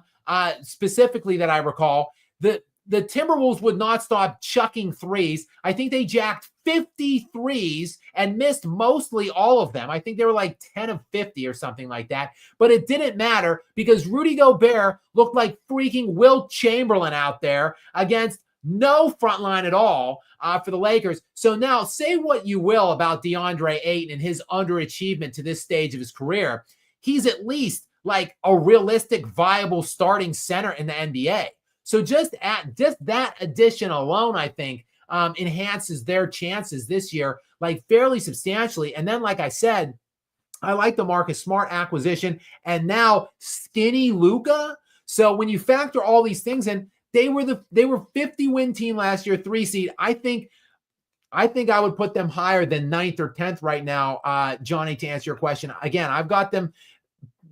specifically that I recall. The Timberwolves would not stop chucking threes. I think they jacked 50 threes and missed mostly all of them. I think they were like 10 of 50 or something like that. But it didn't matter because Rudy Gobert looked like freaking Wilt Chamberlain out there against no front line at all for the Lakers. So now say what you will about DeAndre Ayton and his underachievement to this stage of his career. He's at least like a realistic, viable starting center in the NBA. So just that addition alone, I think, enhances their chances this year, like fairly substantially. And then, like I said, I like the Marcus Smart acquisition and now skinny Luka. So when you factor all these things in, they were 50-win team last year, 3 seed. I think I would put them higher than 9th or 10th right now, Johnny, to answer your question. Again, I've got them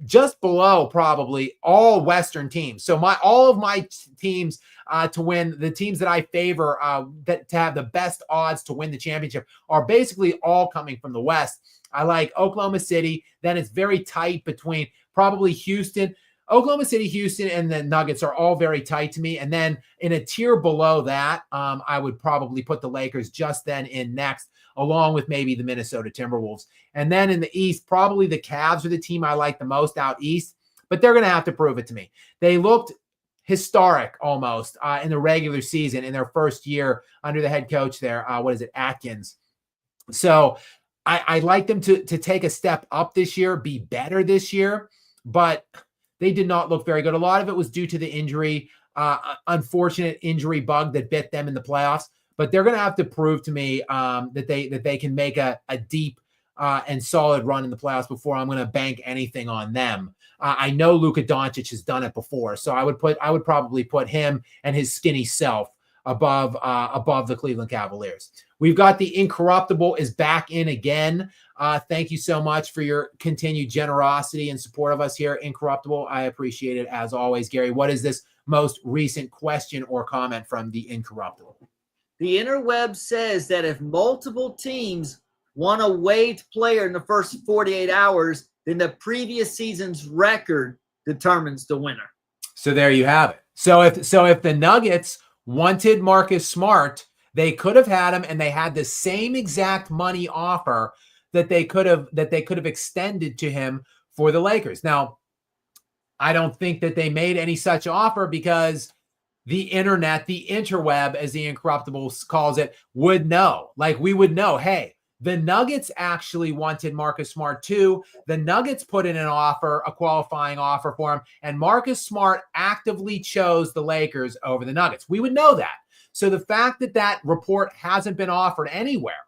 just below probably all Western teams. So all of my teams to win, the teams that I favor that to have the best odds to win the championship are basically all coming from the West. I like Oklahoma City. Then it's very tight between probably Houston. Oklahoma City, Houston, and the Nuggets are all very tight to me. And then in a tier below that, I would probably put the Lakers just then in next, along with maybe the Minnesota Timberwolves. And then in the East, probably the Cavs are the team I like the most out East, but they're going to have to prove it to me. They looked historic almost in the regular season in their first year under the head coach there. Atkins. So I like them to take a step up this year, be better this year, but they did not look very good. A lot of it was due to the injury, unfortunate injury bug that bit them in the playoffs. But they're going to have to prove to me that they can make a deep and solid run in the playoffs before I'm going to bank anything on them. I know Luka Doncic has done it before, so I would probably put him and his skinny self above the Cleveland Cavaliers. We've got the Incorruptible is back in again. Thank you so much for your continued generosity and support of us here, Incorruptible. I appreciate it as always. Gary, what is this most recent question or comment from the Incorruptible? The interweb says that if multiple teams want a waived player in the first 48 hours, then the previous season's record determines the winner. So there you have it. So if the Nuggets wanted Marcus Smart, they could have had him, and they had the same exact money offer that they could have extended to him for the Lakers. Now, I don't think that they made any such offer because the internet, the interweb, as the Incorruptible calls it, would know. Like, we would know, hey, the Nuggets actually wanted Marcus Smart too. The Nuggets put in an offer, a qualifying offer for him, and Marcus Smart actively chose the Lakers over the Nuggets. We would know that. So the fact that that report hasn't been offered anywhere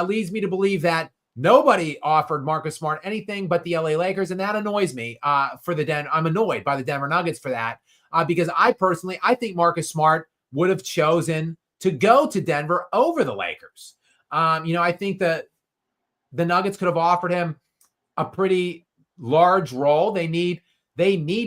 leads me to believe that nobody offered Marcus Smart anything but the LA Lakers, and that annoys me. I'm annoyed by the Denver Nuggets for that because I think Marcus Smart would have chosen to go to Denver over the Lakers. I think that the Nuggets could have offered him a pretty large role. They need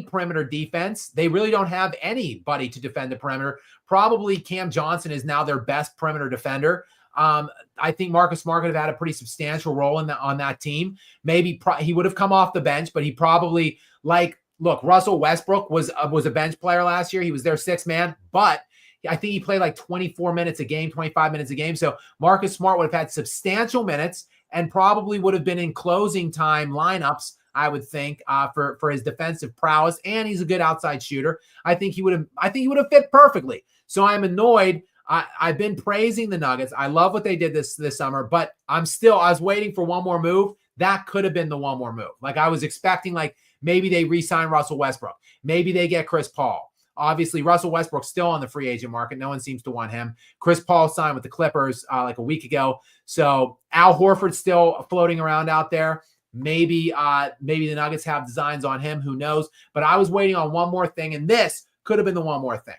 perimeter defense. They really don't have anybody to defend the perimeter. Probably Cam Johnson is now their best perimeter defender. I think Marcus Smart could have had a pretty substantial role on that team. Maybe he would have come off the bench, but he probably Russell Westbrook was a bench player last year. He was their sixth man, but I think he played like 24 minutes a game, 25 minutes a game. So Marcus Smart would have had substantial minutes and probably would have been in closing time lineups, I would think, for his defensive prowess. And he's a good outside shooter. I think he would have fit perfectly. So I'm annoyed. I've been praising the Nuggets. I love what they did this summer, but I was waiting for one more move. That could have been the one more move. Like, I was expecting, maybe they re-sign Russell Westbrook. Maybe they get Chris Paul. Obviously, Russell Westbrook's still on the free agent market. No one seems to want him. Chris Paul signed with the Clippers like a week ago. So Al Horford's still floating around out there. Maybe the Nuggets have designs on him. Who knows? But I was waiting on one more thing, and this could have been the one more thing.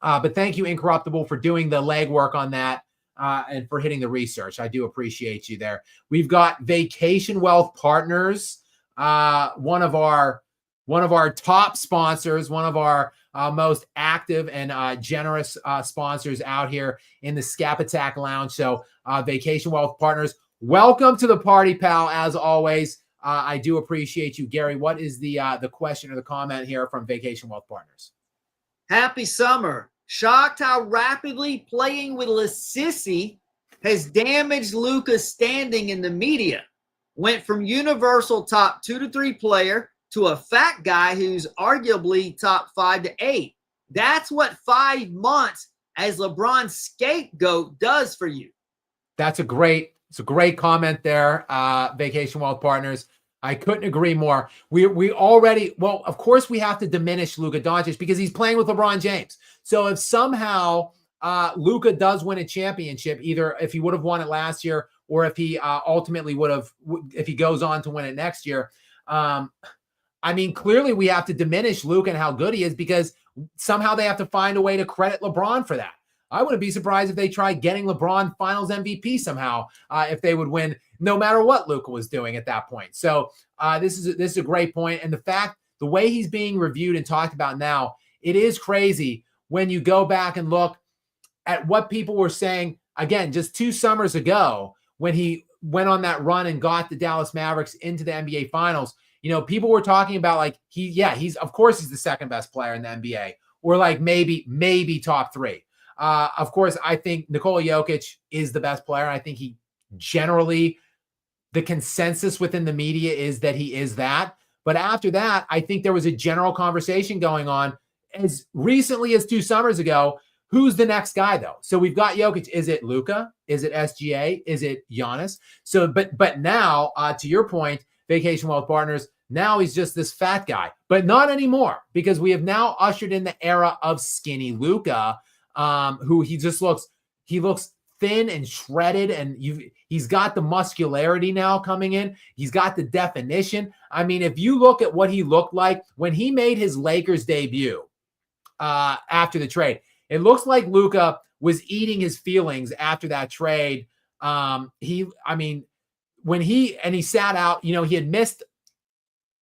But thank you, Incorruptible, for doing the legwork on that and for hitting the research. I do appreciate you there. We've got Vacation Wealth Partners, one of our top sponsors, one of our most active and generous sponsors out here in the Skap Attack Lounge. So Vacation Wealth Partners, welcome to the party, pal, as always. I do appreciate you. Gary, what is the question or the comment here from Vacation Wealth Partners? Happy summer. Shocked how rapidly playing with Sissy has damaged Luka's standing in the media. Went from universal top 2 to 3 player to a fat guy who's arguably top 5 to 8. That's what 5 months as LeBron's scapegoat does for you. It's a great comment there, Vacation Wealth Partners. I couldn't agree more. We already, well, of course we have to diminish Luka Doncic because he's playing with LeBron James. So if somehow Luka does win a championship, either if he would have won it last year or if he ultimately would have, if he goes on to win it next year, I mean, clearly we have to diminish Luka and how good he is because somehow they have to find a way to credit LeBron for that. I wouldn't be surprised if they tried getting LeBron Finals MVP somehow if they would win, no matter what Luka was doing at that point. So this is a great point, and the way he's being reviewed and talked about now, it is crazy when you go back and look at what people were saying again just 2 summers ago when he went on that run and got the Dallas Mavericks into the NBA Finals. You know, people were talking about like he's of course he's the second best player in the NBA, or like maybe top 3. Of course, I think Nikola Jokic is the best player. I think he generally, the consensus within the media is that he is that. But after that, I think there was a general conversation going on as recently as 2 summers ago. Who's the next guy, though? So we've got Jokic. Is it Luka? Is it SGA? Is it Giannis? So, but now, to your point, Vacation Wealth Partners, now he's just this fat guy. But not anymore, because we have now ushered in the era of skinny Luka, who he looks thin and shredded, and he's got the muscularity now coming in. He's got the definition. I mean, if you look at what he looked like when he made his Lakers debut after the trade, it looks like Luka was eating his feelings after that trade. When he sat out, you know, he had missed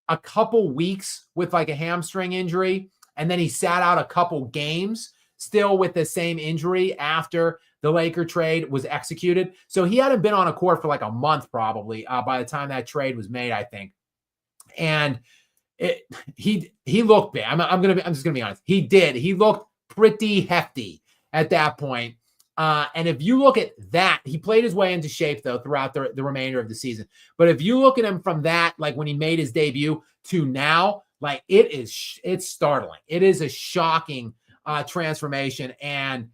a couple weeks with like a hamstring injury, and then he sat out a couple games still with the same injury after the Laker trade was executed. So he hadn't been on a court for like a month probably by the time that trade was made, I think. And he looked bad. I'm just gonna be honest. He looked pretty hefty at that point. And if you look at that, he played his way into shape though throughout the remainder of the season. But if you look at him from that, like when he made his debut to now, like it's startling. It is a shocking transformation. And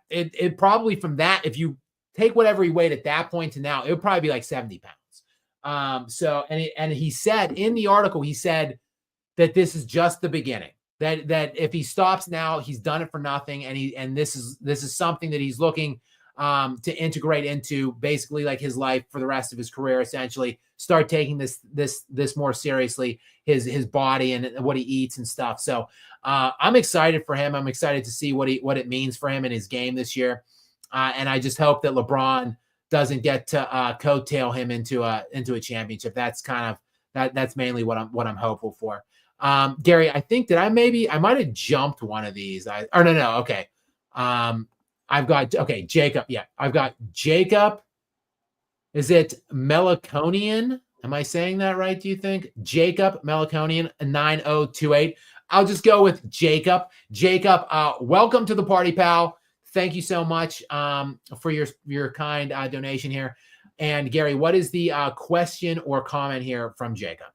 it probably from that, if you take whatever he weighed at that point to now, it would probably be like 70 pounds. And he said in the article, he said that this is just the beginning. That if he stops now, he's done it for nothing, and this is something that he's looking to integrate into basically like his life for the rest of his career. Essentially, start taking this more seriously, his body and what he eats and stuff. So I'm excited for him. I'm excited to see what it means for him in his game this year, and I just hope that LeBron doesn't get to coattail him into a championship. That's kind of that's mainly what I'm hopeful for. Gary, I think I might have jumped one of these. No. Okay. Jacob. Yeah. I've got Jacob. Is it Melaconian? Am I saying that right? Do you think Jacob Melaconian 9028? I'll just go with Jacob. Jacob, welcome to the party, pal. Thank you so much for your kind donation here. And Gary, what is the question or comment here from Jacob?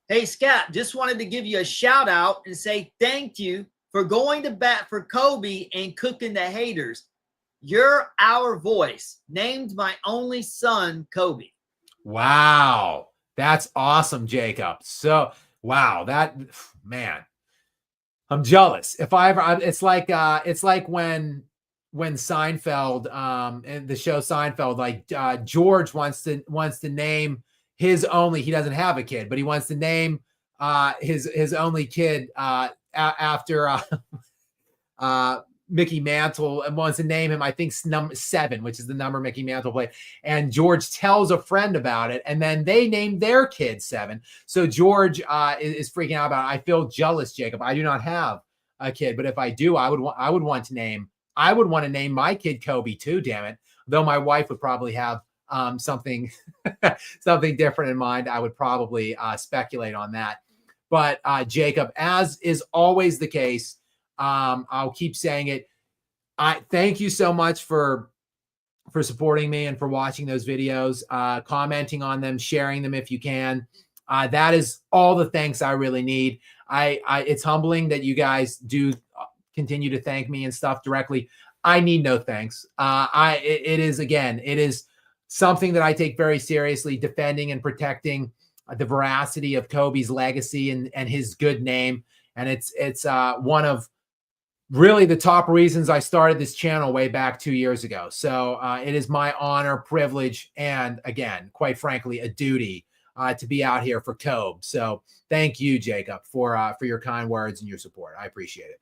Hey, Skap, just wanted to give you a shout out and say thank you for going to bat for Kobe and cooking the haters. You're our voice. Named my only son, Kobe. Wow. That's awesome, Jacob. So, wow, that, man, I'm jealous. If I ever, it's like when Seinfeld, in the show Seinfeld, like George wants to name his only, he doesn't have a kid, but he wants to name his only kid after Mickey Mantle, and wants to name him, I think, number 7, which is the number Mickey Mantle played. And George tells a friend about it, and then they name their kid 7. So George is freaking out about it. I feel jealous, Jacob. I do not have a kid, but if I do, I would want to name my kid Kobe too. Damn it! Though my wife would probably have something something different in mind, I would probably speculate on that. But Jacob, as is always the case, I'll keep saying it. I thank you so much for supporting me and for watching those videos, commenting on them, sharing them if you can. That is all the thanks I really need. It's humbling that you guys do continue to thank me and stuff directly. I need no thanks. It is something that I take very seriously, defending and protecting the veracity of Kobe's legacy and his good name. And it's one of really the top reasons I started this channel way back 2 years ago. So it is my honor, privilege, and again, quite frankly, a duty to be out here for Kobe. So thank you, Jacob, for your kind words and your support. I appreciate it.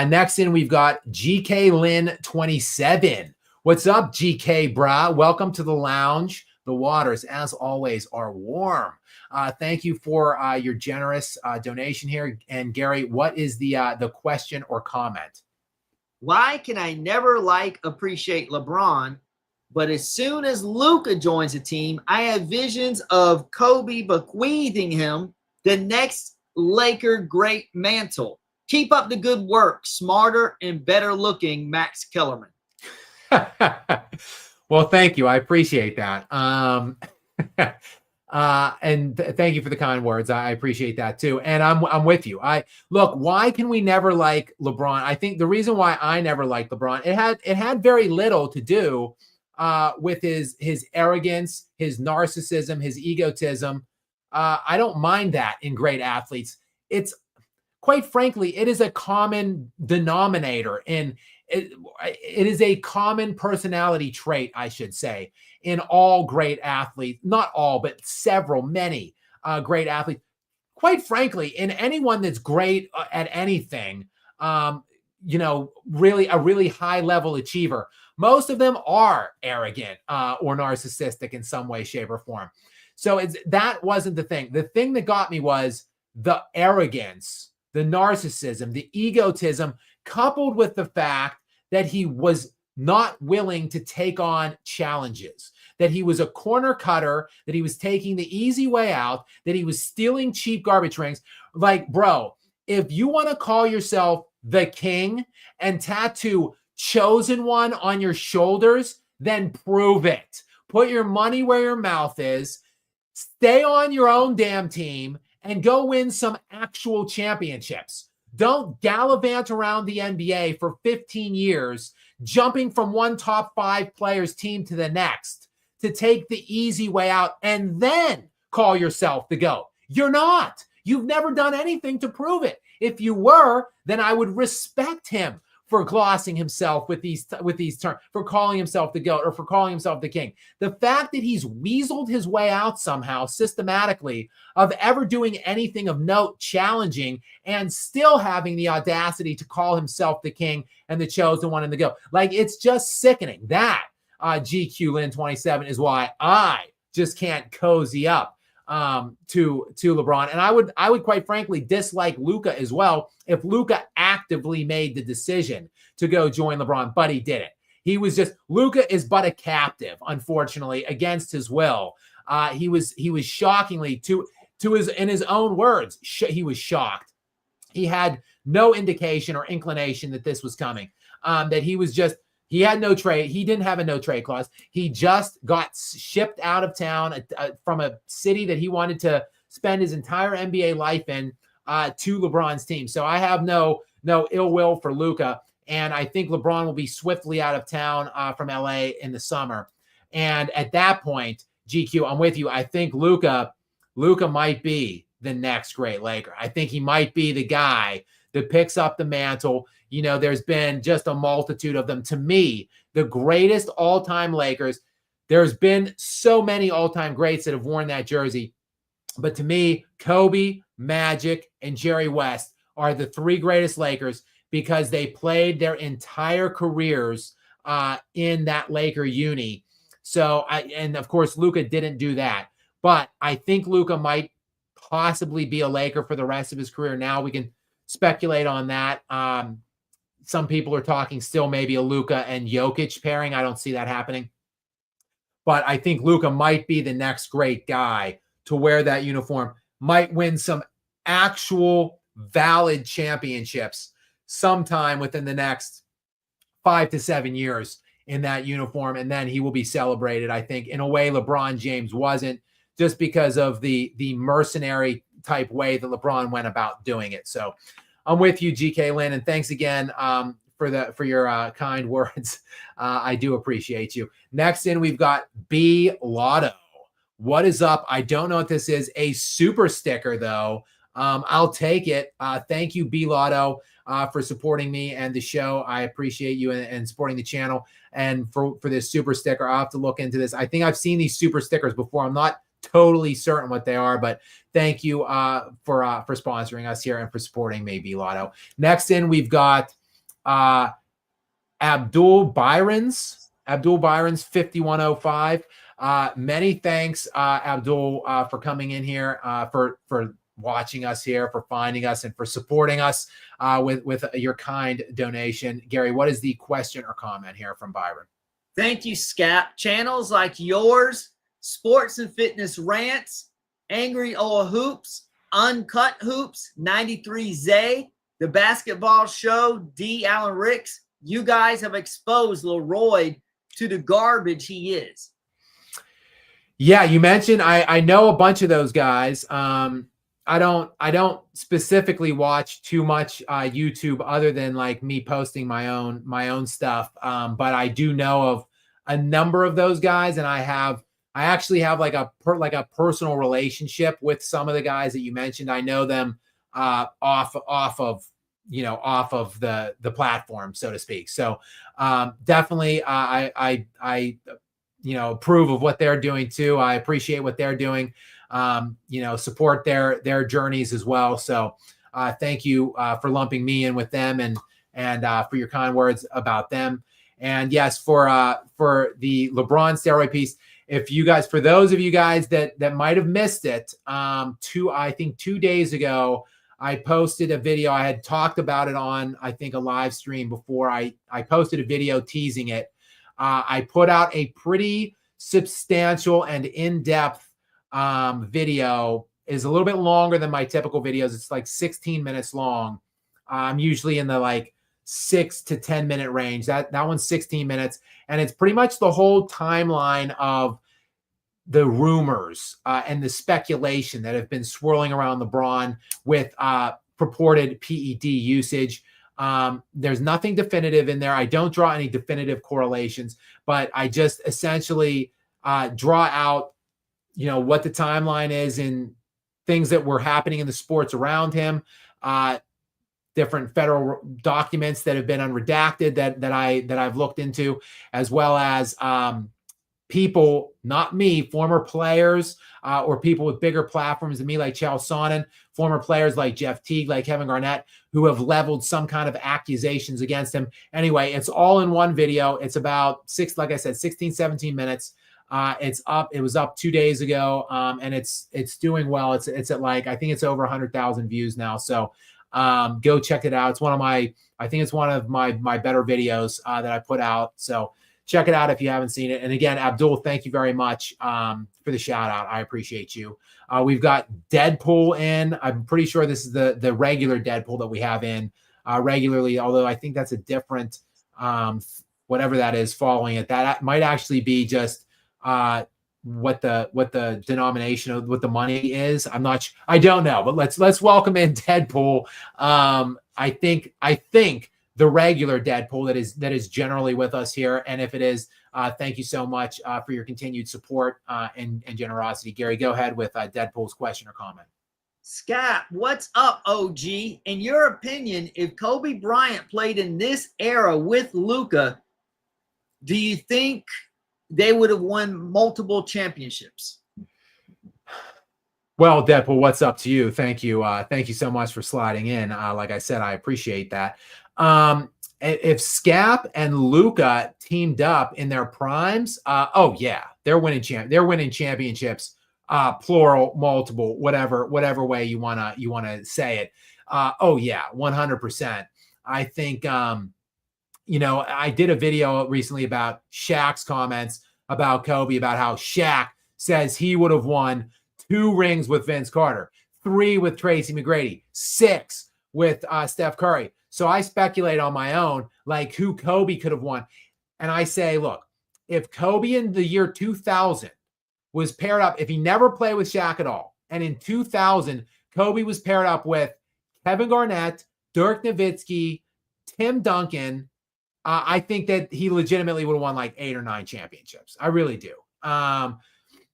Next in, we've got GK Lynn 27. What's up, GK brah? Welcome to the lounge. The waters, as always, are warm. Thank you for your generous donation here. And Gary, what is the question or comment? Why can I never appreciate LeBron, but as soon as Luka joins the team, I have visions of Kobe bequeathing him the next Laker great mantle. Keep up the good work. Smarter and better looking, Max Kellerman. Well, thank you. I appreciate that. And thank you for the kind words. I appreciate that too. And I'm with you. Look, why can we never like LeBron? I think the reason why I never liked LeBron, it had very little to do with his arrogance, his narcissism, his egotism. I don't mind that in great athletes. It's quite frankly, it is a common denominator in it is a common personality trait, I should say, in all great athletes, not all, but many great athletes. Quite frankly, in anyone that's great at anything, really a really high level achiever, most of them are arrogant or narcissistic in some way, shape, or form. So that wasn't the thing. The thing that got me was the arrogance, the narcissism, the egotism, coupled with the fact that he was not willing to take on challenges, that he was a corner cutter, that he was taking the easy way out, that he was stealing cheap garbage rings. Like, bro, if you want to call yourself the king and tattoo chosen one on your shoulders, then prove it. Put your money where your mouth is, stay on your own damn team, and go win some actual championships. Don't gallivant around the NBA for 15 years, jumping from one top 5 players team to the next to take the easy way out and then call yourself the GOAT. You're not. You've never done anything to prove it. If you were, then I would respect him for glossing himself with these terms, for calling himself the GOAT or for calling himself the king. The fact that he's weaseled his way out somehow systematically of ever doing anything of note challenging and still having the audacity to call himself the king and the chosen one and the GOAT. Like, it's just sickening. That GQ Lynn 27 is why I just can't cozy up to LeBron. And I would quite frankly dislike Luka as well if Luka actively made the decision to go join LeBron, but he didn't. He was just, Luka is but a captive, unfortunately, against his will. He was shockingly, in his own words, he was shocked. He had no indication or inclination that this was coming, that he had no trade. He didn't have a no trade clause. He just got shipped out of town from a city that he wanted to spend his entire NBA life in to LeBron's team. So I have no ill will for Luka. And I think LeBron will be swiftly out of town from LA in the summer. And at that point, GQ, I'm with you. I think Luka might be the next great Laker. I think he might be the guy that picks up the mantle. You know, there's been just a multitude of them. To me, the greatest all-time Lakers, there's been so many all-time greats that have worn that jersey. But to me, Kobe, Magic, and Jerry West are the 3 greatest Lakers because they played their entire careers in that Laker uni. So, and of course, Luka didn't do that. But I think Luka might possibly be a Laker for the rest of his career. Now we can speculate on that. Some people are talking still maybe a Luka and Jokic pairing. I don't see that happening. but I think Luka might be the next great guy to wear that uniform, might win some actual valid championships sometime within the next 5 to 7 years in that uniform. And then he will be celebrated, I think, in a way LeBron James wasn't, just because of the mercenary type way that LeBron went about doing it. So I'm with you, GK Lynn, and thanks again for your kind words. I do appreciate you. Next in, we've got B Lotto. What is up? I don't know what this is. A super sticker, though. I'll take it. Thank you, B Lotto, for supporting me and the show. I appreciate you and supporting the channel. And for this super sticker, I'll have to look into this. I think I've seen these super stickers before. I'm not totally certain what they are, but thank you for sponsoring us here and for supporting me, B Lotto. Next in, we've got Abdul Byron's 5105. Many thanks, Abdul, for coming in here, for watching us here, for finding us, and for supporting us with your kind donation. Gary, what is the question or comment here from Byron? Thank you, Skap. Channels like yours, Sports and Fitness Rants, Angry Ola Hoops, Uncut Hoops, 93 Zay, The Basketball Show, D. Allen Ricks, you guys have exposed Leroy to the garbage he is. Yeah, you mentioned I know a bunch of those guys. I don't specifically watch too much YouTube other than like me posting my own stuff. But I do know of a number of those guys, and I actually have like a personal relationship with some of the guys that you mentioned. I know them off of the platform, so to speak. So definitely I approve of what they're doing too. I appreciate what they're doing. Support their journeys as well. So thank you for lumping me in with them and for your kind words about them. And yes, for the LeBron steroid piece, for those of you guys that might have missed it, I think 2 days ago, I posted a video. I had talked about it on, I think, a live stream before. I posted a video teasing it. I put out a pretty substantial and in-depth video. Is a little bit longer than my typical videos. It's like 16 minutes long. I'm usually in the like 6 to 10 minute range. That one's 16 minutes, and it's pretty much the whole timeline of the rumors and the speculation that have been swirling around LeBron with purported PED usage. There's nothing definitive in there. I don't draw any definitive correlations, but I just essentially draw out, what the timeline is and things that were happening in the sports around him, different federal documents that have been unredacted that I've looked into, as well as people, not me, former players or people with bigger platforms than me, like Chael Sonnen, former players like Jeff Teague, like Kevin Garnett, who have leveled some kind of accusations against him. Anyway, it's all in one video. It's about 16, 17 minutes. It's up. It was up 2 days ago, and it's doing well. It's at like, I think it's over 100,000 views now. So go check it out. It's one of my better videos that I put out. So check it out if you haven't seen it. And again, Abdul, thank you very much for the shout out. I appreciate you. We've got Deadpool in. I'm pretty sure this is the regular Deadpool that we have in regularly, although I think that's a different whatever that is following it. That might actually be just what the denomination of what the money is. I don't know, but let's welcome in Deadpool. I think the regular Deadpool that is generally with us here. And if it is, thank you so much for your continued support and generosity. Gary, go ahead with Deadpool's question or comment. Scott, what's up, OG? In your opinion, if Kobe Bryant played in this era with Luka, do you think they would have won multiple championships? Well, Deadpool, what's up to you? Thank you. Thank you so much for sliding in. Like I said, I appreciate that. If Skap and Luka teamed up in their primes, oh yeah, they're winning championships, plural, multiple, whatever way you wanna say it. Oh yeah, 100%. I think I did a video recently about Shaq's comments about Kobe, about how Shaq says he would have won 2 rings with Vince Carter, 3 with Tracy McGrady, 6 with Steph Curry. So I speculate on my own, like who Kobe could have won. And I say, look, if Kobe in the year 2000 was paired up, if he never played with Shaq at all, and in 2000, Kobe was paired up with Kevin Garnett, Dirk Nowitzki, Tim Duncan, I think that he legitimately would have won like 8 or 9 championships. I really do.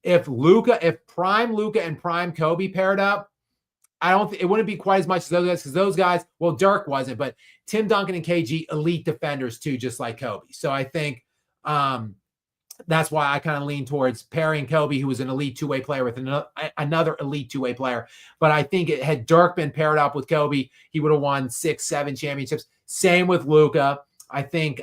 If prime Luka and prime Kobe paired up, it wouldn't be quite as much as those guys, because those guys, well, Dirk wasn't, but Tim Duncan and KG, elite defenders too, just like Kobe. So I think that's why I kind of lean towards pairing Kobe, who was an elite 2-way player, with another elite 2-way player. But I think had Dirk been paired up with Kobe, he would have won 6, 7 championships. Same with Luka. I think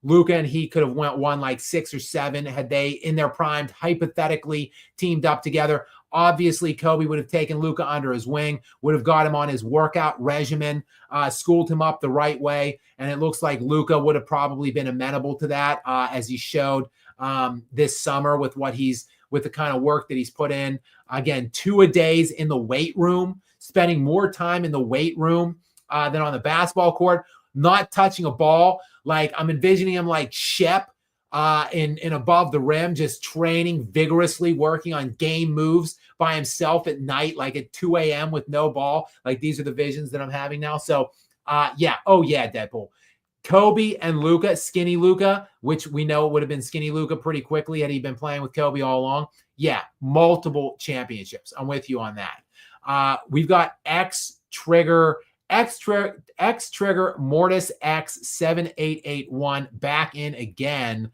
Luka and he could have won like 6 or 7 had they, in their prime, hypothetically teamed up together. Obviously, Kobe would have taken Luka under his wing, would have got him on his workout regimen, schooled him up the right way, and it looks like Luka would have probably been amenable to that, as he showed this summer with the kind of work that he's put in. Again, 2-a-days in the weight room, spending more time in the weight room than on the basketball court, not touching a ball. Like, I'm envisioning him like Shep in above the rim, just training vigorously, working on game moves by himself at night, like at 2 a.m. with no ball. Like, these are the visions that I'm having now. So yeah. Oh yeah, Deadpool. Kobe and Luka, skinny Luka, which we know would have been skinny Luka pretty quickly had he been playing with Kobe all along. Yeah, multiple championships. I'm with you on that. We've got X Trigger Mortis X 7881 back in again.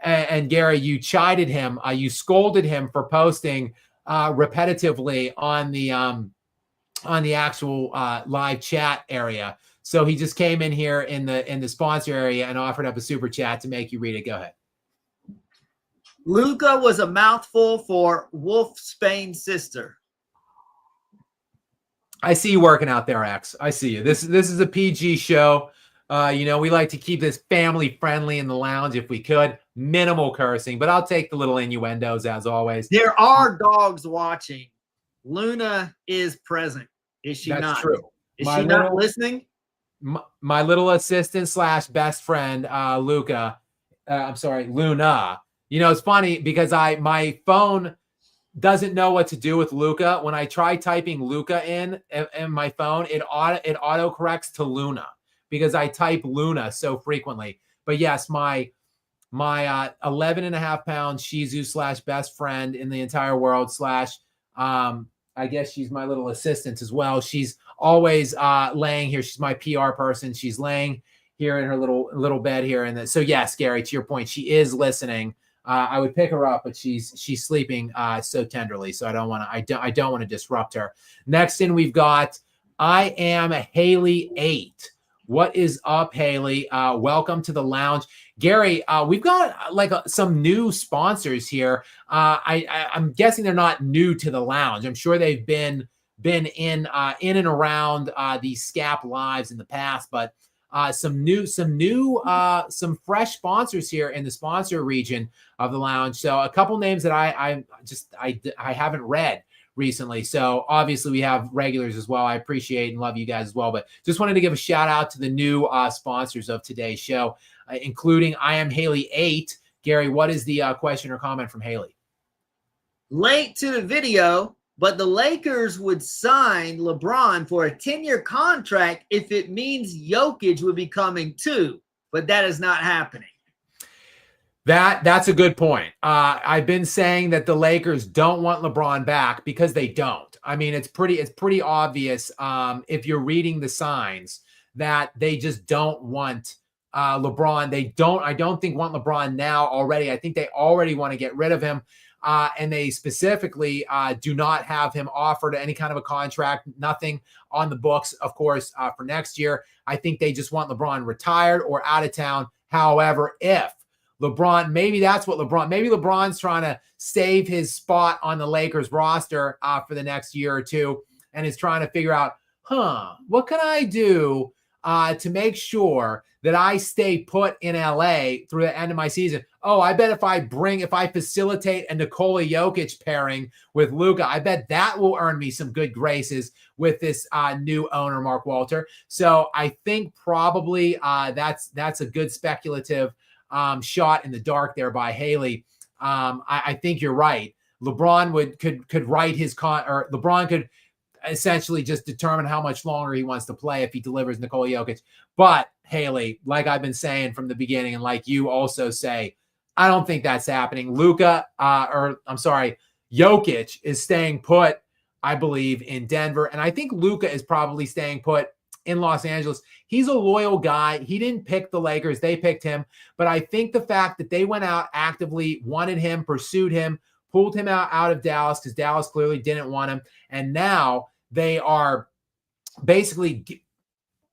And Gary, you chided him, you scolded him for posting repetitively on the actual live chat area. So he just came in here in the sponsor area and offered up a super chat to make you read it. Go ahead. Luka was a mouthful for Wolf Spain's sister. I see you working out there, X. I see you. This is a PG show. We like to keep this family friendly in the lounge if we could. Minimal cursing, but I'll take the little innuendos as always. There are dogs watching. Luna is present. Is she not? That's true. Is she not listening? My little assistant / best friend, Luka. Luna. It's funny because my phone doesn't know what to do with Luka. When I try typing Luka in my phone, it auto corrects to Luna because I type Luna so frequently. But yes, my 11.5-pound Shih Tzu / best friend in the entire world / I guess she's my little assistant as well. She's always laying here. She's my PR person. She's laying here in her little bed here. And so yes, Gary, to your point, she is listening. I would pick her up, but she's sleeping so tenderly. So I don't want to disrupt her. Next in, we've got I am Haley 8. What is up, Haley? Welcome to the lounge. Gary, we've got some new sponsors here. I'm guessing they're not new to the lounge. I'm sure they've been in and around these Skap lives in the past, but some fresh sponsors here in the sponsor region of the lounge. So a couple names that I haven't read recently. So obviously we have regulars as well. I appreciate and love you guys as well, but just wanted to give a shout out to the new sponsors of today's show, including I am Haley 8. Gary, what is the question or comment from Haley? Late to the video, but the Lakers would sign LeBron for a 10-year contract if it means Jokic would be coming too, but that is not happening. That's a good point. I've been saying that the Lakers don't want LeBron back because they don't. I mean, it's pretty obvious if you're reading the signs that they just don't want LeBron. I don't think want LeBron now already. I think they already want to get rid of him. And they specifically do not have him offered any kind of a contract, nothing on the books, of course, for next year. I think they just want LeBron retired or out of town. However, if LeBron, maybe LeBron's trying to save his spot on the Lakers roster for the next year or two and is trying to figure out, what can I do to make sure that I stay put in LA through the end of my season. Oh, I bet if I facilitate a Nikola Jokic pairing with Luka, I bet that will earn me some good graces with this new owner, Mark Walter. So I think probably that's a good speculative shot in the dark there by Haley. I think you're right. LeBron could write his or LeBron could essentially just determine how much longer he wants to play if he delivers Nikola Jokic. But Haley, like I've been saying from the beginning, and like you also say, I don't think that's happening. Jokic is staying put, I believe, in Denver. And I think Luka is probably staying put in Los Angeles. He's a loyal guy. He didn't pick the Lakers. They picked him. But I think the fact that they went out actively, wanted him, pursued him, pulled him out of Dallas because Dallas clearly didn't want him. And now they are basically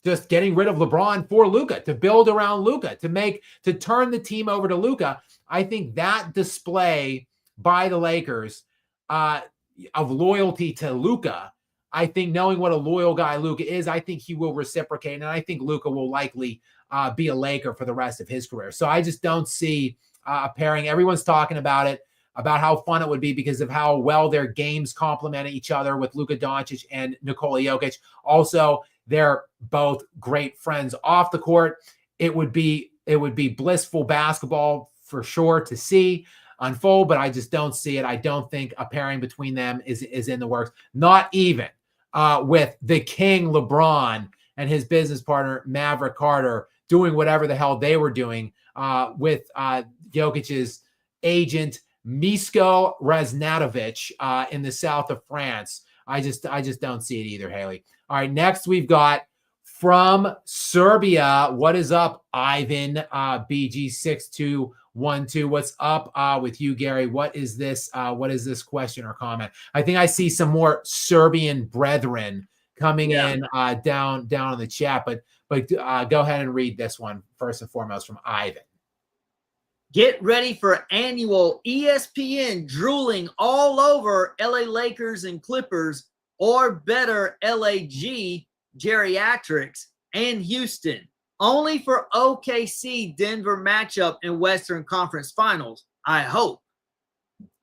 just getting rid of LeBron for Luka, to build around Luka, to turn the team over to Luka. I think that display by the Lakers of loyalty to Luka, I think knowing what a loyal guy Luka is, I think he will reciprocate. And I think Luka will likely be a Laker for the rest of his career. So I just don't see a pairing. Everyone's talking about it, about how fun it would be because of how well their games complement each other with Luka Doncic and Nikola Jokic. Also, they're both great friends off the court. It would be blissful basketball for sure to see unfold, but I just don't see it. I don't think a pairing between them is in the works. Not even with the king LeBron and his business partner Maverick Carter doing whatever the hell they were doing with Jokic's agent Misko Raznatovic in the south of France. I just don't see it either, Haley. All right, next we've got from Serbia. What is up, Ivan BG6212? What's up with you, Gary? What is this? What is this question or comment? I think I see some more Serbian brethren coming in down in the chat, but go ahead and read this one first and foremost from Ivan. Get ready for annual ESPN drooling all over LA Lakers and Clippers, or better, LAG geriatrics and Houston. Only for OKC Denver matchup in Western Conference Finals, I hope.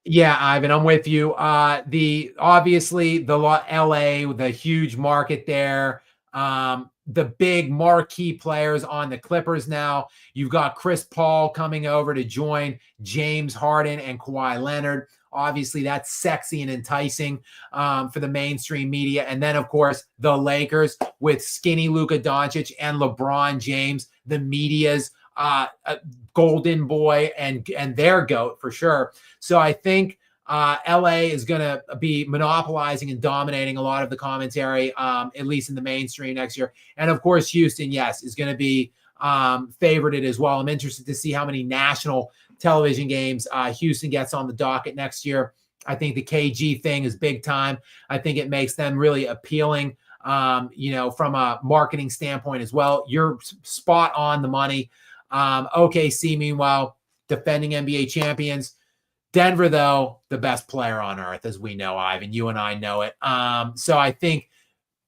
Yeah, Ivan, I'm with you. Obviously the LA, the huge market there. The big marquee players on the Clippers now. You've got Chris Paul coming over to join James Harden and Kawhi Leonard. Obviously, that's sexy and enticing for the mainstream media. And then, of course, the Lakers with skinny Luka Doncic and LeBron James, the media's golden boy and their GOAT for sure. So I think LA is going to be monopolizing and dominating a lot of the commentary, at least in the mainstream next year. And of course, Houston, yes, is going to be favorited as well. I'm interested to see how many national television games Houston gets on the docket next year. I think the KG thing is big time. I think it makes them really appealing, from a marketing standpoint as well. You're spot on the money. OKC, meanwhile, defending NBA champions. Denver, though, the best player on earth, as we know, Ivan. You and I know it. So I think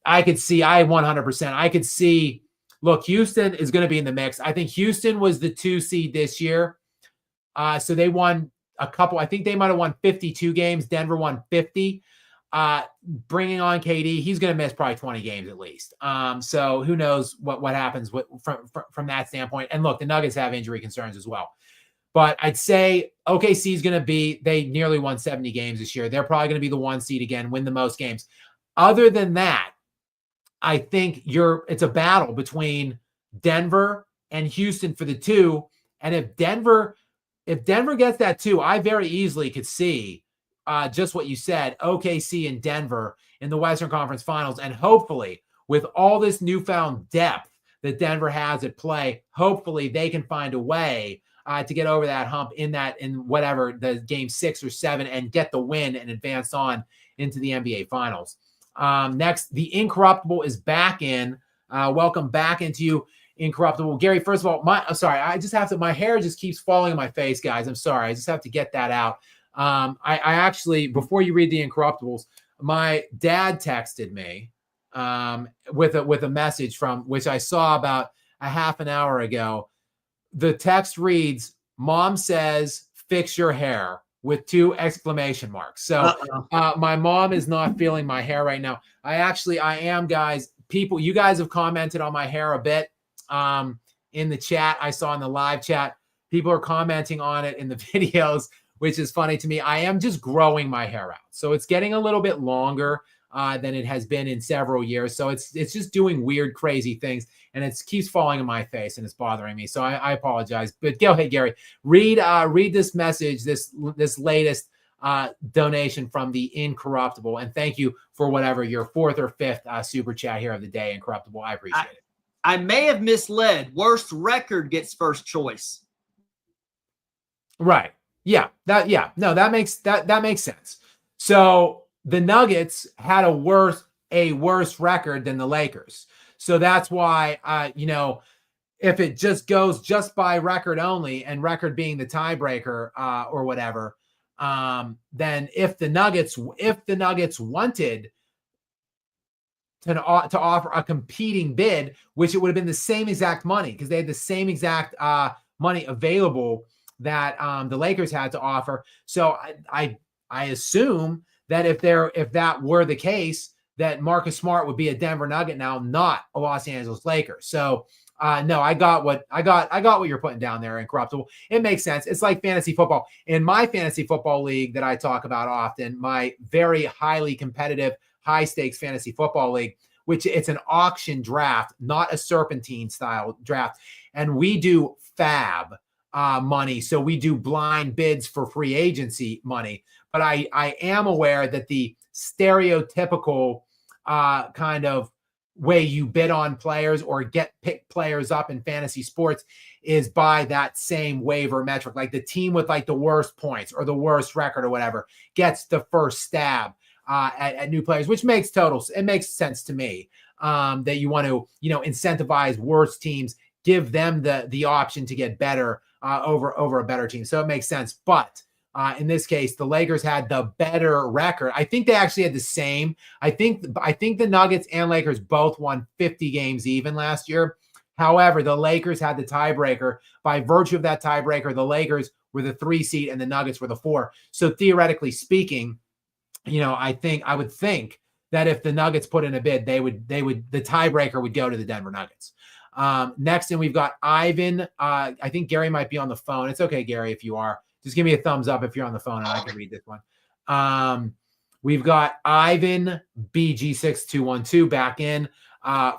I could see, 100%, I could see, look, Houston is going to be in the mix. I think Houston was the 2 seed this year. So they won a couple. I think they might have won 52 games. Denver won 50. Bringing on KD, he's going to miss probably 20 games at least. So who knows what happens from that standpoint. And look, the Nuggets have injury concerns as well. But I'd say OKC is going to be, they nearly won 70 games this year. They're probably going to be the 1 seed again, win the most games. Other than that, I think it's a battle between Denver and Houston for the 2. And if Denver gets that 2, I very easily could see just what you said, OKC and Denver in the Western Conference Finals. And hopefully, with all this newfound depth that Denver has at play, hopefully they can find a way to get over that hump in whatever the game 6 or 7 and get the win and advance on into the NBA Finals. Next, the Incorruptible is back in. Welcome back into you, Incorruptible. Gary, first of all, my hair just keeps falling on my face, guys. I'm sorry. I just have to get that out. I actually, before you read the Incorruptibles, my dad texted me with a message from which I saw about a half an hour ago. The text reads, "Mom says, fix your hair," with 2 exclamation marks. So my mom is not feeling my hair right now. I am, guys. People, you guys have commented on my hair a bit in the chat. I saw in the live chat, people are commenting on it in the videos, which is funny to me. I am just growing my hair out. So it's getting a little bit longer than it has been in several years. So it's just doing weird, crazy things, and it keeps falling in my face, and it's bothering me. So I apologize. But go ahead, Gary. Read this message, this latest donation from the Incorruptible, and thank you for whatever your 4th or 5th super chat here of the day, Incorruptible. I appreciate it. I may have misled. Worst record gets first choice. Right. Yeah. That makes sense. So the Nuggets had a worse record than the Lakers. So that's why, if it just goes just by record only, and record being the tiebreaker or whatever, then if the Nuggets wanted to offer a competing bid, which it would have been the same exact money because they had the same exact money available that the Lakers had to offer. So I assume that if that were the case, that Marcus Smart would be a Denver Nugget now, not a Los Angeles Lakers. So no, I got what you're putting down there, Incorruptible. It makes sense. It's like fantasy football. In my fantasy football league that I talk about often, my very highly competitive, high stakes fantasy football league, which it's an auction draft, not a serpentine style draft. And we do fab money. So we do blind bids for free agency money. But I am aware that the stereotypical kind of way you bid on players or pick players up in fantasy sports is by that same waiver metric. Like the team with like the worst points or the worst record or whatever gets the first stab at new players, which makes sense to me that you want to, incentivize worse teams, give them the option to get better over a better team. So it makes sense. But in this case, the Lakers had the better record. I think they actually had the same. I think the Nuggets and Lakers both won 50 games even last year. However, the Lakers had the tiebreaker. By virtue of that tiebreaker, the Lakers were the 3 seed and the Nuggets were the 4. So theoretically speaking, I would think that if the Nuggets put in a bid, the tiebreaker would go to the Denver Nuggets. Next, and we've got Ivan. I think Gary might be on the phone. It's okay, Gary, if you are. Just give me a thumbs up if you're on the phone and I can read this one. We've got Ivan BG6212 back in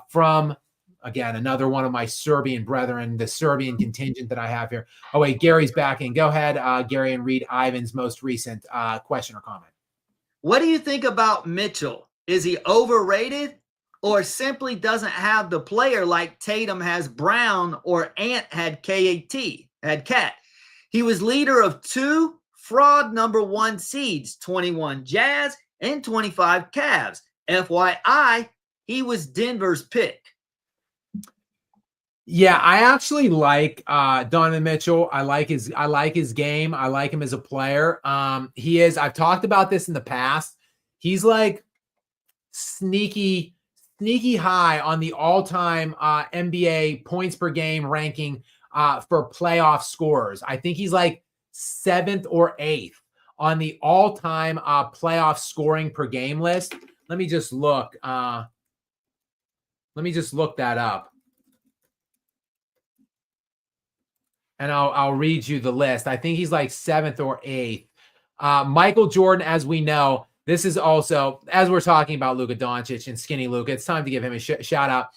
from, again, another one of my Serbian brethren, the Serbian contingent that I have here. Oh, wait, Gary's back in. Go ahead, Gary, and read Ivan's most recent question or comment. What do you think about Mitchell? Is he overrated or simply doesn't have the player like Tatum has Brown or Ant had Cat? He was leader of 2 fraud number 1 seeds, 21 Jazz and 25 Cavs. FYI, he was Denver's pick. Yeah, I actually like Donovan Mitchell. I like his game. I like him as a player. I've talked about this in the past. He's like sneaky high on the all-time NBA points per game ranking for playoff scorers. I think he's like 7th or 8th on the all-time playoff scoring per game list. Let me just look. Let me just look that up. And I'll read you the list. I think he's like 7th or 8th. Michael Jordan, as we know, this is also, as we're talking about Luka Doncic and skinny Luka, it's time to give him a shout out.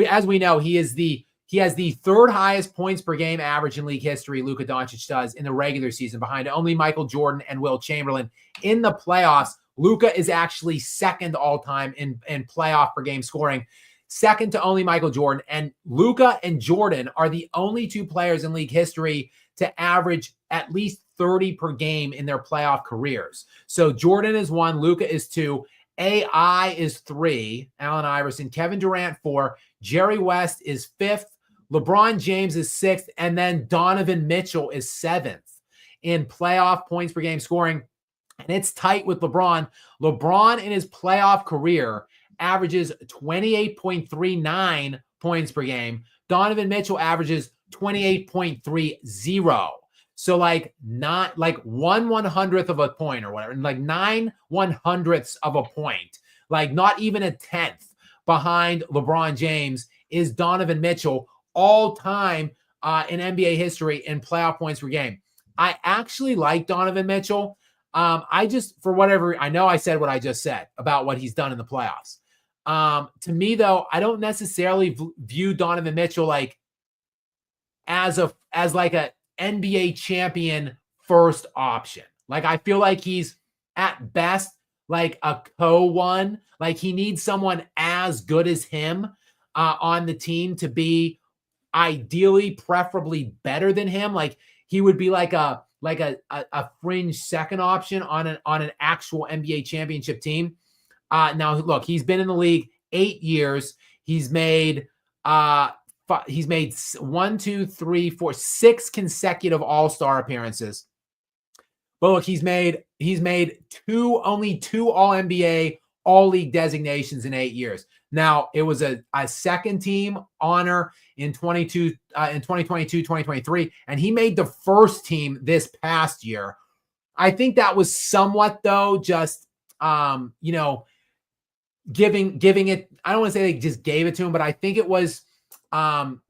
As we know, he has the 3rd highest points per game average in league history. Luka Doncic does in the regular season, behind only Michael Jordan and Will Chamberlain. In the playoffs, Luka is actually 2nd all time in playoff per game scoring, 2nd to only Michael Jordan. And Luka and Jordan are the only 2 players in league history to average at least 30 per game in their playoff careers. So Jordan is 1, Luka is 2, AI is 3, Allen Iverson, Kevin Durant 4, Jerry West is 5th, LeBron James is 6th, and then Donovan Mitchell is 7th in playoff points per game scoring. And it's tight with LeBron. LeBron in his playoff career averages 28.39 points per game. Donovan Mitchell averages 28.30. So like not like 1/100th of a point or whatever, like 9/100ths of a point, like not even a tenth behind LeBron James is Donovan Mitchell all time in NBA history in playoff points per game. I actually like Donovan Mitchell. I just, for whatever, I know I said what I just said about what he's done in the playoffs. To me, though, I don't necessarily view Donovan Mitchell like as like a NBA champion first option. Like I feel like he's at best like a co-one. Like he needs someone as good as him on the team to be ideally, preferably better than him. Like he would be like a fringe second option on an actual NBA championship team. Now look, he's been in the league 8 years. He's made 6 consecutive All-Star appearances. But look, he's made only two All-NBA, All-League designations in 8 years. Now, it was a second team honor in 2022, 2023, and he made the first team this past year. I think that was somewhat, though, just giving it. I don't want to say they just gave it to him, but I think it was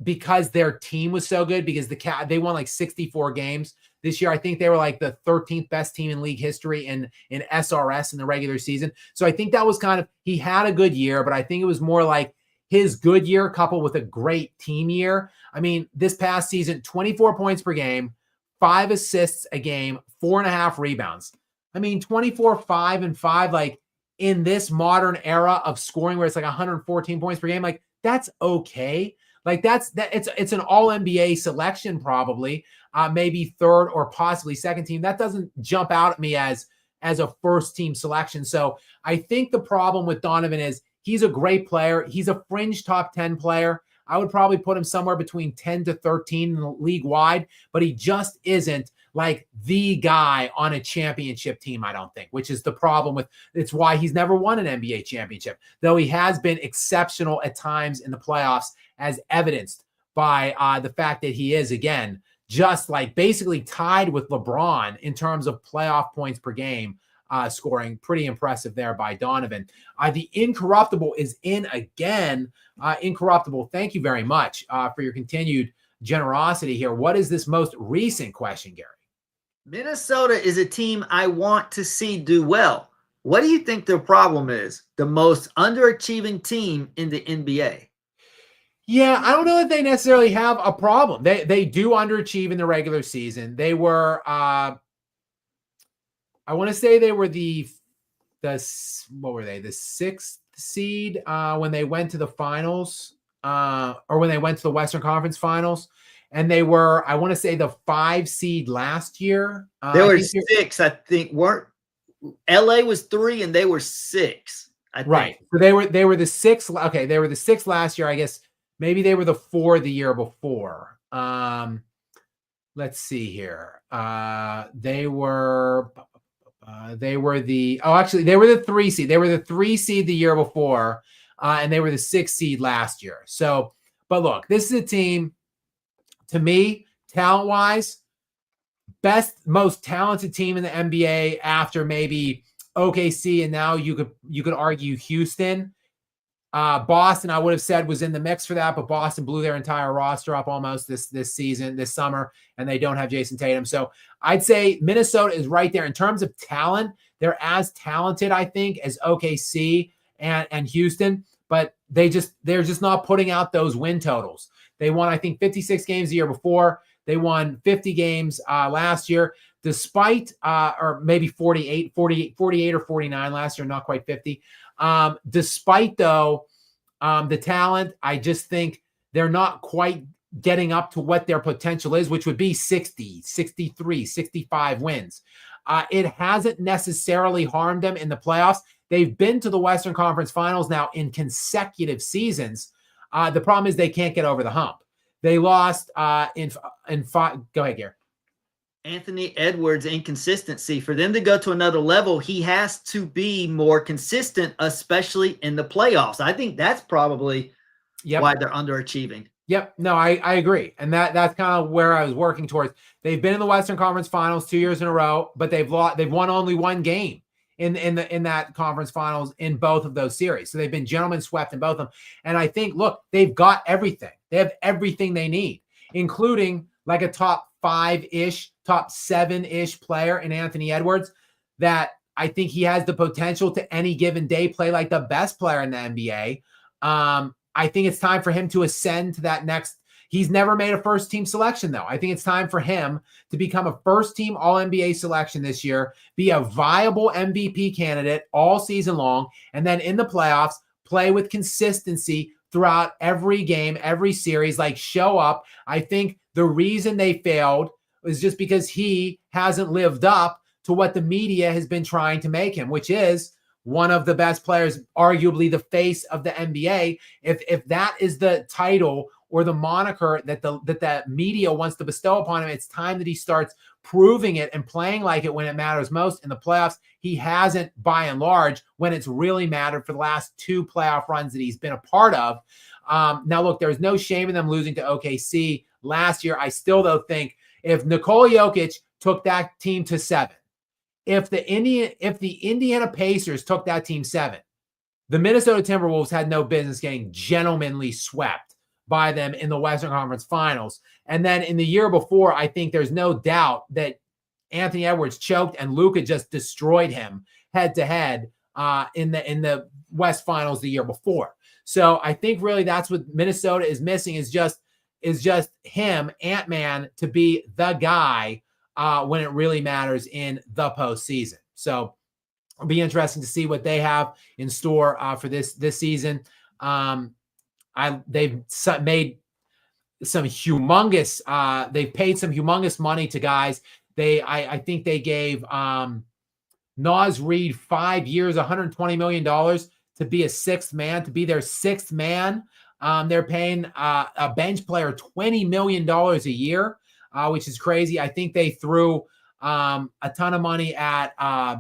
because their team was so good, because they won like 64 games this year. I think they were like the 13th best team in league history in SRS in the regular season. So I think that was kind of, he had a good year, but I think it was more like his good year coupled with a great team year. I mean, this past season, 24 points per game, 5 assists a game, 4.5 rebounds. I mean, 24, 5, and 5, like in this modern era of scoring where it's like 114 points per game, like that's okay. Like it's an all NBA selection, probably, maybe third or possibly second team. That doesn't jump out at me as a first team selection. So I think the problem with Donovan is he's a great player. He's a fringe top 10 player. I would probably put him somewhere between 10 to 13 in the league wide, but he just isn't like the guy on a championship team, I don't think, which is the problem with, it's why he's never won an NBA championship, though he has been exceptional at times in the playoffs, as evidenced by the fact that he is, again, just like basically tied with LeBron in terms of playoff points per game scoring. Pretty impressive there by Donovan. The Incorruptible is in again. Incorruptible, thank you very much for your continued generosity here. What is this most recent question, Gary? Minnesota is a team I want to see do well. What do you think their problem is? The most underachieving team in the NBA. Yeah, I don't know that they necessarily have a problem. They do underachieve in the regular season. They were, I want to say they were the what were they? The 6th seed when they went to the finals, or when they went to the Western Conference Finals, and they were, I want to say, the 5 seed last year. They were 6, I think. Weren't LA was 3 and they were 6. I think. Right. So they were the 6. Okay, they were the 6 last year, I guess. Maybe they were the 4 the year before. Let's see here. They were the 3 seed. They were the 3 seed the year before, and they were the 6 seed last year. So, but look, this is a team, to me, talent-wise, most talented team in the NBA after maybe OKC, and now you could argue Houston. Boston, I would have said, was in the mix for that, but Boston blew their entire roster up almost this season, this summer, and they don't have Jason Tatum. So I'd say Minnesota is right there in terms of talent. They're as talented, I think, as OKC and Houston, but they're just not putting out those win totals. They won, I think, 56 games the year before. They won 50 games last year, despite or maybe 48 or 49 last year, not quite 50. Despite, though, the talent, I just think they're not quite getting up to what their potential is, which would be 60, 63, 65 wins. It hasn't necessarily harmed them in the playoffs. They've been to the Western Conference Finals now in consecutive seasons. The problem is they can't get over the hump. They lost in 5. Go ahead, Gary. Anthony Edwards' inconsistency. For them to go to another level, he has to be more consistent, especially in the playoffs. I think that's probably why they're underachieving. Yep. No, I agree. And that's kind of where I was working towards. They've been in the Western Conference Finals 2 years in a row, but they've won only one game in that conference finals in both of those series. So they've been gentlemen swept in both of them. And I think, look, they've got everything. They have everything they need, including like a top 5-ish, top 7-ish player in Anthony Edwards that I think he has the potential to any given day play like the best player in the NBA. I think it's time for him to ascend to that next. He's never made a first team selection, though. I think it's time for him to become a first team All NBA selection this year, be a viable MVP candidate all season long, and then in the playoffs, play with consistency throughout every game, every series, like show up. I think the reason they failed is just because he hasn't lived up to what the media has been trying to make him, which is one of the best players, arguably the face of the NBA. If that is the title or the moniker that the media wants to bestow upon him, it's time that he starts proving it and playing like it when it matters most. In the playoffs, he hasn't, by and large, when it's really mattered for the last 2 playoff runs that he's been a part of. Now, look, there's no shame in them losing to OKC last year. I still, though, think if Nikola Jokic took that team to 7, if the Indiana Pacers took that team 7, the Minnesota Timberwolves had no business getting gentlemanly swept by them in the Western Conference Finals. And then in the year before, I think there's no doubt that Anthony Edwards choked and Luka just destroyed him head to head in the West Finals the year before. So I think really that's what Minnesota is missing is just him, Ant-Man, to be the guy when it really matters in the postseason. So it'll be interesting to see what they have in store for this season. They've made some humongous. They've paid some humongous money to guys. I think they gave Naz Reid 5 years, $120 million to be a 6th man, to be their 6th man. They're paying a bench player $20 million a year. Which is crazy. I think they threw a ton of money at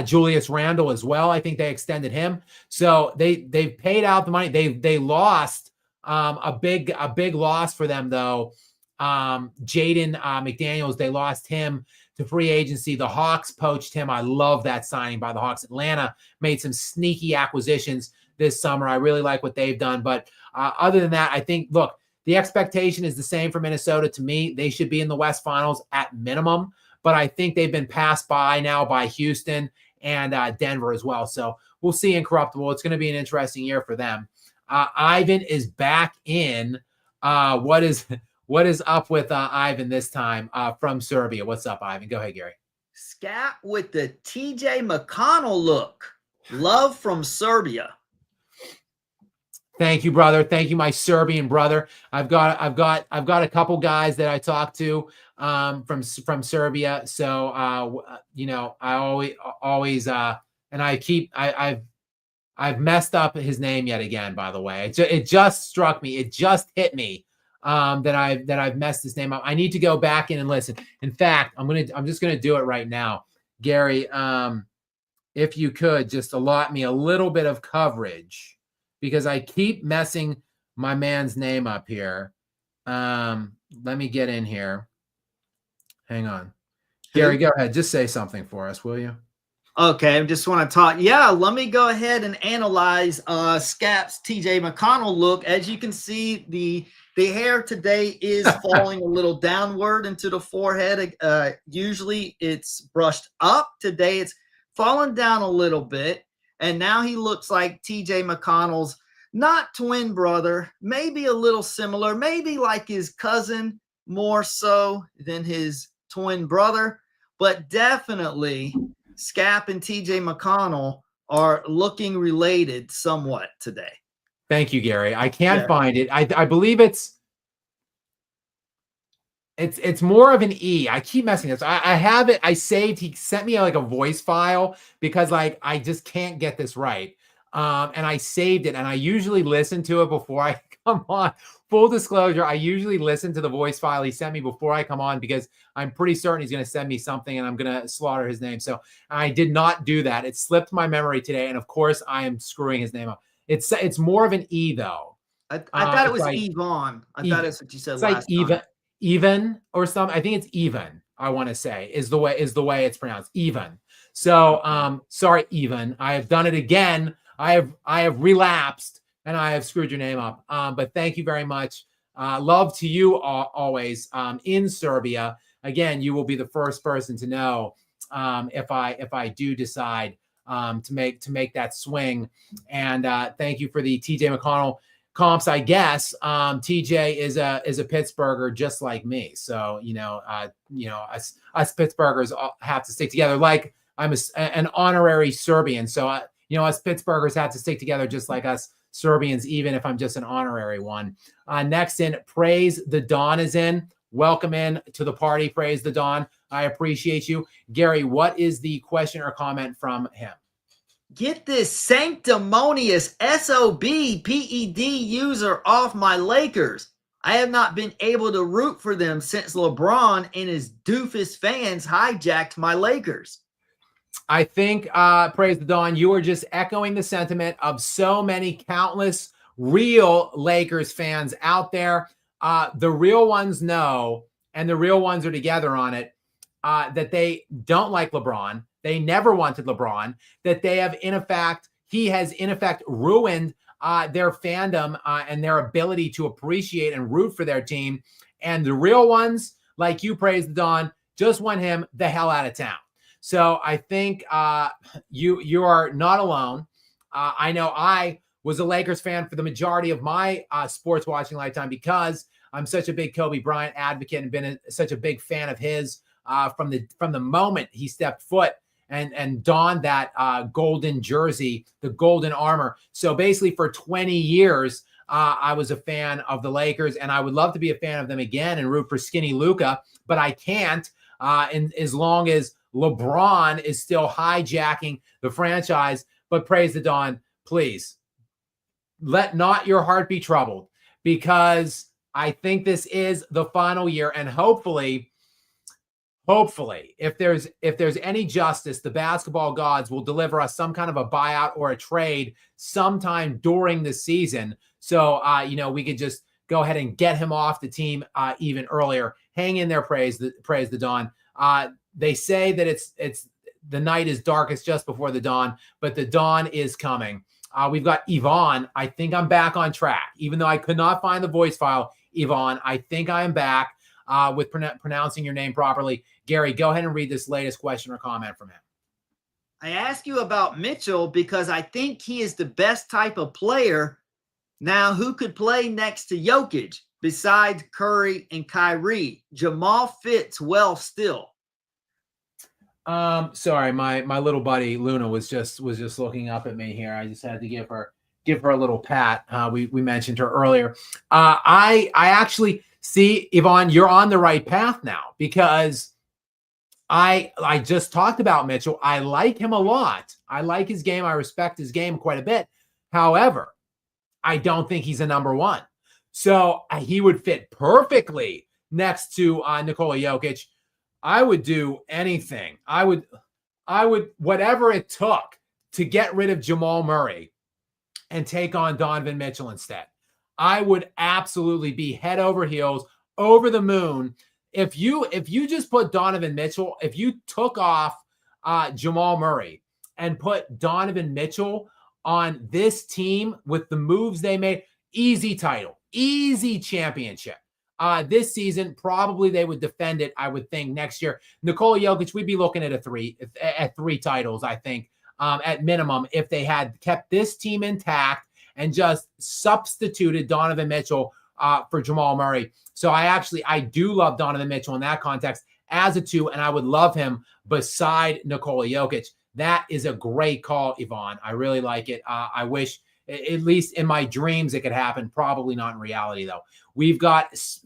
Julius Randle as well. I think they extended him. So they've paid out the money. They lost a big loss for them though. Jaden McDaniels, they lost him to free agency. The Hawks poached him. I love that signing by the Hawks. Atlanta made some sneaky acquisitions this summer. I really like what they've done. But other than that, I think, look, the expectation is the same for Minnesota. To me, they should be in the West Finals at minimum, but I think they've been passed by now by Houston and Denver as well. So we'll see Incorruptible. It's going to be an interesting year for them. Ivan is back in. What is up with Ivan this time from Serbia? What's up, Ivan? Go ahead, Gary. Skap with the TJ McConnell look. Love from Serbia. Thank you, brother. Thank you, my Serbian brother. I've got a couple guys that I talked to from Serbia. So I always and I've messed up his name yet again. By the way, it just struck me. It just hit me that I've messed his name up. I need to go back in and listen. In fact, I'm just gonna do it right now, Gary. If you could just allot me a little bit of coverage, because I keep messing my man's name up here. Let me get in here. Hang on. Gary, go ahead. Just say something for us, will you? Okay, I just want to talk. Yeah, let me go ahead and analyze Skap's TJ McConnell look. As you can see, the hair today is falling a little downward into the forehead. Usually it's brushed up. Today it's fallen down a little bit. And now he looks like TJ McConnell's not twin brother, maybe a little similar, maybe like his cousin more so than his twin brother, but definitely Skap and TJ McConnell are looking related somewhat today. Thank you, Gary. I can't find it. I believe it's more of an E. I keep messing this. I have it. I saved. He sent me like a voice file because like I just can't get this right. And I saved it, and I usually listen to it before I come on. Full disclosure, I usually listen to the voice file he sent me before I come on because I'm pretty certain he's going to send me something and I'm going to slaughter his name. So I did not do that. It slipped my memory today. And of course, I am screwing his name up. It's more of an E, though. I thought it It's was like Yvonne. I thought even. that's what you said It's like last time. even or something. I think it's even. I want to say is the way it's pronounced. Even. So sorry, even. I have done it again. I have relapsed and I have screwed your name up. But thank you very much. Love to you always in Serbia. Again, you will be the first person to know if I do decide to make that swing. And thank you for the TJ McConnell comps. I guess TJ is a Pittsburgher just like me. So us Pittsburghers have to stick together. Like I'm an honorary Serbian. So us Pittsburghers have to stick together just like us Serbians, even if I'm just an honorary one. Next in, Praise the Dawn is in. Welcome in to the party, Praise the Dawn. I appreciate you. Gary, what is the question or comment from him? Get this sanctimonious SOB PED user off my Lakers. I have not been able to root for them since LeBron and his doofus fans hijacked my Lakers. I think, Praise the Dawn, you are just echoing the sentiment of so many countless real Lakers fans out there. The real ones know, and the real ones are together on it, that they don't like LeBron. They never wanted LeBron, that they have, he has in effect ruined their fandom and their ability to appreciate and root for their team. And the real ones, like you, Praise the Dawn, just want him the hell out of town. So I think you are not alone. I know I was a Lakers fan for the majority of my sports watching lifetime because I'm such a big Kobe Bryant advocate and been such a big fan of his from the moment he stepped foot and donned that golden jersey, the golden armor. So basically for 20 years, I was a fan of the Lakers, and I would love to be a fan of them again and root for skinny Luka, but I can't and as long as LeBron is still hijacking the franchise. But Praise the Dawn, please let not your heart be troubled, because I think this is the final year, and hopefully, if there's any justice, the basketball gods will deliver us some kind of a buyout or a trade sometime during the season. So, we could just go ahead and get him off the team even earlier. Hang in there, Praise the Dawn. They say that it's the night is darkest just before the dawn, but the dawn is coming. We've got Yvonne. I think I'm back on track, even though I could not find the voice file. Yvonne, I think I am back with pronouncing your name properly. Gary, go ahead and read this latest question or comment from him. I ask you about Mitchell because I think he is the best type of player. Now, who could play next to Jokic besides Curry and Kyrie? Jamal fits well still. Sorry, my little buddy Luna was just looking up at me here. I just had to give her a little pat. We mentioned her earlier. I actually see, Yvonne, you're on the right path now, because I just talked about Mitchell. I like him a lot. I like his game. I respect his game quite a bit. However, I don't think he's a number one. So he would fit perfectly next to Nikola Jokic. I would do anything. I would whatever it took to get rid of Jamal Murray and take on Donovan Mitchell instead. I would absolutely be head over heels, over the moon. If you just put Donovan Mitchell, if you took off Jamal Murray and put Donovan Mitchell on this team with the moves they made, easy title, easy championship. This season, probably they would defend it, I would think, next year. Nikola Jokic, we'd be looking at three titles, I think, at minimum, if they had kept this team intact and just substituted Donovan Mitchell for Jamal Murray. So I do love Donovan Mitchell in that context as a two, and I would love him beside Nikola Jokic. That is a great call, Yvonne. I really like it. I wish, at least in my dreams, it could happen. Probably not in reality, though.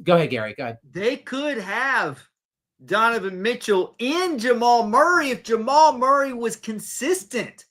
Go ahead, Gary. Go ahead. They could have Donovan Mitchell in Jamal Murray if Jamal Murray was consistent.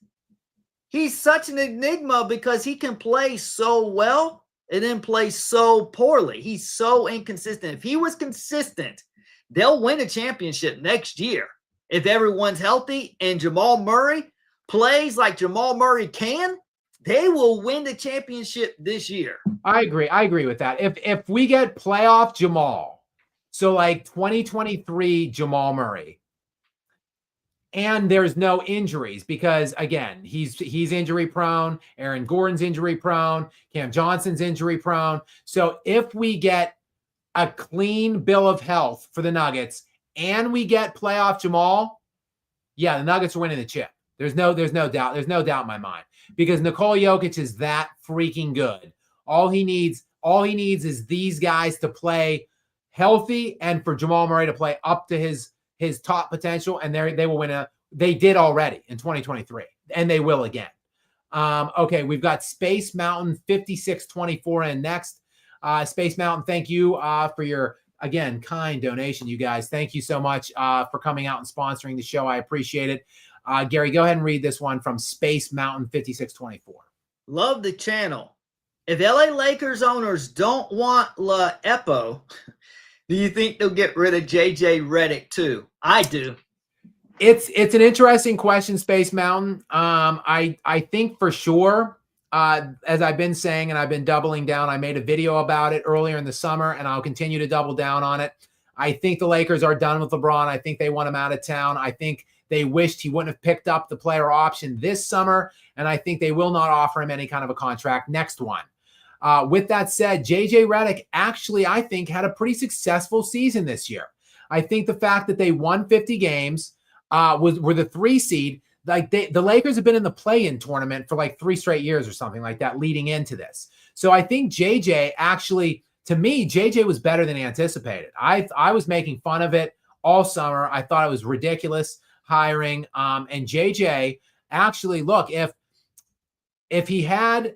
He's such an enigma because he can play so well and then plays so poorly. He's so inconsistent. If he was consistent, they'll win a championship next year. If everyone's healthy and Jamal Murray plays like Jamal Murray can, they will win the championship this year. I agree. I agree with that. If we get playoff Jamal, so like 2023 Jamal Murray, and there's no injuries because again, he's injury prone, Aaron Gordon's injury prone, Cam Johnson's injury prone. So if we get a clean bill of health for the Nuggets and we get playoff Jamal, yeah, the Nuggets are winning the chip. There's no doubt. There's no doubt in my mind because Nikola Jokic is that freaking good. All he needs is these guys to play healthy and for Jamal Murray to play up to his top potential, and they will win they did already in 2023, and they will again. Okay, we've got Space Mountain 5624 in next. Space Mountain, thank you for your, again, kind donation, you guys. Thank you so much for coming out and sponsoring the show. I appreciate it. Gary, go ahead and read this one from Space Mountain 5624. Love the channel. If LA Lakers owners don't want La Epo, do you think they'll get rid of JJ Redick too? I do. It's an interesting question, Space Mountain. I think for sure, as I've been saying, and I've been doubling down, I made a video about it earlier in the summer, and I'll continue to double down on it. I think the Lakers are done with LeBron. I think they want him out of town. I think they wished he wouldn't have picked up the player option this summer, and I think they will not offer him any kind of a contract next one. With that said, JJ Redick actually, I think, had a pretty successful season this year. I think the fact that they won 50 games, were the 3 seed. Like the Lakers have been in the play-in tournament for like 3 straight years or something like that leading into this. So I think JJ actually, to me, JJ was better than anticipated. I was making fun of it all summer. I thought it was ridiculous hiring. And JJ actually, look, if he had,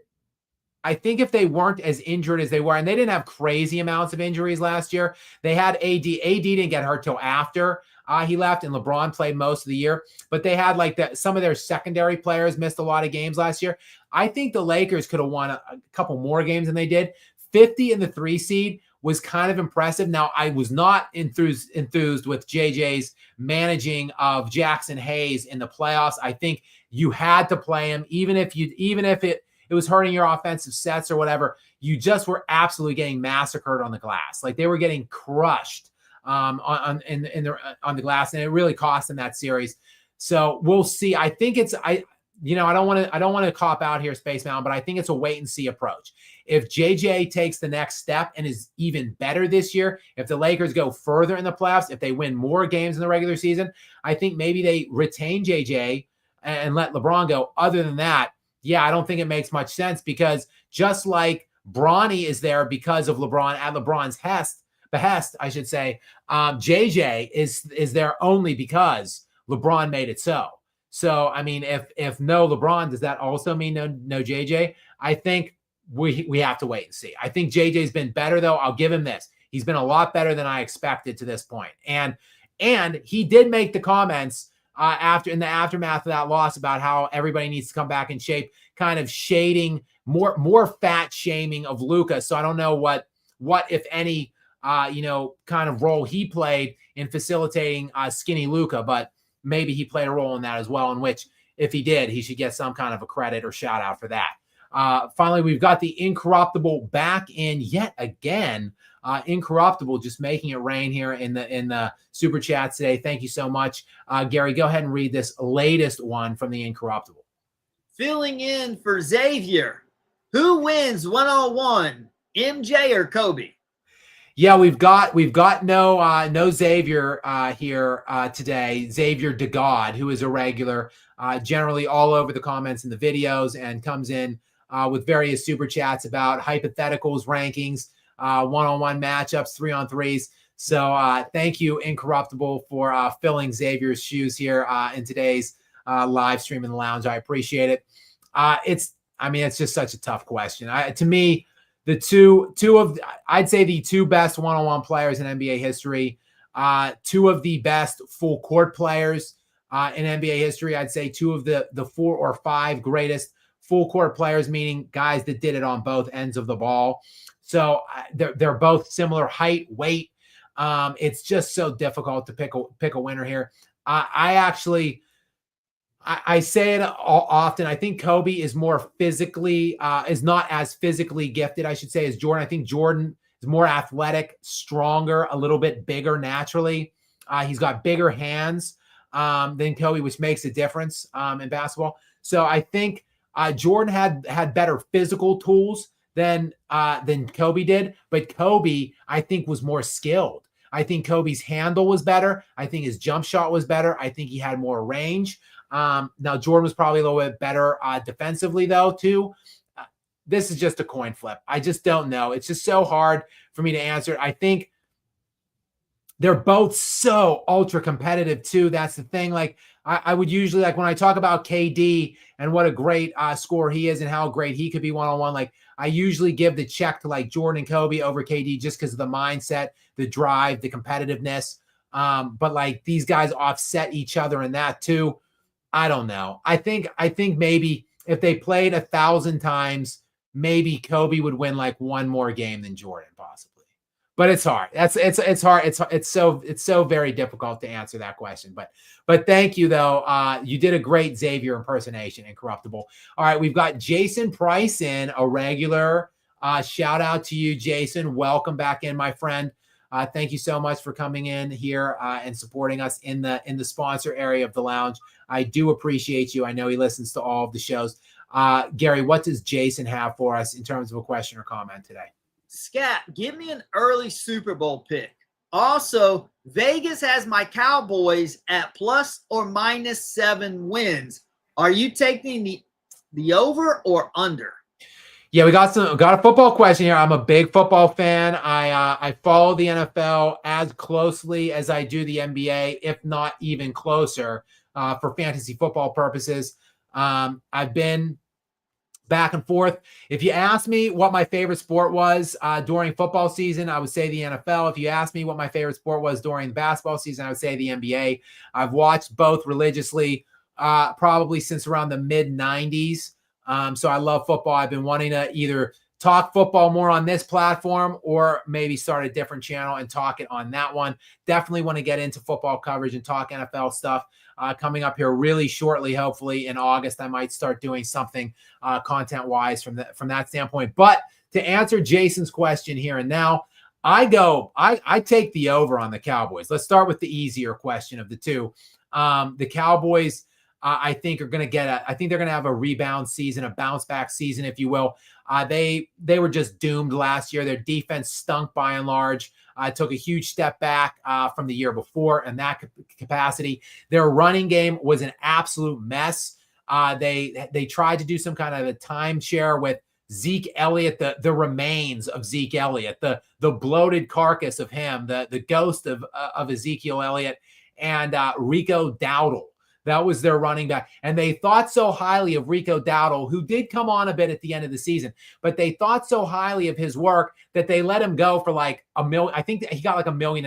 I think if they weren't as injured as they were, and they didn't have crazy amounts of injuries last year, they had AD. AD didn't get hurt till after he left, and LeBron played most of the year. But they had like that. Some of their secondary players missed a lot of games last year. I think the Lakers could have won a couple more games than they did. 50 in the 3 seed was kind of impressive. Now, I was not enthused with JJ's managing of Jackson Hayes in the playoffs. I think you had to play him, even if it was hurting your offensive sets or whatever. You just were absolutely getting massacred on the glass. Like they were getting crushed on the glass, and it really cost them that series. So we'll see. I think I don't want to cop out here, Space Mountain, but I think it's a wait and see approach. If JJ takes the next step and is even better this year, if the Lakers go further in the playoffs, if they win more games in the regular season, I think maybe they retain JJ and let LeBron go. Other than that, yeah, I don't think it makes much sense, because just like Bronny is there because of LeBron at LeBron's behest, I should say, JJ is there only because LeBron made it so. So, I mean, if no LeBron, does that also mean no JJ? I think we have to wait and see. I think JJ's been better, though. I'll give him this. He's been a lot better than I expected to this point. And he did make the comments in the aftermath of that loss about how everybody needs to come back in shape, kind of shading more fat shaming of Luka. So I don't know what if any kind of role he played in facilitating skinny Luka, but maybe he played a role in that as well, in which if he did, he should get some kind of a credit or shout out for that. Finally, we've got the Incorruptible back in yet again. Incorruptible just making it rain here in the super chats today. Thank you so much. Gary, go ahead and read this latest one from the Incorruptible. Filling in for Xavier. Who wins 1-on-1, MJ or Kobe? Yeah, we've got no Xavier here today. Xavier DeGod, who is a regular, generally all over the comments and the videos, and comes in with various super chats about hypotheticals, rankings, one-on-one matchups, 3-on-3s. So thank you, Incorruptible, for filling Xavier's shoes here in today's live stream in the lounge. I appreciate it. It's just such a tough question. To me, the I'd say the 2 best one-on-one players in NBA history, 2 of the best full court players in NBA history. I'd say 2 of the 4 or 5 greatest full court players, meaning guys that did it on both ends of the ball. So they're both similar height, weight. It's just so difficult to pick a winner here. I say it often. I think Kobe is more physically, is not as physically gifted, I should say, as Jordan. I think Jordan is more athletic, stronger, a little bit bigger naturally. He's got bigger hands than Kobe, which makes a difference in basketball. So I think Jordan had better physical tools than Kobe did, but Kobe, I think, was more skilled. I think Kobe's handle was better. I think his jump shot was better. I think he had more range. Now Jordan was probably a little bit better defensively though too. This is just a coin flip. I just don't know. It's just so hard for me to answer. I think they're both so ultra competitive too. That's the thing. Like I would usually, like when I talk about KD and what a great scorer he is and how great he could be one-on-one, like I usually give the check to like Jordan and Kobe over KD just because of the mindset, the drive, the competitiveness. But like these guys offset each other in that too. I don't know. I think maybe if they played 1,000 times, maybe Kobe would win like one more game than Jordan possibly. But it's hard. It's hard. It's so very difficult to answer that question. But thank you though. You did a great Xavier impersonation, Incorruptible. All right, we've got Jason Price in, a regular. Shout out to you, Jason. Welcome back in, my friend. Thank you so much for coming in here and supporting us in the sponsor area of the lounge. I do appreciate you. I know he listens to all of the shows. Gary, what does Jason have for us in terms of a question or comment today? Skap, give me an early Super Bowl pick. Also, Vegas has my Cowboys at plus or minus 7 wins. Are you taking the over or under? Yeah, we got a football question here. I'm a big football fan. I follow the NFL as closely as I do the NBA, if not even closer, for fantasy football purposes. I've been back and forth. If you ask me what my favorite sport was during football season, I would say the NFL. If you ask me what my favorite sport was during the basketball season, I would say the NBA. I've watched both religiously probably since around the mid-90s. So I love football. I've been wanting to either talk football more on this platform or maybe start a different channel and talk it on that one. Definitely want to get into football coverage and talk NFL stuff coming up here really shortly. Hopefully in August, I might start doing something content-wise from that standpoint. But to answer Jason's question here and now, I take the over on the Cowboys. Let's start with the easier question of the two. The Cowboys, I think they're going to have a rebound season, a bounce back season, if you will. They were just doomed last year. Their defense stunk by and large. Took a huge step back from the year before in that capacity. Their running game was an absolute mess. They tried to do some kind of a timeshare with Zeke Elliott, the remains of Zeke Elliott, the bloated carcass of him, the ghost of Ezekiel Elliott, and Rico Dowdle. That was their running back. And they thought so highly of Rico Dowdle, who did come on a bit at the end of the season, but they thought so highly of his work that they let him go for like $1 million. I think he got like $1.5 million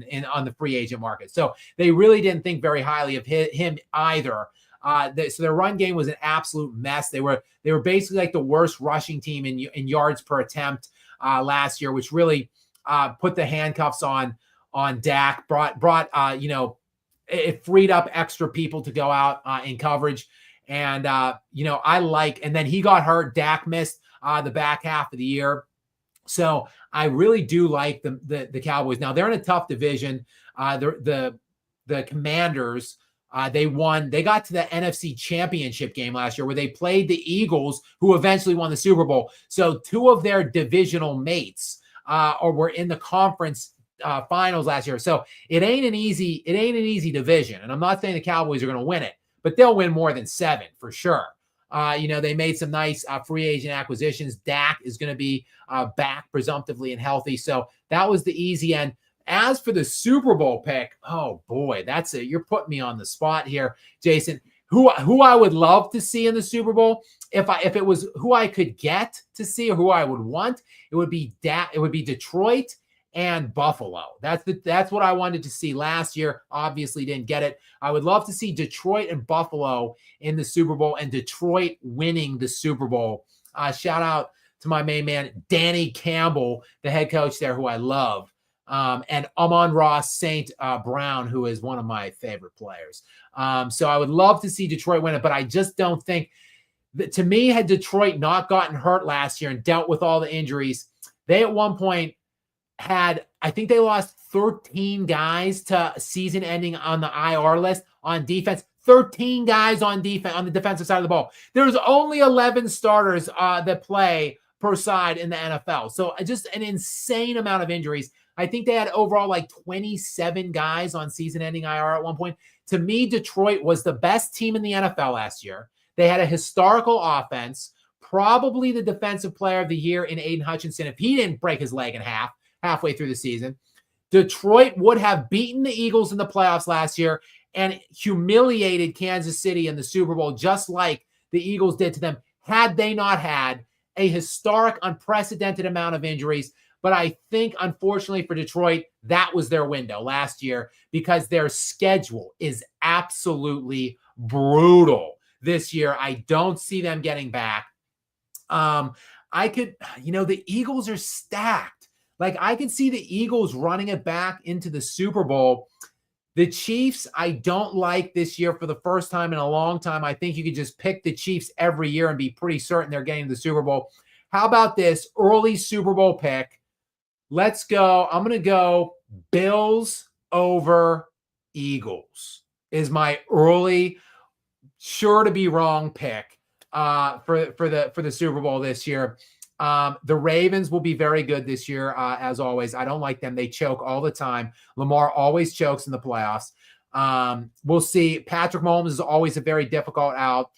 in on the free agent market. So they really didn't think very highly of him either. So their run game was an absolute mess. They were basically like the worst rushing team in yards per attempt last year, which really put the handcuffs on Dak, brought it freed up extra people to go out in coverage. And, and then he got hurt. Dak missed the back half of the year. So I really do like the Cowboys. Now they're in a tough division. The Commanders, they got to the NFC Championship game last year where they played the Eagles, who eventually won the Super Bowl. So two of their divisional mates were in the conference finals last year. So it ain't an easy division. And I'm not saying the Cowboys are going to win it, but they'll win more than 7 for sure. They made some nice free agent acquisitions. Dak is going to be back presumptively and healthy. So that was the easy end. As for the Super Bowl pick, oh boy, you're putting me on the spot here, Jason. Who I would love to see in the Super Bowl, if it was who I could get to see or who I would want, it would be Detroit and Buffalo. That's what I wanted to see last year. Obviously didn't get it. I would love to see Detroit and Buffalo in the Super Bowl and Detroit winning the Super Bowl. Shout out to my main man, Danny Campbell, the head coach there, who I love. And Amon-Ra St. Brown, who is one of my favorite players. So I would love to see Detroit win it, but I just don't think that, to me, had Detroit not gotten hurt last year and dealt with all the injuries, they at one point had, I think they lost 13 guys to season ending on the IR list on defense. 13 guys on defense, on the defensive side of the ball. There's only 11 starters that play per side in the NFL. So just an insane amount of injuries. I think they had overall like 27 guys on season-ending IR at one point. To me, Detroit was the best team in the NFL last year. They had a historical offense, probably the defensive player of the year in Aiden Hutchinson, if he didn't break his leg in half halfway through the season. Detroit would have beaten the Eagles in the playoffs last year and humiliated Kansas City in the Super Bowl, just like the Eagles did to them, had they not had a historic, unprecedented amount of injuries. But I think, unfortunately for Detroit, that was their window last year because their schedule is absolutely brutal this year. I don't see them getting back. The Eagles are stacked. Like, I could see the Eagles running it back into the Super Bowl. The Chiefs, I don't like this year for the first time in a long time. I think you could just pick the Chiefs every year and be pretty certain they're getting to the Super Bowl. How about this early Super Bowl pick? Let's go. I'm going to go Bills over Eagles is my early, sure to be wrong pick for the Super Bowl this year. The Ravens will be very good this year, as always. I don't like them. They choke all the time. Lamar always chokes in the playoffs. We'll see. Patrick Mahomes is always a very difficult out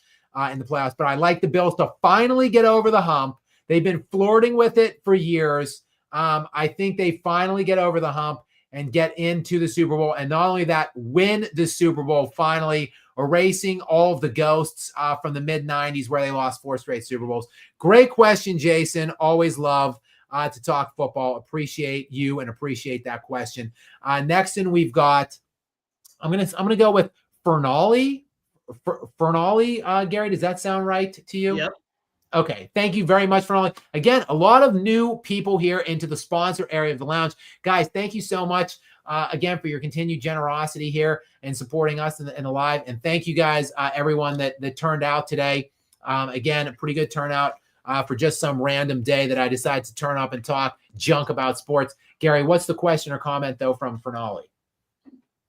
in the playoffs, but I like the Bills to finally get over the hump. They've been flirting with it for years. I think they finally get over the hump and get into the Super Bowl. And not only that, win the Super Bowl finally, erasing all of the ghosts from the mid-90s where they lost 4 straight Super Bowls. Great question, Jason. Always love to talk football. Appreciate you and appreciate that question. Next in, we've got, I'm gonna go with Fernali. Fernali, Gary, does that sound right to you? Yep. Okay, thank you very much, Fernali. Again, a lot of new people here into the sponsor area of the lounge. Guys, thank you so much again for your continued generosity here and supporting us in the live. And thank you guys, everyone that turned out today. Again, a pretty good turnout for just some random day that I decided to turn up and talk junk about sports. Gary, what's the question or comment, though, from Fernali?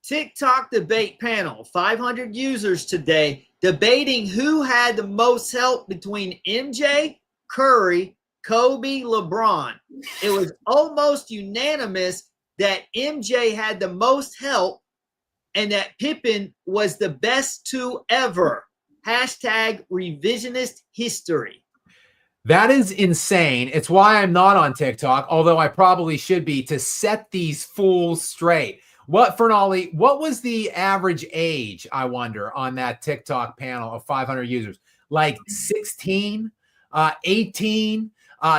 TikTok debate panel, 500 users today debating who had the most help between MJ, Curry, Kobe, LeBron. It was almost unanimous that MJ had the most help and that Pippen was the best two ever. Hashtag revisionist history. That is insane. It's why I'm not on TikTok, although I probably should be, to set these fools straight. Fernali, what was the average age, I wonder, on that TikTok panel of 500 users? Like 16, 18,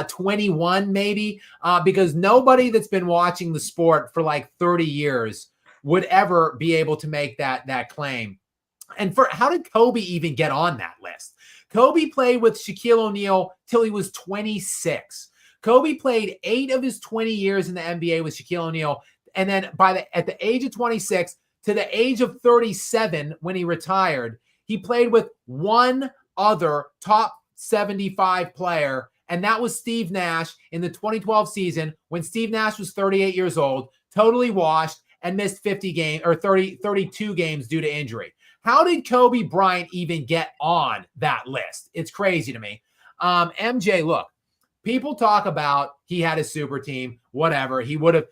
21 maybe? Because nobody that's been watching the sport for like 30 years would ever be able to make that claim. And how did Kobe even get on that list? Kobe played with Shaquille O'Neal till he was 26. Kobe played 8 of his 20 years in the NBA with Shaquille O'Neal. And then at the age of 26 to the age of 37, when he retired, he played with one other top 75 player, and that was Steve Nash in the 2012 season when Steve Nash was 38 years old, totally washed, and missed 32 games due to injury. How did Kobe Bryant even get on that list? It's crazy to me. MJ, look, people talk about he had a super team, whatever. He would have.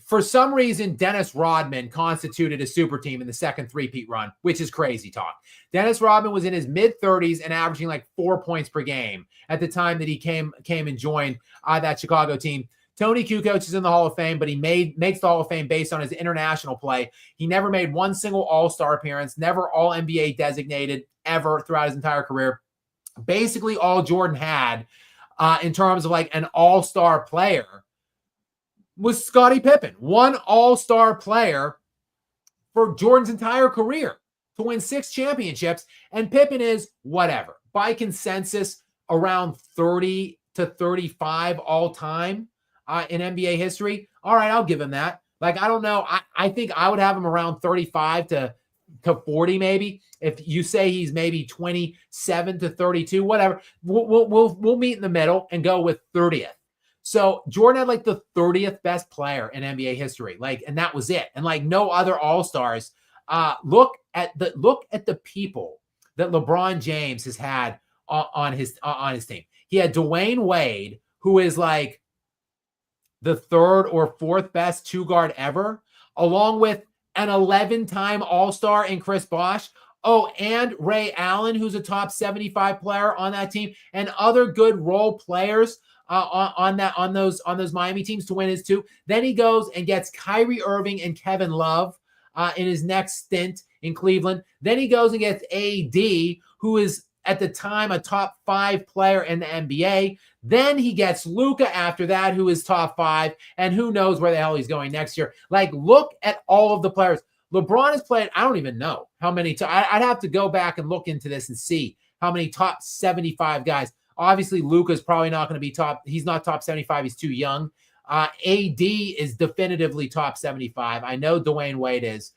For some reason, Dennis Rodman constituted a super team in the second three-peat run, which is crazy talk. Dennis Rodman was in his mid-30s and averaging like 4 points per game at the time that he came and joined that Chicago team. Tony Kukoc is in the Hall of Fame, but he makes the Hall of Fame based on his international play. He never made one single All-Star appearance, never All-NBA designated ever throughout his entire career. Basically, all Jordan had in terms of like an All-Star player was Scottie Pippen, one all-star player for Jordan's entire career to win 6 championships. And Pippen is whatever, by consensus, around 30 to 35 all time in NBA history. All right, I'll give him that. Like, I don't know. I think I would have him around 35 to 40, maybe. If you say he's maybe 27 to 32, whatever, we'll meet in the middle and go with 30th. So Jordan had like the 30th best player in NBA history, like, and that was it. And like no other All Stars. Look at the people that LeBron James has had on his team. He had Dwayne Wade, who is like the 3rd or 4th best 2 guard ever, along with an 11-time All-Star in Chris Bosh. Oh, and Ray Allen, who's a top 75 player on that team, and other good role players on those Miami teams to win his 2. Then he goes and gets Kyrie Irving and Kevin Love in his next stint in Cleveland. Then he goes and gets AD, who is at the time a top 5 player in the NBA. Then he gets Luka after that, who is top 5, and who knows where the hell he's going next year. Like, look at all of the players. LeBron has played, I don't even know how many. I'd have to go back and look into this and see how many top 75 guys. Obviously, Luka's probably not going to be top. He's not top 75. He's too young. AD is definitively top 75. I know Dwayne Wade is.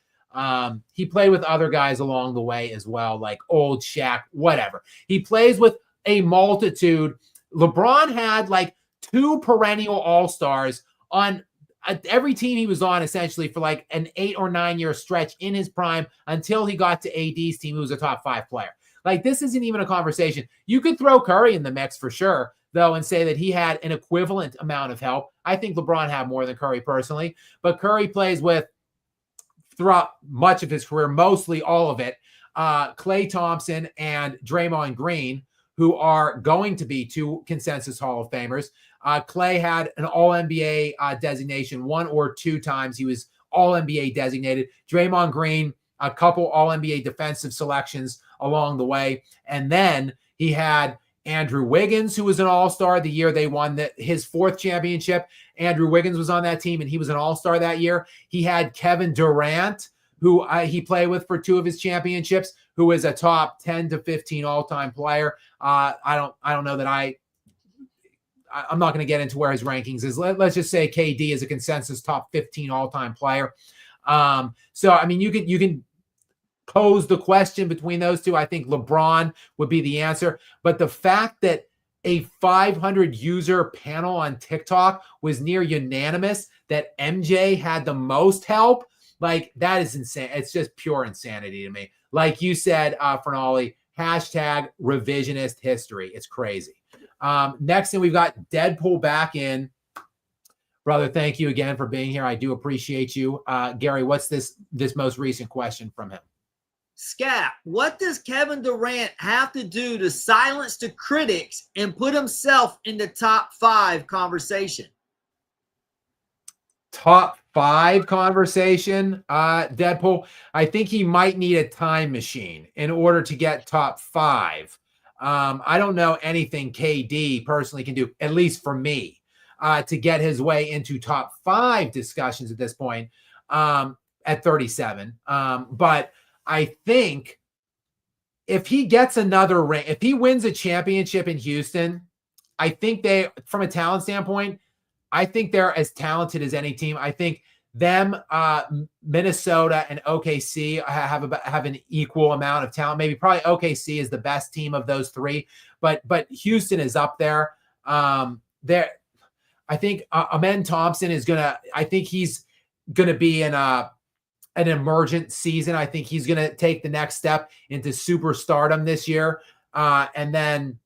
He played with other guys along the way as well, like old Shaq, whatever. He plays with a multitude. LeBron had like 2 perennial all-stars on every team he was on, essentially, for like an 8 or 9 year stretch in his prime until he got to AD's team, who was a top 5 player. Like, this isn't even a conversation. You could throw Curry in the mix for sure, though, and say that he had an equivalent amount of help. I think LeBron had more than Curry personally, but Curry plays with, throughout much of his career, mostly all of it, Klay Thompson and Draymond Green, who are going to be 2 consensus Hall of Famers. Klay had an All-NBA designation 1 or 2 times. He was All-NBA designated. Draymond Green, a couple All-NBA defensive selections along the way. And then he had Andrew Wiggins, who was an all-star the year they won his 4th championship. Andrew Wiggins was on that team, and he was an all-star that year. He had Kevin Durant, who he played with for 2 of his championships, who is a top 10 to 15 all-time player. I don't know that I'm not going to get into where his rankings is. Let's just say KD is a consensus top 15 all-time player. So, I mean, you can pose the question between those 2. I think LeBron would be the answer. But the fact that a 500 user panel on TikTok was near unanimous that MJ had the most help, like, that is insane. It's just pure insanity to me. Like you said, Fernali, hashtag revisionist history. It's crazy. Next thing, we've got Deadpool back in. Brother, thank you again for being here. I do appreciate you. Gary, what's this most recent question from him? Skap, what does Kevin Durant have to do to silence the critics and put himself in the top 5 conversation? Top 5 conversation, Deadpool. I think he might need a time machine in order to get top 5. I don't know anything KD personally can do, at least for me, to get his way into top 5 discussions at this point at 37. But I think if he gets another ring, if he wins a championship in Houston, I think from a talent standpoint, I think they're as talented as any team. I think them, Minnesota and OKC have an equal amount of talent. Maybe probably OKC is the best team of those 3, but Houston is up there. I think Amen Thompson is I think he's gonna be in an emergent season. I think he's gonna take the next step into superstardom this year. And then,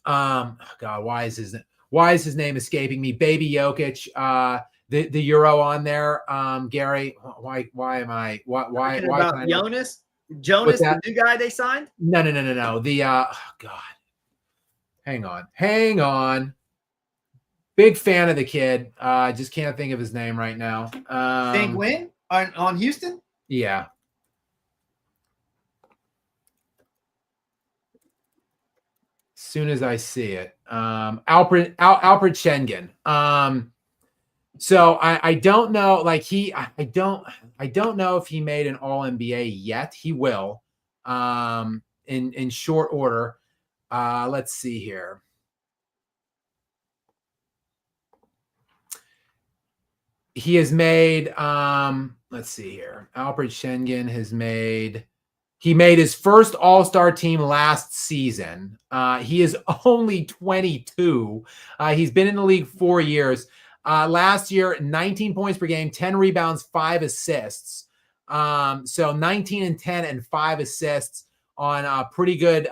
God, why is his name escaping me? Baby Jokic, the Euro on there. Gary, why about Jonas, the new guy they signed? No. The God, hang on. Big fan of the kid. Just can't think of his name right now. Think when on Houston? Yeah. As soon as I see it, Alfred Schengen. So I don't know, like I don't know if he made an All NBA yet. He will, in short order. Let's see here. He has made, let's see here. Alfred Schengen he made his first All-Star team last season. He is only 22. He's been in the league 4 years. Last year, 19 points per game, 10 rebounds, 5 assists. So 19 and 10 and 5 assists on pretty good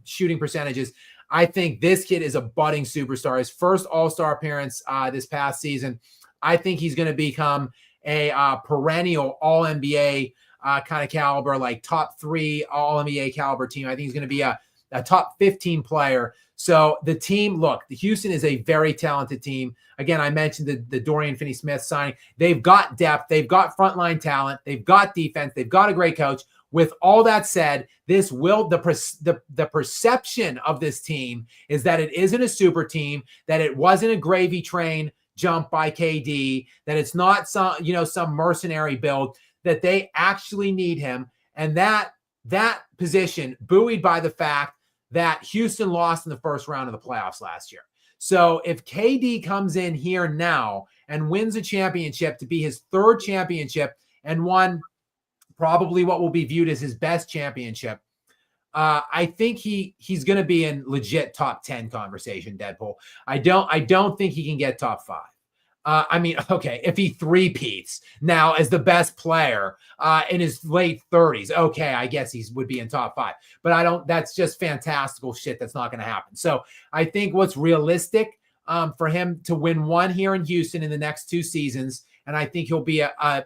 shooting percentages. I think this kid is a budding superstar. His first All-Star appearance this past season. I think he's going to become a perennial All-NBA kind of caliber, like top 3 All-NBA caliber team. I think he's going to be a top 15 player. So the team, look, the Houston is a very talented team. Again, I mentioned the Dorian Finney-Smith signing. They've got depth. They've got frontline talent. They've got defense. They've got a great coach. With all that said, the perception of this team is that it isn't a super team, that it wasn't a gravy train jump by KD, that it's not some mercenary build, that they actually need him. And that position buoyed by the fact that Houston lost in the first round of the playoffs last year. So if KD comes in here now and wins a championship to be his 3rd championship and won probably what will be viewed as his best championship, I think he's going to be in legit top 10 conversation, Deadpool. I don't think he can get top 5. I mean, okay, if he three-peats now as the best player in his late 30s, okay, I guess he would be in top 5. But that's just fantastical shit that's not going to happen. So I think what's realistic for him to win one here in Houston in the next 2 seasons, and I think he'll be a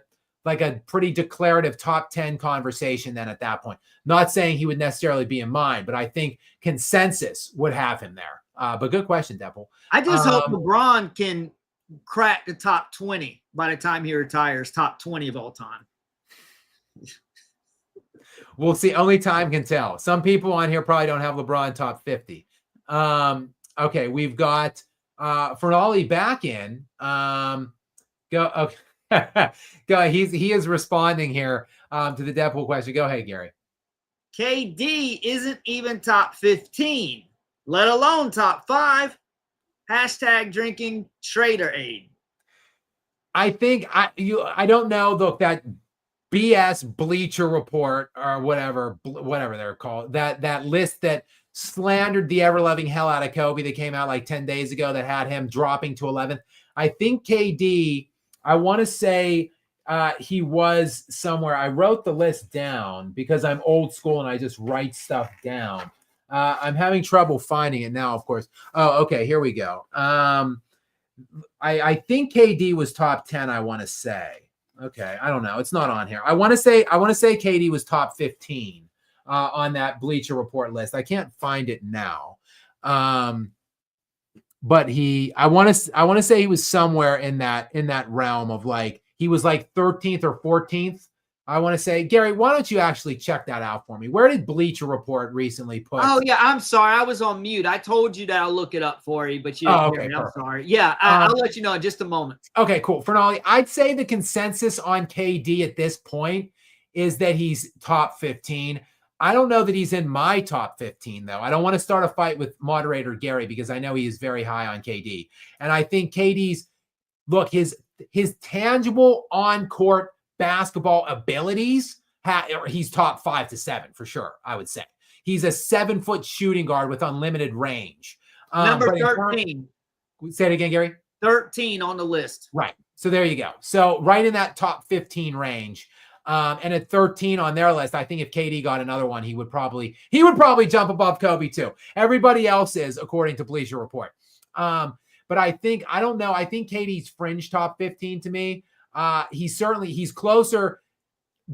pretty declarative top 10 conversation then at that point. Not saying he would necessarily be in mine, but I think consensus would have him there. But good question, Deppel. I just hope LeBron can crack the top 20 by the time he retires, top 20 of all time. We'll see. Only time can tell. Some people on here probably don't have LeBron top 50. Okay, we've got Fernali back in. Go. Okay. Go. He is responding here to the Deadpool question. Go ahead, Gary. KD isn't even top 15, let alone top 5. Hashtag drinking Trader aid. I think I don't know. Look, that BS Bleacher Report or whatever they're called, that list that slandered the ever-loving hell out of Kobe that came out like 10 days ago that had him dropping to 11th. I think KD, I want to say he was somewhere. I wrote the list down because I'm old school and I just write stuff down. I'm having trouble finding it now, of course. Oh, okay. Here we go. I think KD was top 10, I want to say. Okay. I don't know. It's not on here. I want to say KD was top 15 on that Bleacher Report list. I can't find it now. But I want to say he was somewhere in that realm of like, he was like 13th or 14th. I want to say, Gary, why don't you actually check that out for me? Where did Bleacher Report recently put? Oh, yeah. I'm sorry. I was on mute. I told you that I'll look it up for you, but you didn't hear me. I'm sorry. Yeah, I'll let you know in just a moment. Okay, cool. Fernali, I'd say the consensus on KD at this point is that he's top 15. I don't know that he's in my top 15, though. I don't want to start a fight with moderator Gary because I know he is very high on KD. And I think KD's, look, his tangible on-court basketball abilities, he's top 5 to 7 for sure, I would say. He's a 7-foot shooting guard with unlimited range. Number 13. Say it again, Gary. 13 on the list. Right. So there you go. So right in that top 15 range. And at 13 on their list, I think if KD got another one, he would probably jump above Kobe too. Everybody else is, according to Bleacher Report. But I think KD's fringe top 15 to me. He's closer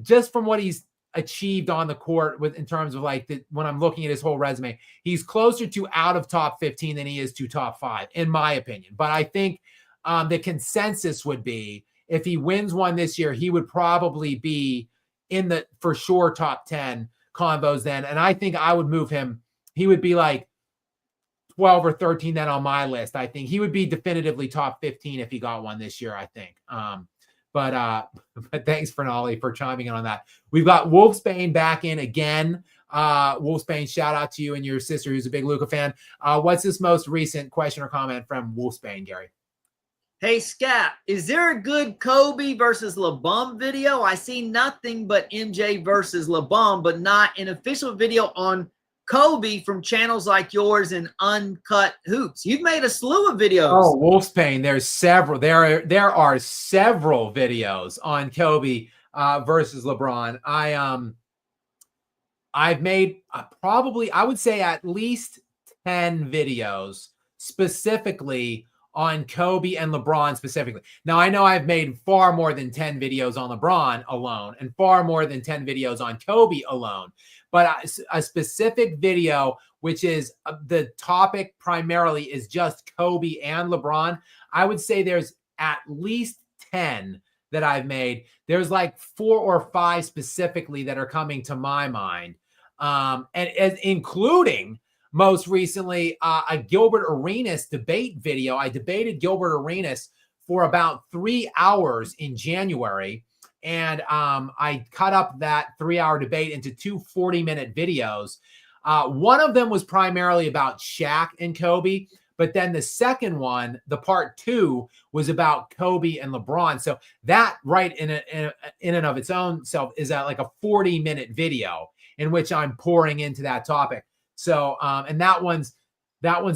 just from what he's achieved on the court in terms of like when I'm looking at his whole resume, he's closer to out of top 15 than he is to top 5, in my opinion. But I think the consensus would be if he wins one this year, he would probably be in the for sure top 10 combos then. And I think I would move him. He would be like 12 or 13 then on my list. I think he would be definitively top 15 if he got one this year, I think. But thanks, Fernali, for chiming in on that. We've got Wolfsbane back in again. Wolfsbane, shout out to you and your sister who's a big Luka fan. What's this most recent question or comment from Wolfsbane, Gary? Hey, Skap, is there a good Kobe versus LeBron video? I see nothing but MJ versus LeBron, but not an official video on Kobe from channels like yours and Uncut Hoops. You've made a slew of videos. Oh, Wolfsbane, there's several. There are several videos on Kobe versus LeBron. I've made probably, I would say, at least 10 videos specifically on Kobe and LeBron specifically. Now, I know I've made far more than 10 videos on LeBron alone and far more than 10 videos on Kobe alone. But a specific video, which is the topic primarily is just Kobe and LeBron, I would say there's at least 10 that I've made. There's like 4 or 5 specifically that are coming to my mind. And including most recently a Gilbert Arenas debate video. I debated Gilbert Arenas for about 3 hours in January. And I cut up that 3-hour debate into 2 40-minute videos. One of them was primarily about Shaq and Kobe. But then the second one, the part 2, was about Kobe and LeBron. So that right in and of its own self is like a 40-minute video in which I'm pouring into that topic. So, and that one's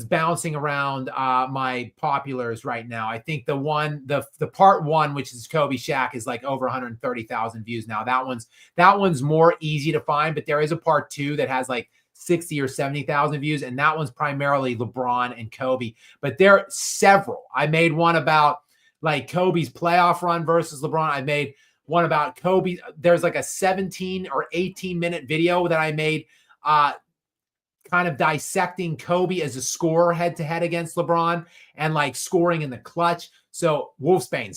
bouncing around my populars right now. I think the part 1, which is Kobe Shaq, is like over 130,000 views now. That one's more easy to find, but there is a part 2 that has like 60 or 70,000 views, and that one's primarily LeBron and Kobe. But there are several. I made one about like Kobe's playoff run versus LeBron. I made one about Kobe. There's like a 17 or 18-minute video that I made kind of dissecting Kobe as a scorer head-to-head against LeBron and like scoring in the clutch. So Wolfsbane,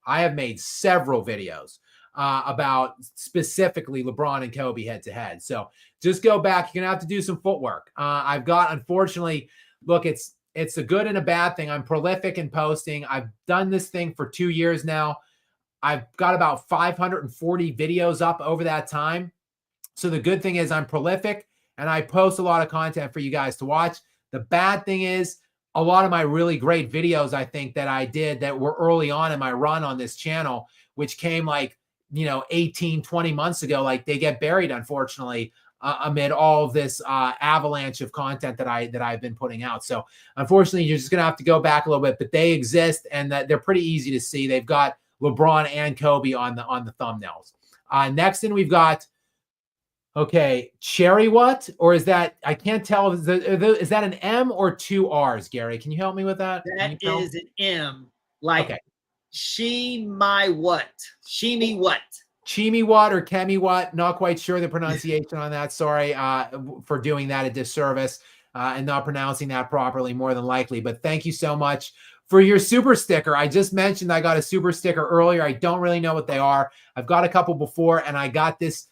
I have made several videos about specifically LeBron and Kobe head-to-head. So just go back. You're going to have to do some footwork. I've got, unfortunately, look, it's a good and a bad thing. I'm prolific in posting. I've done this thing for 2 years now. I've got about 540 videos up over that time. So the good thing is I'm prolific and I post a lot of content for you guys to watch. The bad thing is a lot of my really great videos, I think, that I did that were early on in my run on this channel, which came like, 18, 20 months ago, like they get buried, unfortunately, amid all of this avalanche of content that I've been putting out. So unfortunately, you're just going to have to go back a little bit, but they exist and that they're pretty easy to see. They've got LeBron and Kobe on the thumbnails. Next in, we've got, okay, Cherry what? Or is that, I can't tell, is that an M or 2 R's, Gary? Can you help me with that? That is an M, like okay. She my what? She me what? Chimi what or Kemi what? Not quite sure the pronunciation on that. Sorry for doing that a disservice and not pronouncing that properly, more than likely. But thank you so much for your super sticker. I just mentioned I got a super sticker earlier. I don't really know what they are. I've got a couple before, and I got this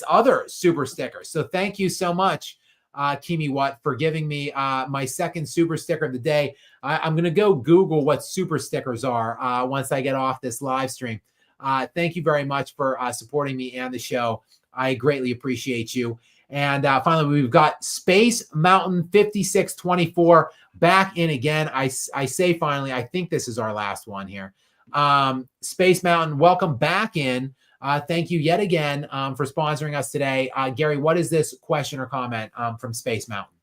other super sticker. So thank you so much, Kimi Watt, for giving me my second super sticker of the day. I'm going to go Google what super stickers are once I get off this live stream. Thank you very much for supporting me and the show. I greatly appreciate you. And finally, we've got Space Mountain 5624 back in again. I say finally, I think this is our last one here. Space Mountain, welcome back in. Thank you yet again for sponsoring us today. Gary, what is this question or comment from Space Mountain?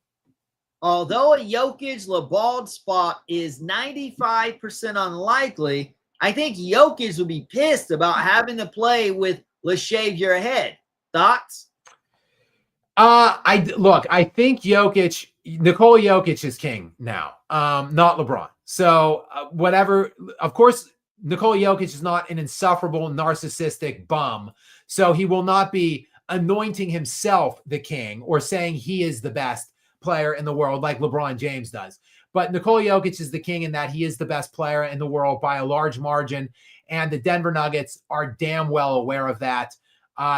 Although a Jokic LeBron spot is 95% unlikely, I think Jokic would be pissed about having to play with let's shave your head. Thoughts? I think Nikola Jokic is king now, not LeBron. So whatever, of course, Nikola Jokic is not an insufferable narcissistic bum. So he will not be anointing himself the king or saying he is the best player in the world like LeBron James does. But Nikola Jokic is the king in that he is the best player in the world by a large margin. And the Denver Nuggets are damn well aware of that.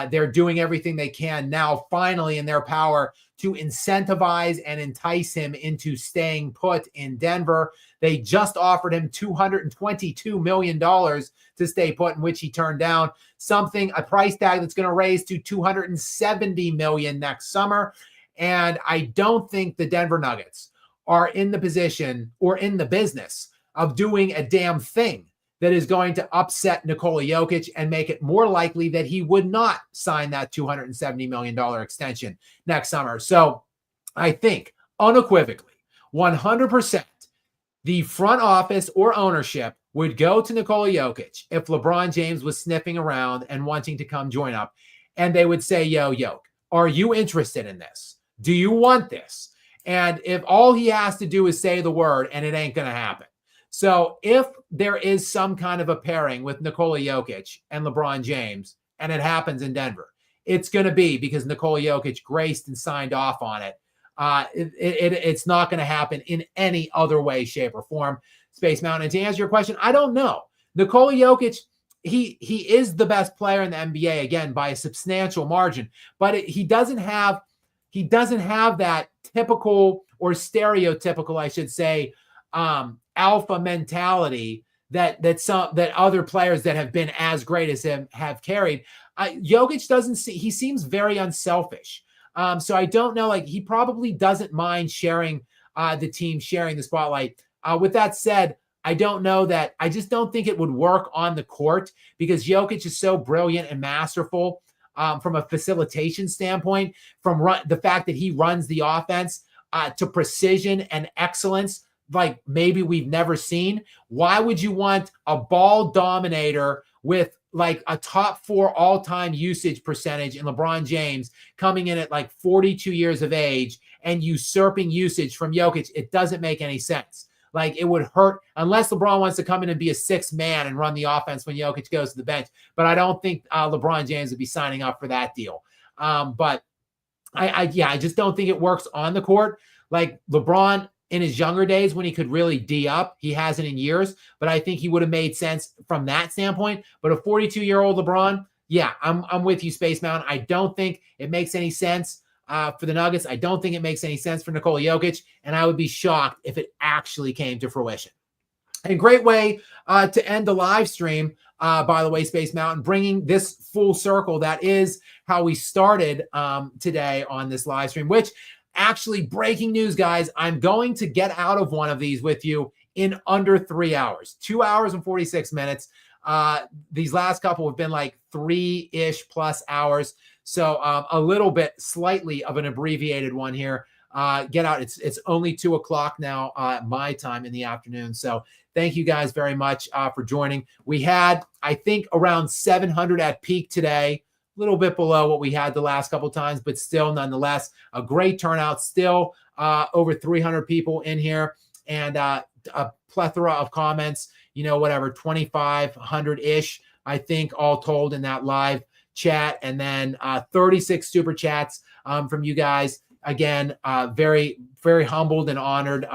They're doing everything they can now, finally in their power, to incentivize and entice him into staying put in Denver. They just offered him $222 million to stay put, in which he turned down, a price tag that's going to raise to $270 million next summer. And I don't think the Denver Nuggets are in the position or in the business of doing a damn thing that is going to upset Nikola Jokic and make it more likely that he would not sign that $270 million extension next summer. So I think unequivocally, 100%, the front office or ownership would go to Nikola Jokic if LeBron James was sniffing around and wanting to come join up. And they would say, yo, Jokic, are you interested in this? Do you want this? And if all he has to do is say the word, and it ain't going to happen. So if there is some kind of a pairing with Nikola Jokic and LeBron James, and it happens in Denver, it's going to be because Nikola Jokic graced and signed off on it. It's not going to happen in any other way, shape, or form. Space Mountain. And to answer your question, I don't know. Nikola Jokic, he is the best player in the NBA, again, by a substantial margin, but he doesn't have that typical or stereotypical, I should say, alpha mentality that other players that have been as great as him have carried. Jokic he seems very unselfish. So I don't know, like, he probably doesn't mind sharing the team, sharing the spotlight. With that said, I just don't think it would work on the court because Jokic is so brilliant and masterful from a facilitation standpoint, from the fact that he runs the offense to precision and excellence like maybe we've never seen. Why would you want a ball dominator with like a top 4 all-time usage percentage in LeBron James coming in at like 42 years of age and usurping usage from Jokic? It doesn't make any sense. Like, it would hurt unless LeBron wants to come in and be a 6th man and run the offense when Jokic goes to the bench. But I don't think LeBron James would be signing up for that deal. But I just don't think it works on the court. Like, LeBron in his younger days when he could really D up, he hasn't in years, but I think he would have made sense from that standpoint. But a 42-year-old LeBron, yeah, I'm with you, Space Mountain. I don't think it makes any sense for the Nuggets. I don't think it makes any sense for Nikola Jokic, and I would be shocked if it actually came to fruition. And great way to end the live stream, by the way, Space Mountain, bringing this full circle. That is how we started today on this live stream, which actually, breaking news, guys, I'm going to get out of one of these with you in under 3 hours, 2 hours and 46 minutes. These last couple have been like 3-ish plus hours. So a little bit slightly of an abbreviated one here. Get out. It's only 2 o'clock now, my time in the afternoon. So thank you guys very much for joining. We had, I think, around 700 at peak today. A little bit below what we had the last couple of times, but still, nonetheless, a great turnout. Still over 300 people in here, and a plethora of comments. Whatever, 2,500-ish, I think, all told in that live chat, and then 36 super chats from you guys. Again, very, very humbled and honored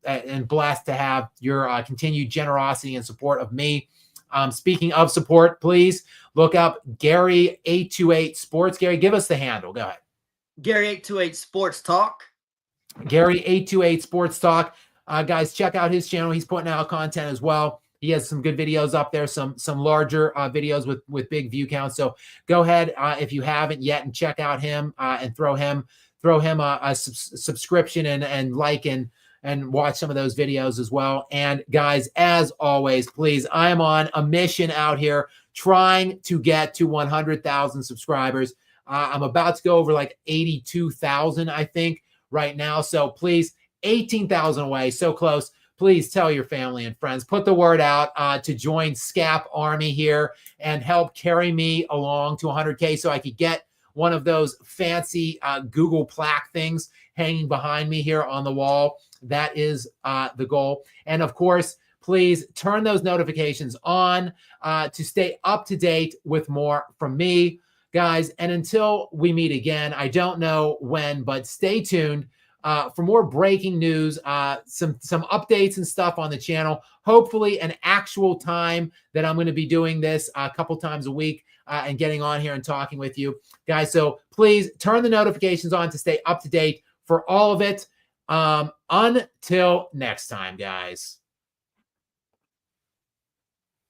and blessed to have your continued generosity and support of me. Speaking of support, please look up Gary828 Sports. Gary, give us the handle. Go ahead. Gary828 Sports Talk. Gary828 Sports Talk. Guys, check out his channel. He's putting out content as well. He has some good videos up there, some larger videos with big view counts. So go ahead if you haven't yet and check out him and throw him a subscription and like and watch some of those videos as well. And guys, as always, please, I am on a mission out here trying to get to 100,000 subscribers. I'm about to go over like 82,000, I think, right now. So please, 18,000 away, so close. Please tell your family and friends. Put the word out to join Skap Army here and help carry me along to 100K so I could get one of those fancy Google plaque things hanging behind me here on the wall. That is the goal. And of course, please turn those notifications on to stay up to date with more from me, guys. And until we meet again, I don't know when, but stay tuned for more breaking news, some updates and stuff on the channel. Hopefully an actual time that I'm going to be doing this a couple times a week. and getting on here and talking with you guys. So please turn the notifications on to stay up to date for all of it. Until next time, guys.